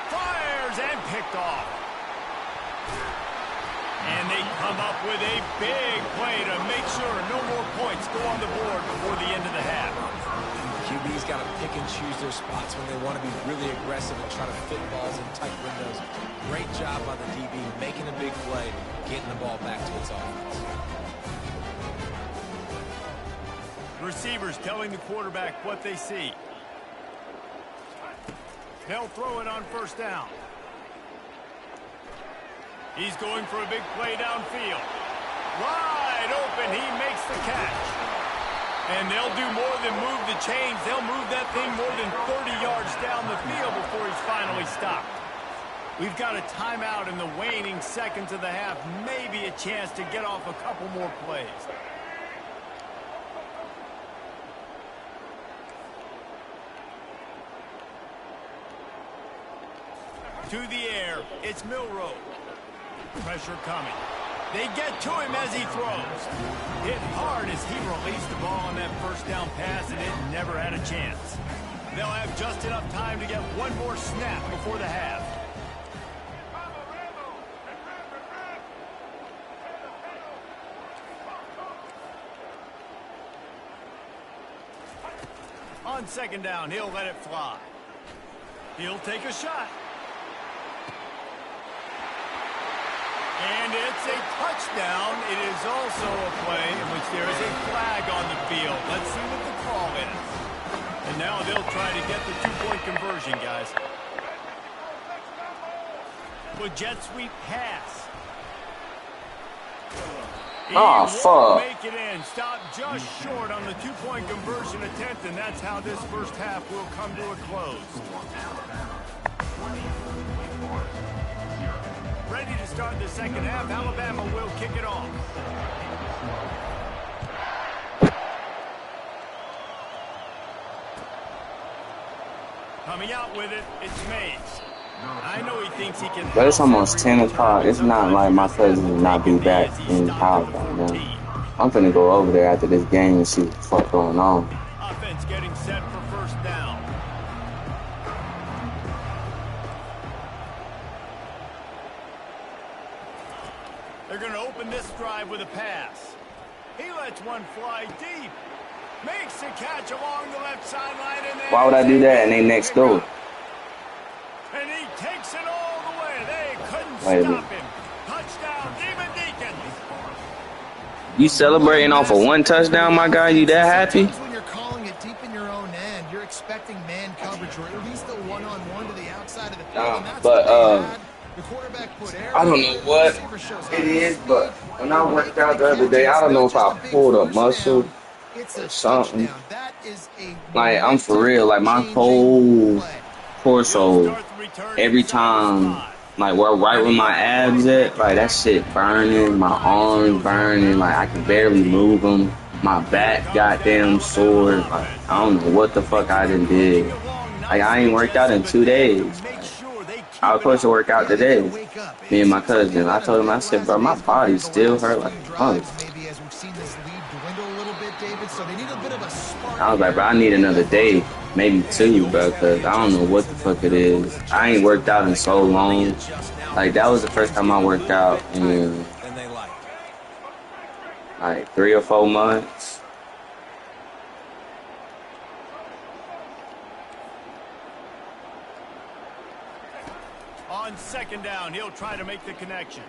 Fires and picked off. And they come up with a big play to make sure no more points go on the board before the end of the half. QB's got to pick and choose their spots when they want to be really aggressive and try to fit balls in tight windows. Great job by the DB making a big play, getting the ball back to its offense. Receivers telling the quarterback what they see. They'll throw it on 1st down. He's going for a big play downfield. Wide open, he makes the catch. And they'll do more than move the chains. They'll move that thing more than 30 yards down the field before he's finally stopped. We've got a timeout in the waning seconds of the half. Maybe a chance to get off a couple more plays. To the air, it's Milroe. Pressure coming. They get to him as he throws. Hit hard as he released the ball on that first down pass, and it never had a chance. They'll have just enough time to get one more snap before the half. On 2nd down, he'll let it fly. He'll take a shot. And it's a touchdown. It is also a play in which there is a flag on the field. Let's see what the call is. And now they'll try to get the 2-point conversion, guys. With jet sweep pass. Oh, fuck. Make it in. Stop just short on the 2-point conversion attempt, and that's how this first half will come to a close. Ready to start the second half. Alabama will kick it off. Coming out with it, it's Mays. I know he thinks he can. But it's almost 10 o'clock. It's not like my cousin will not be back in college right now. I'm finna go over there after this game and see what the fuck going on. Offense getting set for 1st down. They're going to open this drive with a pass. He lets one fly deep. Makes the catch along the left sideline. Why would I do that and they next door? And he takes it all the way. They couldn't stop him. Touchdown, Demon Deacons. You celebrating off of one touchdown, my guy? You that happy? When you're calling it deep in your own end, you're expecting man coverage or at least a one-on-one to the outside of the field. And that's but the quarterback put air. I don't know what it is, but when I worked out the other day, I don't know if I pulled a muscle or something. Like, I'm for real. Like, my whole torso, every time, like, right where my abs at, like, that shit burning, my arms burning, like, I can barely move them. My back goddamn sore. Like, I don't know what the fuck I done did. Like, I ain't worked out in 2 days. I was supposed to work out today, me and my cousin. I told him, I said, bro, my body still hurt like a punk. I was like, bro, I need another day, maybe 2, bro, because I don't know what the fuck it is. I ain't worked out in so long. Like, that was the first time I worked out, and Like 3 or 4 months. On second down, he'll try to make the connection.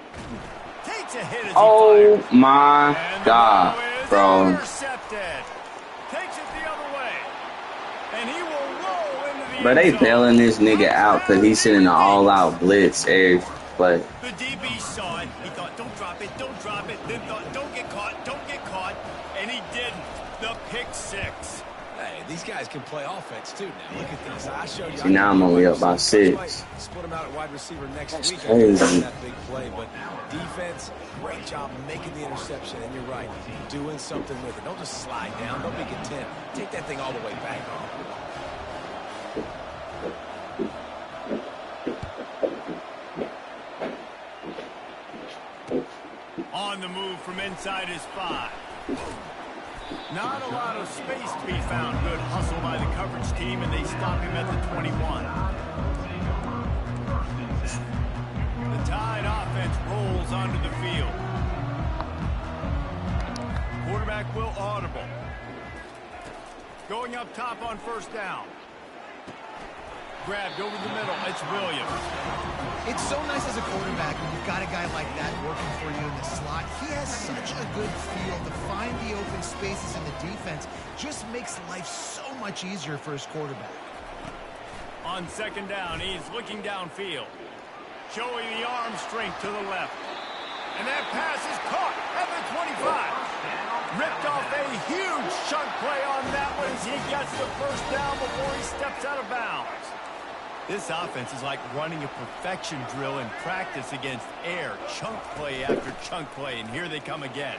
Takes a hit as he Oh fires. my And the God, ball is bro. intercepted. Takes it the other way. And he will roll into the But end they zone. bailing this nigga out because he's sending an all-out blitz every play. The DB saw it. He thought, don't drop it, don't drop it. Then thought, don't get caught, don't get caught. And he didn't. The pick six. Hey, these guys can play offense too now. Look at this. I showed you. See, now I'm only up by 6. Split them out at wide receiver next That's week. crazy. That big play, but defense, great job making the interception. And you're right, doing something with it. Don't just slide down. Don't be content. Take that thing all the way back. On the move from inside his 5. Not a lot of space to be found. Good hustle by the coverage team, and they stop him at the 21. The Tide offense rolls onto the field. Quarterback will audible. Going up top on first down. Grabbed over the middle. It's Williams. It's so nice as a quarterback when you've got a guy like that working for you in the slot. He has such a good feel to find the open spaces in the defense. Just makes life so much easier for his quarterback. On second down, he's looking downfield. Showing the arm strength to the left. And that pass is caught at the 25. Ripped off a huge chunk play on that one as he gets the first down before he steps out of bounds. This offense is like running a perfection drill in practice against air. Chunk play after chunk play, and here they come again.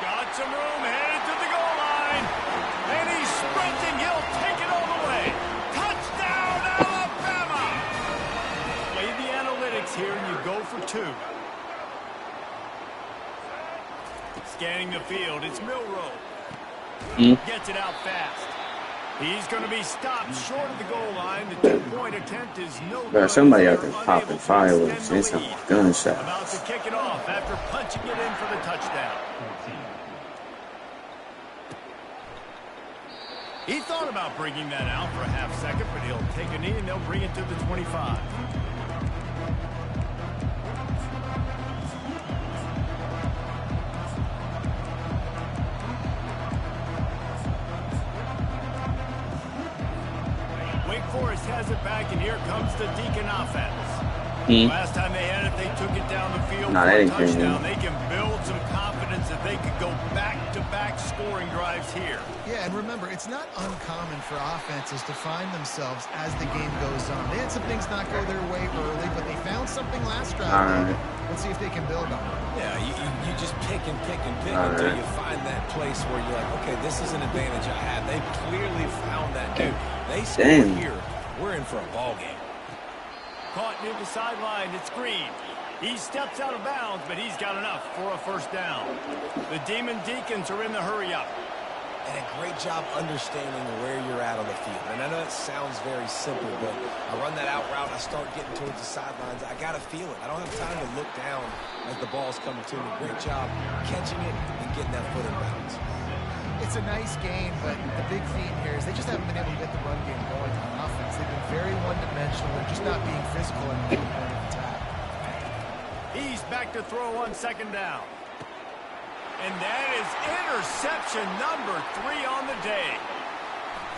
Got some room, headed to the goal line. And he's sprinting. He'll take it all the way. Touchdown, Alabama! Play the analytics here, and you go for 2. Scanning the field, it's Milroe. Gets it out fast. He's going to be stopped short of the goal line. The 2-point attempt is no good. Somebody out there popping fireworks. It's a gunshot. About to kick it off after punching it in for the touchdown. He thought about bringing that out for a half second, but he'll take a knee and they'll bring it to the 25. Forrest has it back, and here comes the Deacon offense. Last time they had it, they took it down the field for a touchdown. They can build some confidence that they could go back-to-back scoring drives here. Yeah, and remember, it's not uncommon for offenses to find themselves as the game goes on. They had some things not go their way early, but they found something last drive. Let's see if they can build on it. Yeah, you just pick and pick and pick until you find that place where you're like, okay, this is an advantage I have. They clearly found that dude. They score here. We're in for a ball game. Caught near the sideline. It's Green. He steps out of bounds, but he's got enough for a first down. The Demon Deacons are in the hurry-up. And a great job understanding where you're at on the field. And I know it sounds very simple, but I run that out route, I start getting towards the sidelines. I got to feel it. I don't have time to look down as the ball's coming to me. Great job catching it and getting that foot in bounds. It's a nice game, but the big theme here is they just haven't been able to get the run game going on offense. They've been very one-dimensional. They're just not being physical in the point of attack. He's back to throw on second down. And that is interception number 3 on the day.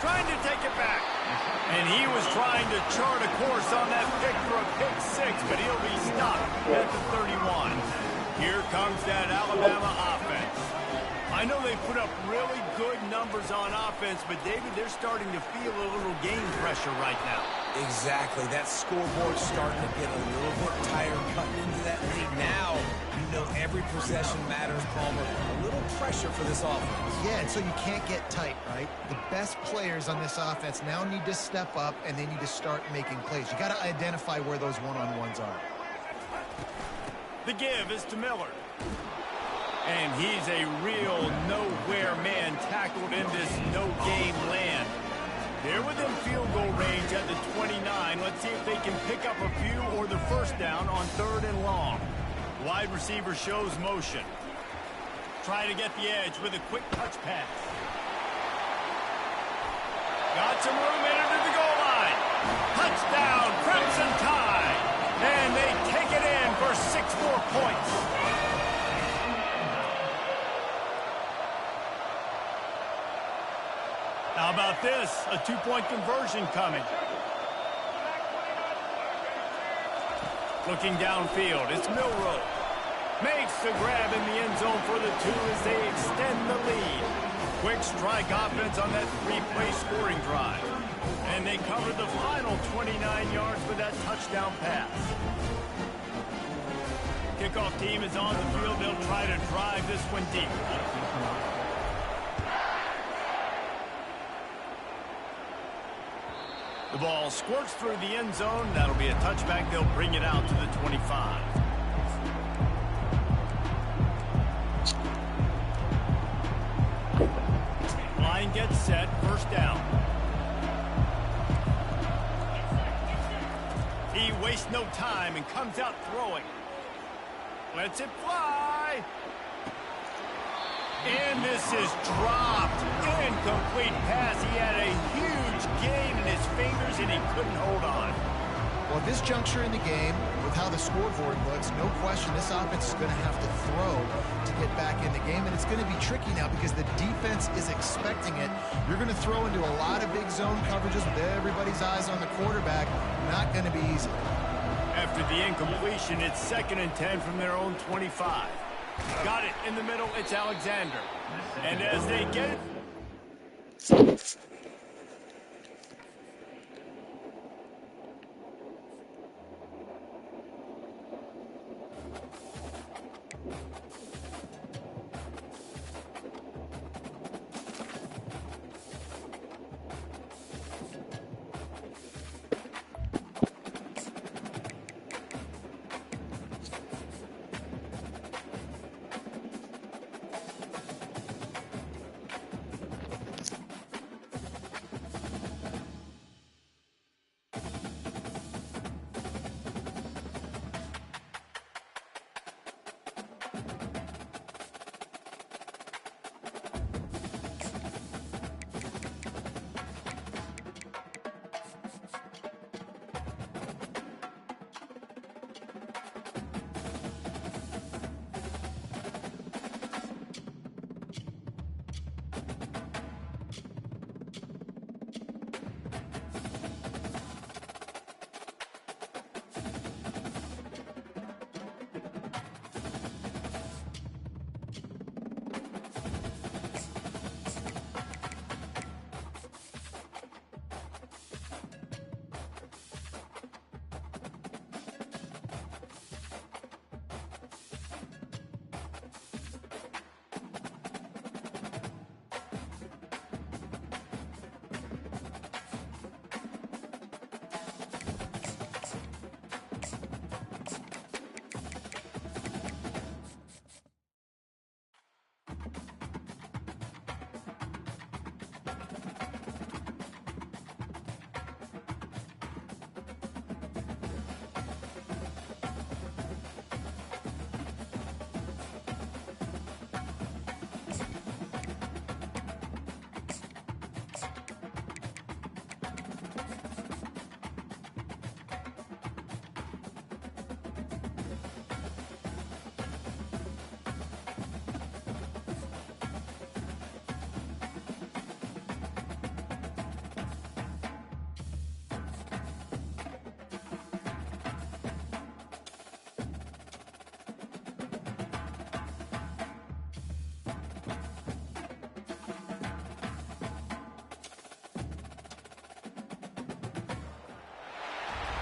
Trying to take it back. And he was trying to chart a course on that pick for a pick 6, but he'll be stopped at the 31. Here comes that Alabama offense. I know they put up really good numbers on offense, but David, they're starting to feel a little game pressure right now. Exactly. That scoreboard's starting to get a little bit tired cutting into that lead. Now, you know every possession matters, Palmer. A little pressure for this offense. Yeah, and so you can't get tight, right? The best players on this offense now need to step up, and they need to start making plays. You got to identify where those one-on-ones are. The give is to Miller. And he's a real nowhere man tackled in this no-game land. They're within field goal range at the 29. Let's see if they can pick up a few or the first down on 3rd and long. Wide receiver shows motion. try to get the edge with a quick touch pass. Got some room in under the goal line. Touchdown, Crimson Tide. And they take it in for 6 more points. How about this? A 2-point conversion coming. Looking downfield, it's Milrow. Makes the grab in the end zone for the 2 as they extend the lead. Quick strike offense on that 3-play scoring drive. And they cover the final 29 yards with that touchdown pass. Kickoff team is on the field. They'll try to drive this one deep. The ball squirts through the end zone. That'll be a touchback. They'll bring it out to the 25. Line gets set. First down. He wastes no time and comes out throwing. Lets it fly. And this is dropped. Incomplete pass. He had a huge gain in his fingers, and he couldn't hold on. Well, this juncture in the game, with how the scoreboard looks, no question this offense is going to have to throw to get back in the game, and it's going to be tricky now because the defense is expecting it. You're going to throw into a lot of big zone coverages with everybody's eyes on the quarterback. Not going to be easy. After the incompletion, it's 2nd and 10 from their own 25. Got it in the middle. It's Alexander. And as they get it.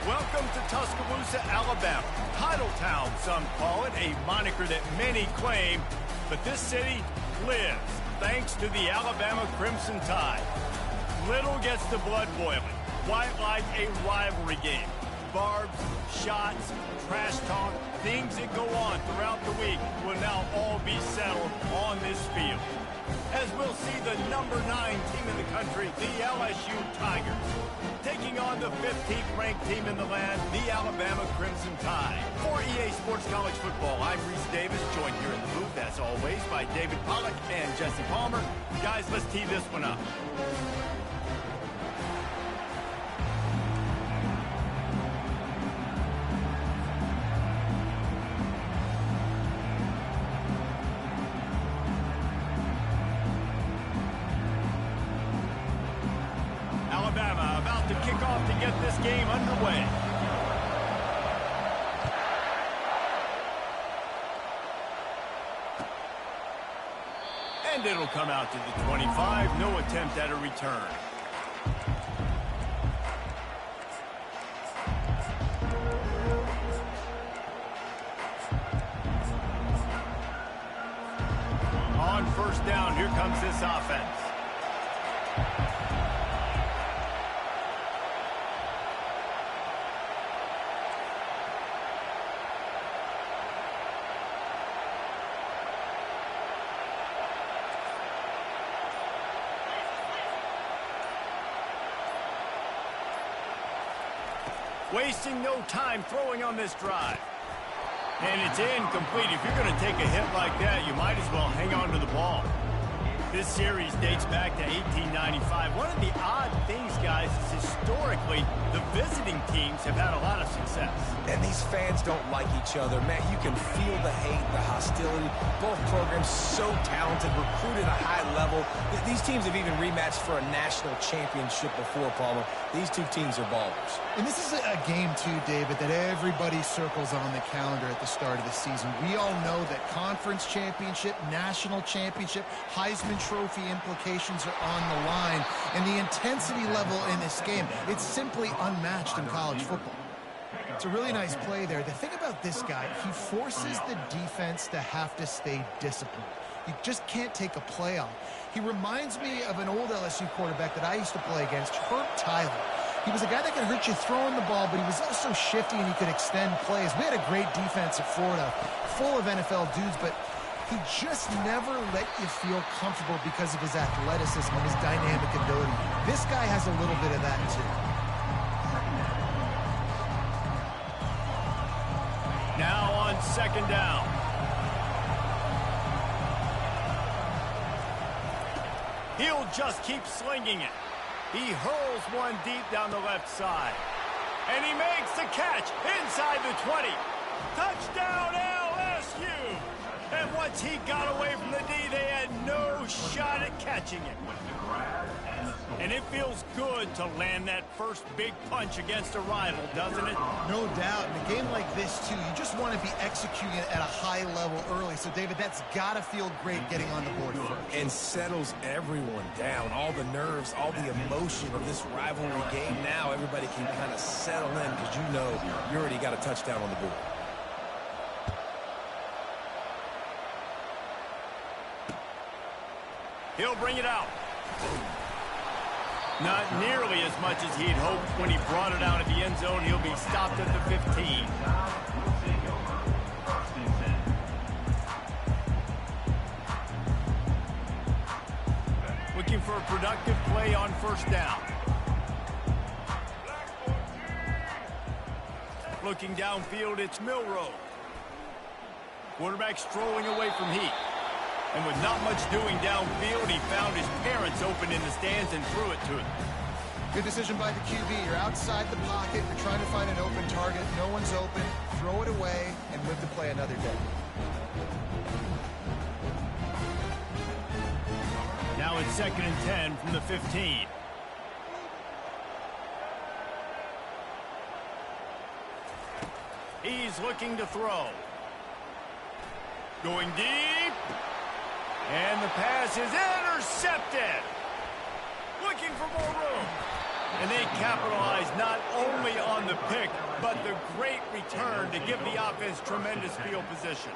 Welcome to Tuscaloosa, Alabama. Title Town, some call it, a moniker that many claim. But this city lives thanks to the Alabama Crimson Tide. Little gets the blood boiling. Quite like a rivalry game. Barbs, shots, trash talk, things that go on throughout the week will now all be settled on this field. As we'll see the number 9 team in the country, the LSU Tigers, taking on the the 15th ranked team in the land, the Alabama Crimson Tide. For EA Sports College Football, I'm Reese Davis, joined here in the booth, as always, by David Pollack and Jesse Palmer. Guys, let's tee this one up. Alabama about to kick off to get this game underway. And it'll come out to the 25. No attempt at a return. On first down, here comes this offense. Wasting no time throwing on this drive. And it's incomplete. If you're going to take a hit like that, you might as well hang on to the ball. This series dates back to 1895. One of the odd things, guys, is historically, the visiting teams have had a lot of success. And these fans don't like each other. Man, you can feel the hate, the hostility. Both programs so talented, recruited at a high level. These teams have even rematched for a national championship before, Palmer. These two teams are ballers. And this is a game, too, David, that everybody circles on the calendar at the start of the season. We all know that conference championship, national championship, Heisman Trophy implications are on the line. And the intensity level in this game, it's simply unmatched in college football. It's a really nice play there. The thing about this guy, he forces the defense to have to stay disciplined. You just can't take a play off. He reminds me of an old LSU quarterback that I used to play against, Herb Tyler. He was a guy that could hurt you throwing the ball, but he was also shifty and he could extend plays. We had a great defense at Florida, full of NFL dudes, but he just never let you feel comfortable because of his athleticism and his dynamic ability. This guy has a little bit of that, too. Now on second down. He'll just keep slinging it. He hurls one deep down the left side. And he makes the catch inside the 20. Touchdown LSU! And once he got away from the D, they had no shot at catching it. And it feels good to land that first big punch against a rival, doesn't it? No doubt. In a game like this, too, you just want to be executing it at a high level early. So, David, that's got to feel great getting on the board first. And settles everyone down. All the nerves, all the emotion of this rivalry game. Now everybody can kind of settle in because you know you already got a touchdown on the board. He'll bring it out. Not nearly as much as he'd hoped when he brought it out at the end zone. He'll be stopped at the 15. Looking for a productive play on first down. Looking downfield, it's Milroe. Quarterback strolling away from heat. And with not much doing downfield, he found his parents open in the stands and threw it to him. Good decision by the QB. You're outside the pocket. You're trying to find an open target. No one's open. Throw it away and live to play another day. Now it's 2nd and 10 from the 15. He's looking to throw. Going deep. And the pass is intercepted. Looking for more room. And they capitalize not only on the pick, but the great return to give the offense tremendous field position.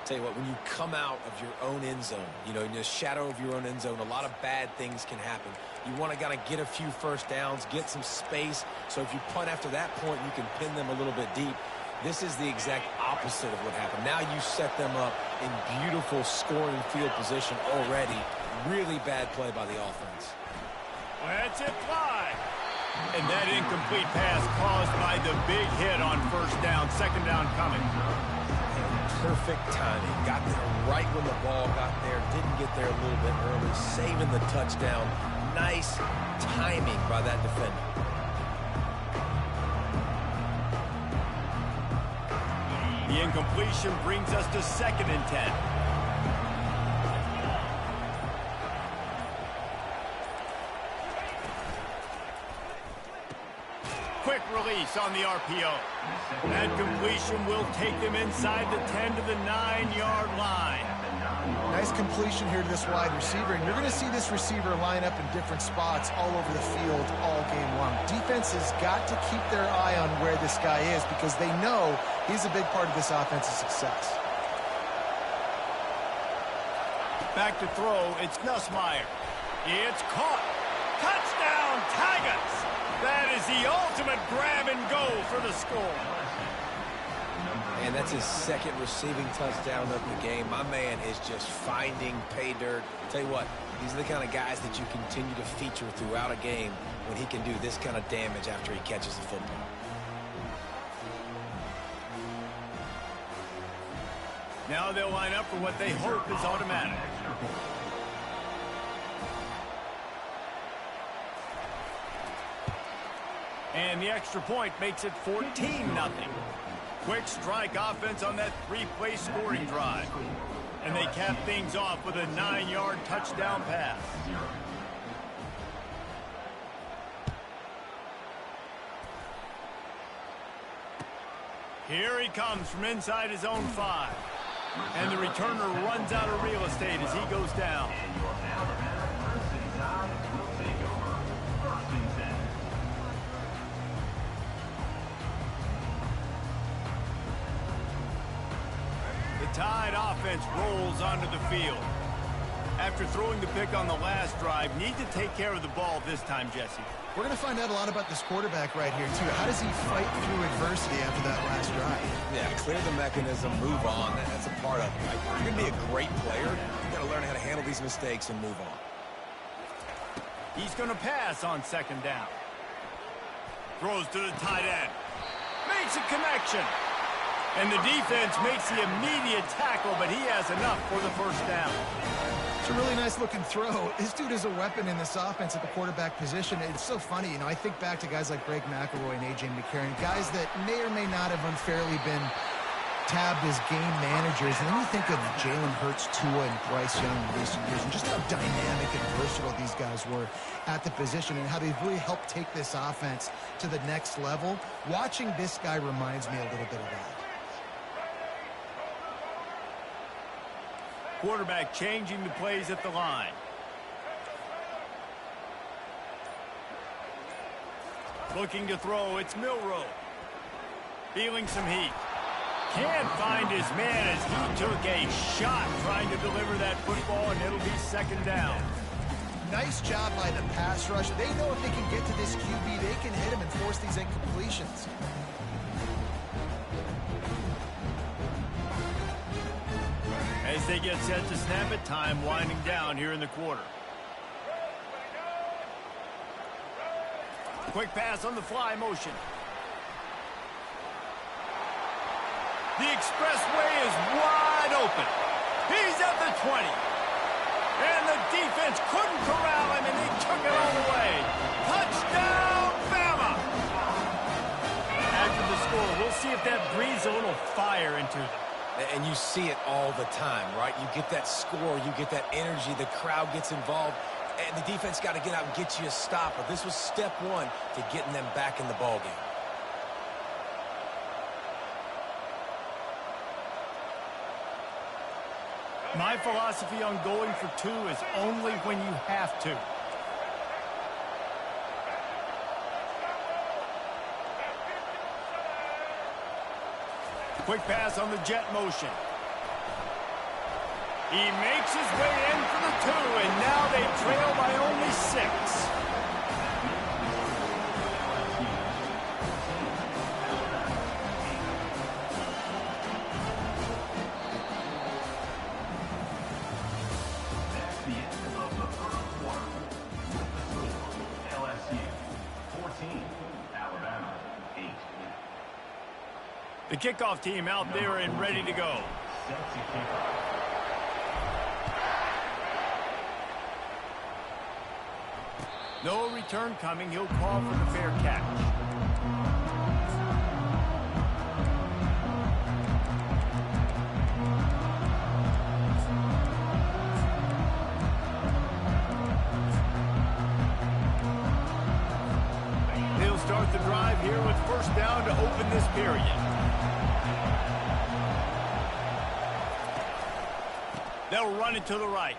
Tell you what, when you come out of your own end zone, you know, in the shadow of your own end zone, a lot of bad things can happen. You want to kind of get a few first downs, get some space, so if you punt after that point, you can pin them a little bit deep. This is the exact opposite of what happened. Now you set them up in beautiful scoring field position already. Really bad play by the offense. Let's it fly. And that incomplete pass caused by the big hit on first down, second down coming. Perfect timing. Got there right when the ball got there. Didn't get there a little bit early. Saving the touchdown. Nice timing by that defender. The incompletion brings us to 2nd and 10. Quick release on the RPO. That completion will take them inside the 10 to the 9-yard line. Nice completion here to this wide receiver, and you're going to see this receiver line up in different spots all over the field all game long. Defense has got to keep their eye on where this guy is because they know he's a big part of this offense's success. Back to throw, it's Nussmeier. It's caught. Touchdown, Tigers! That is the ultimate grab and go for the score. And that's his 2nd receiving touchdown of the game. My man is just finding pay dirt. Tell you what, these are the kind of guys that you continue to feature throughout a game when he can do this kind of damage after he catches the football. Now they'll line up for what they hope is automatic. And the extra point makes it 14-0. Quick strike offense on that 3-play scoring drive. And they cap things off with a 9-yard touchdown pass. Here he comes from inside his own 5. And the returner runs out of real estate as he goes down. The Tide offense rolls onto the field. After throwing the pick on the last drive, need to take care of the ball this time, Jesse. We're going to find out a lot about this quarterback right here, too. How does he fight through adversity after that last drive? Yeah, clear the mechanism, move on. That's a part of it. Right? If you're going to be a great player, you've got to learn how to handle these mistakes and move on. He's going to pass on 2nd down. Throws to the tight end. Makes a connection. And the defense makes the immediate tackle, but he has enough for the first down. It's a really nice-looking throw. This dude is a weapon in this offense at the quarterback position. It's so funny, you know, I think back to guys like Greg McElroy and A.J. McCarron, guys that may or may not have unfairly been tabbed as game managers. And then you think of Jalen Hurts, Tua, and Bryce Young in recent years, and just how dynamic and versatile these guys were at the position and how they've really helped take this offense to the next level. Watching this guy reminds me a little bit of that. Quarterback changing the plays at the line. Looking to throw, it's Milroe. Feeling some heat. Can't find his man as he took a shot trying to deliver that football, and it'll be 2nd down. Nice job by the pass rush. They know if they can get to this QB, they can hit him and force these incompletions. As they get set to snap it, time winding down here in the quarter. Quick pass on the fly motion. The expressway is wide open. He's at the 20. And the defense couldn't corral him, and they took it all the way. Touchdown, Bama! After the score, we'll see if that breathes a little fire into them. And you see it all the time, right? You get that score, you get that energy, the crowd gets involved, and the defense got to get out and get you a stop. But this was step one to getting them back in the ballgame. My philosophy on going for 2 is only when you have to. Quick pass on the jet motion. He makes his way in for the 2, and now they trail by only 6. That's the end of the first quarter. LSU 14, The kickoff team out there and ready to go. No return coming. He'll call for the fair catch. He'll start the drive here with first down to open this period. They'll run it to the right.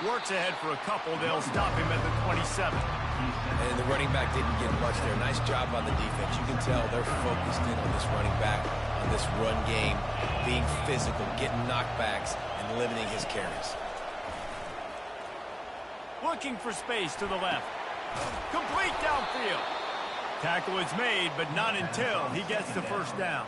Works ahead for a couple. They'll stop him at the 27. And the running back didn't get much there. Nice job by the defense. You can tell they're focused in on this running back, on this run game, being physical, getting knockbacks, and limiting his carries. Looking for space to the left. Complete downfield. Tackle is made, but not until he gets the first down.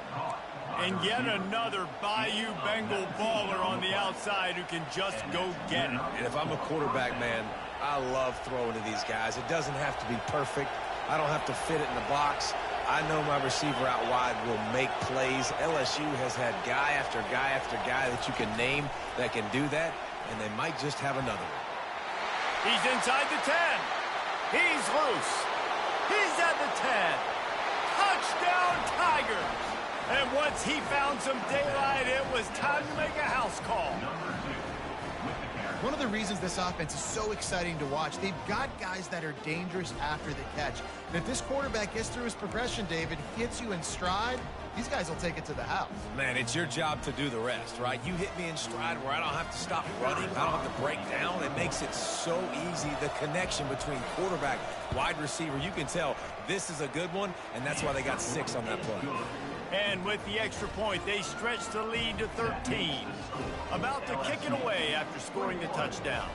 And yet another Bayou Bengal baller on the outside who can just go get it. And if I'm a quarterback, man, I love throwing to these guys. It doesn't have to be perfect. I don't have to fit it in the box. I know my receiver out wide will make plays. LSU has had guy after guy after guy that you can name that can do that, and they might just have another one. He's inside the 10. He's loose. He's at the 10. Touchdown, Tigers. And once he found some daylight, it was time to make a house call. One of the reasons this offense is so exciting to watch, they've got guys that are dangerous after the catch. And if this quarterback gets through his progression, David, hits you in stride, these guys will take it to the house. Man, it's your job to do the rest, right? You hit me in stride where I don't have to stop running. I don't have to break down. It makes it so easy. The connection between quarterback, wide receiver, you can tell this is a good one, and that's why they got 6 on that play. And with the extra point, they stretch the lead to 13. About to kick it away after scoring the touchdown.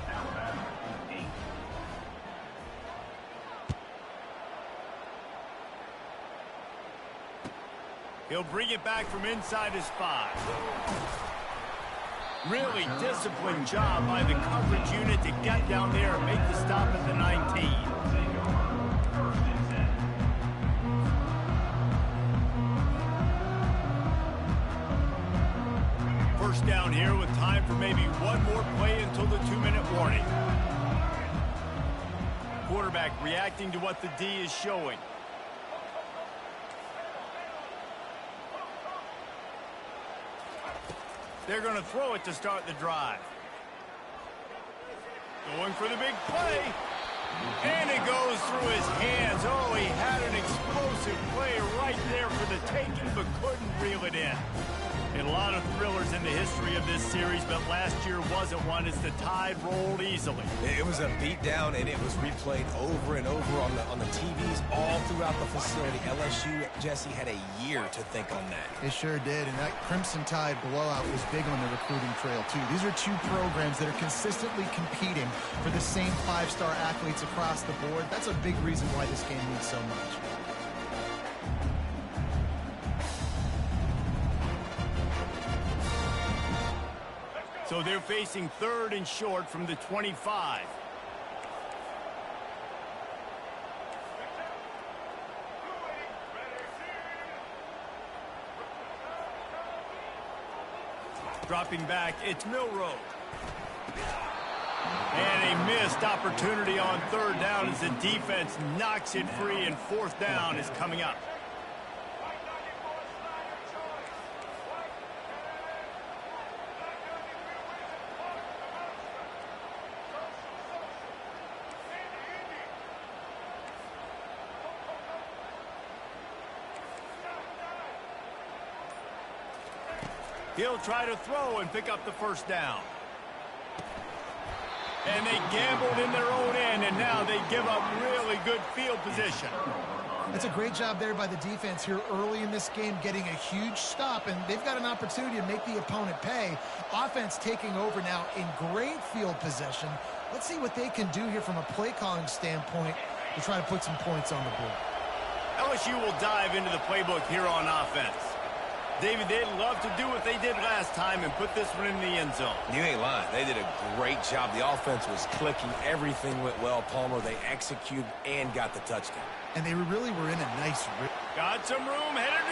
He'll bring it back from inside his 5. Really disciplined job by the coverage unit to get down there and make the stop at the 19. First down here with time for maybe one more play until the 2-minute warning. Quarterback reacting to what the D is showing. They're going to throw it to start the drive. Going for the big play. And it goes through his hands. Oh, he had an explosive play right there for the taking, but couldn't reel it in. A lot of thrillers in the history of this series, but last year wasn't one as the Tide rolled easily. It was a beatdown, and it was replayed over and over on the TVs all throughout the facility. LSU, Jesse, had a year to think on that. It sure did, and that Crimson Tide blowout was big on the recruiting trail, too. These are two programs that are consistently competing for the same 5-star athletes across the board. That's a big reason why this game means so much. So they're facing 3rd and short from the 25. Dropping back, it's Milroe. And a missed opportunity on 3rd down as the defense knocks it free, and 4th down is coming up. He'll try to throw and pick up the first down. And they gambled in their own end, and now they give up really good field position. That's a great job there by the defense here early in this game, getting a huge stop, and they've got an opportunity to make the opponent pay. Offense taking over now in great field possession. Let's see what they can do here from a play calling standpoint to try to put some points on the board. LSU will dive into the playbook here on offense. David, they'd love to do what they did last time and put this one in the end zone. You ain't lying. They did a great job. The offense was clicking. Everything went well, Palmer. They executed and got the touchdown. And they really were in a nice rhythm. Got some room, headed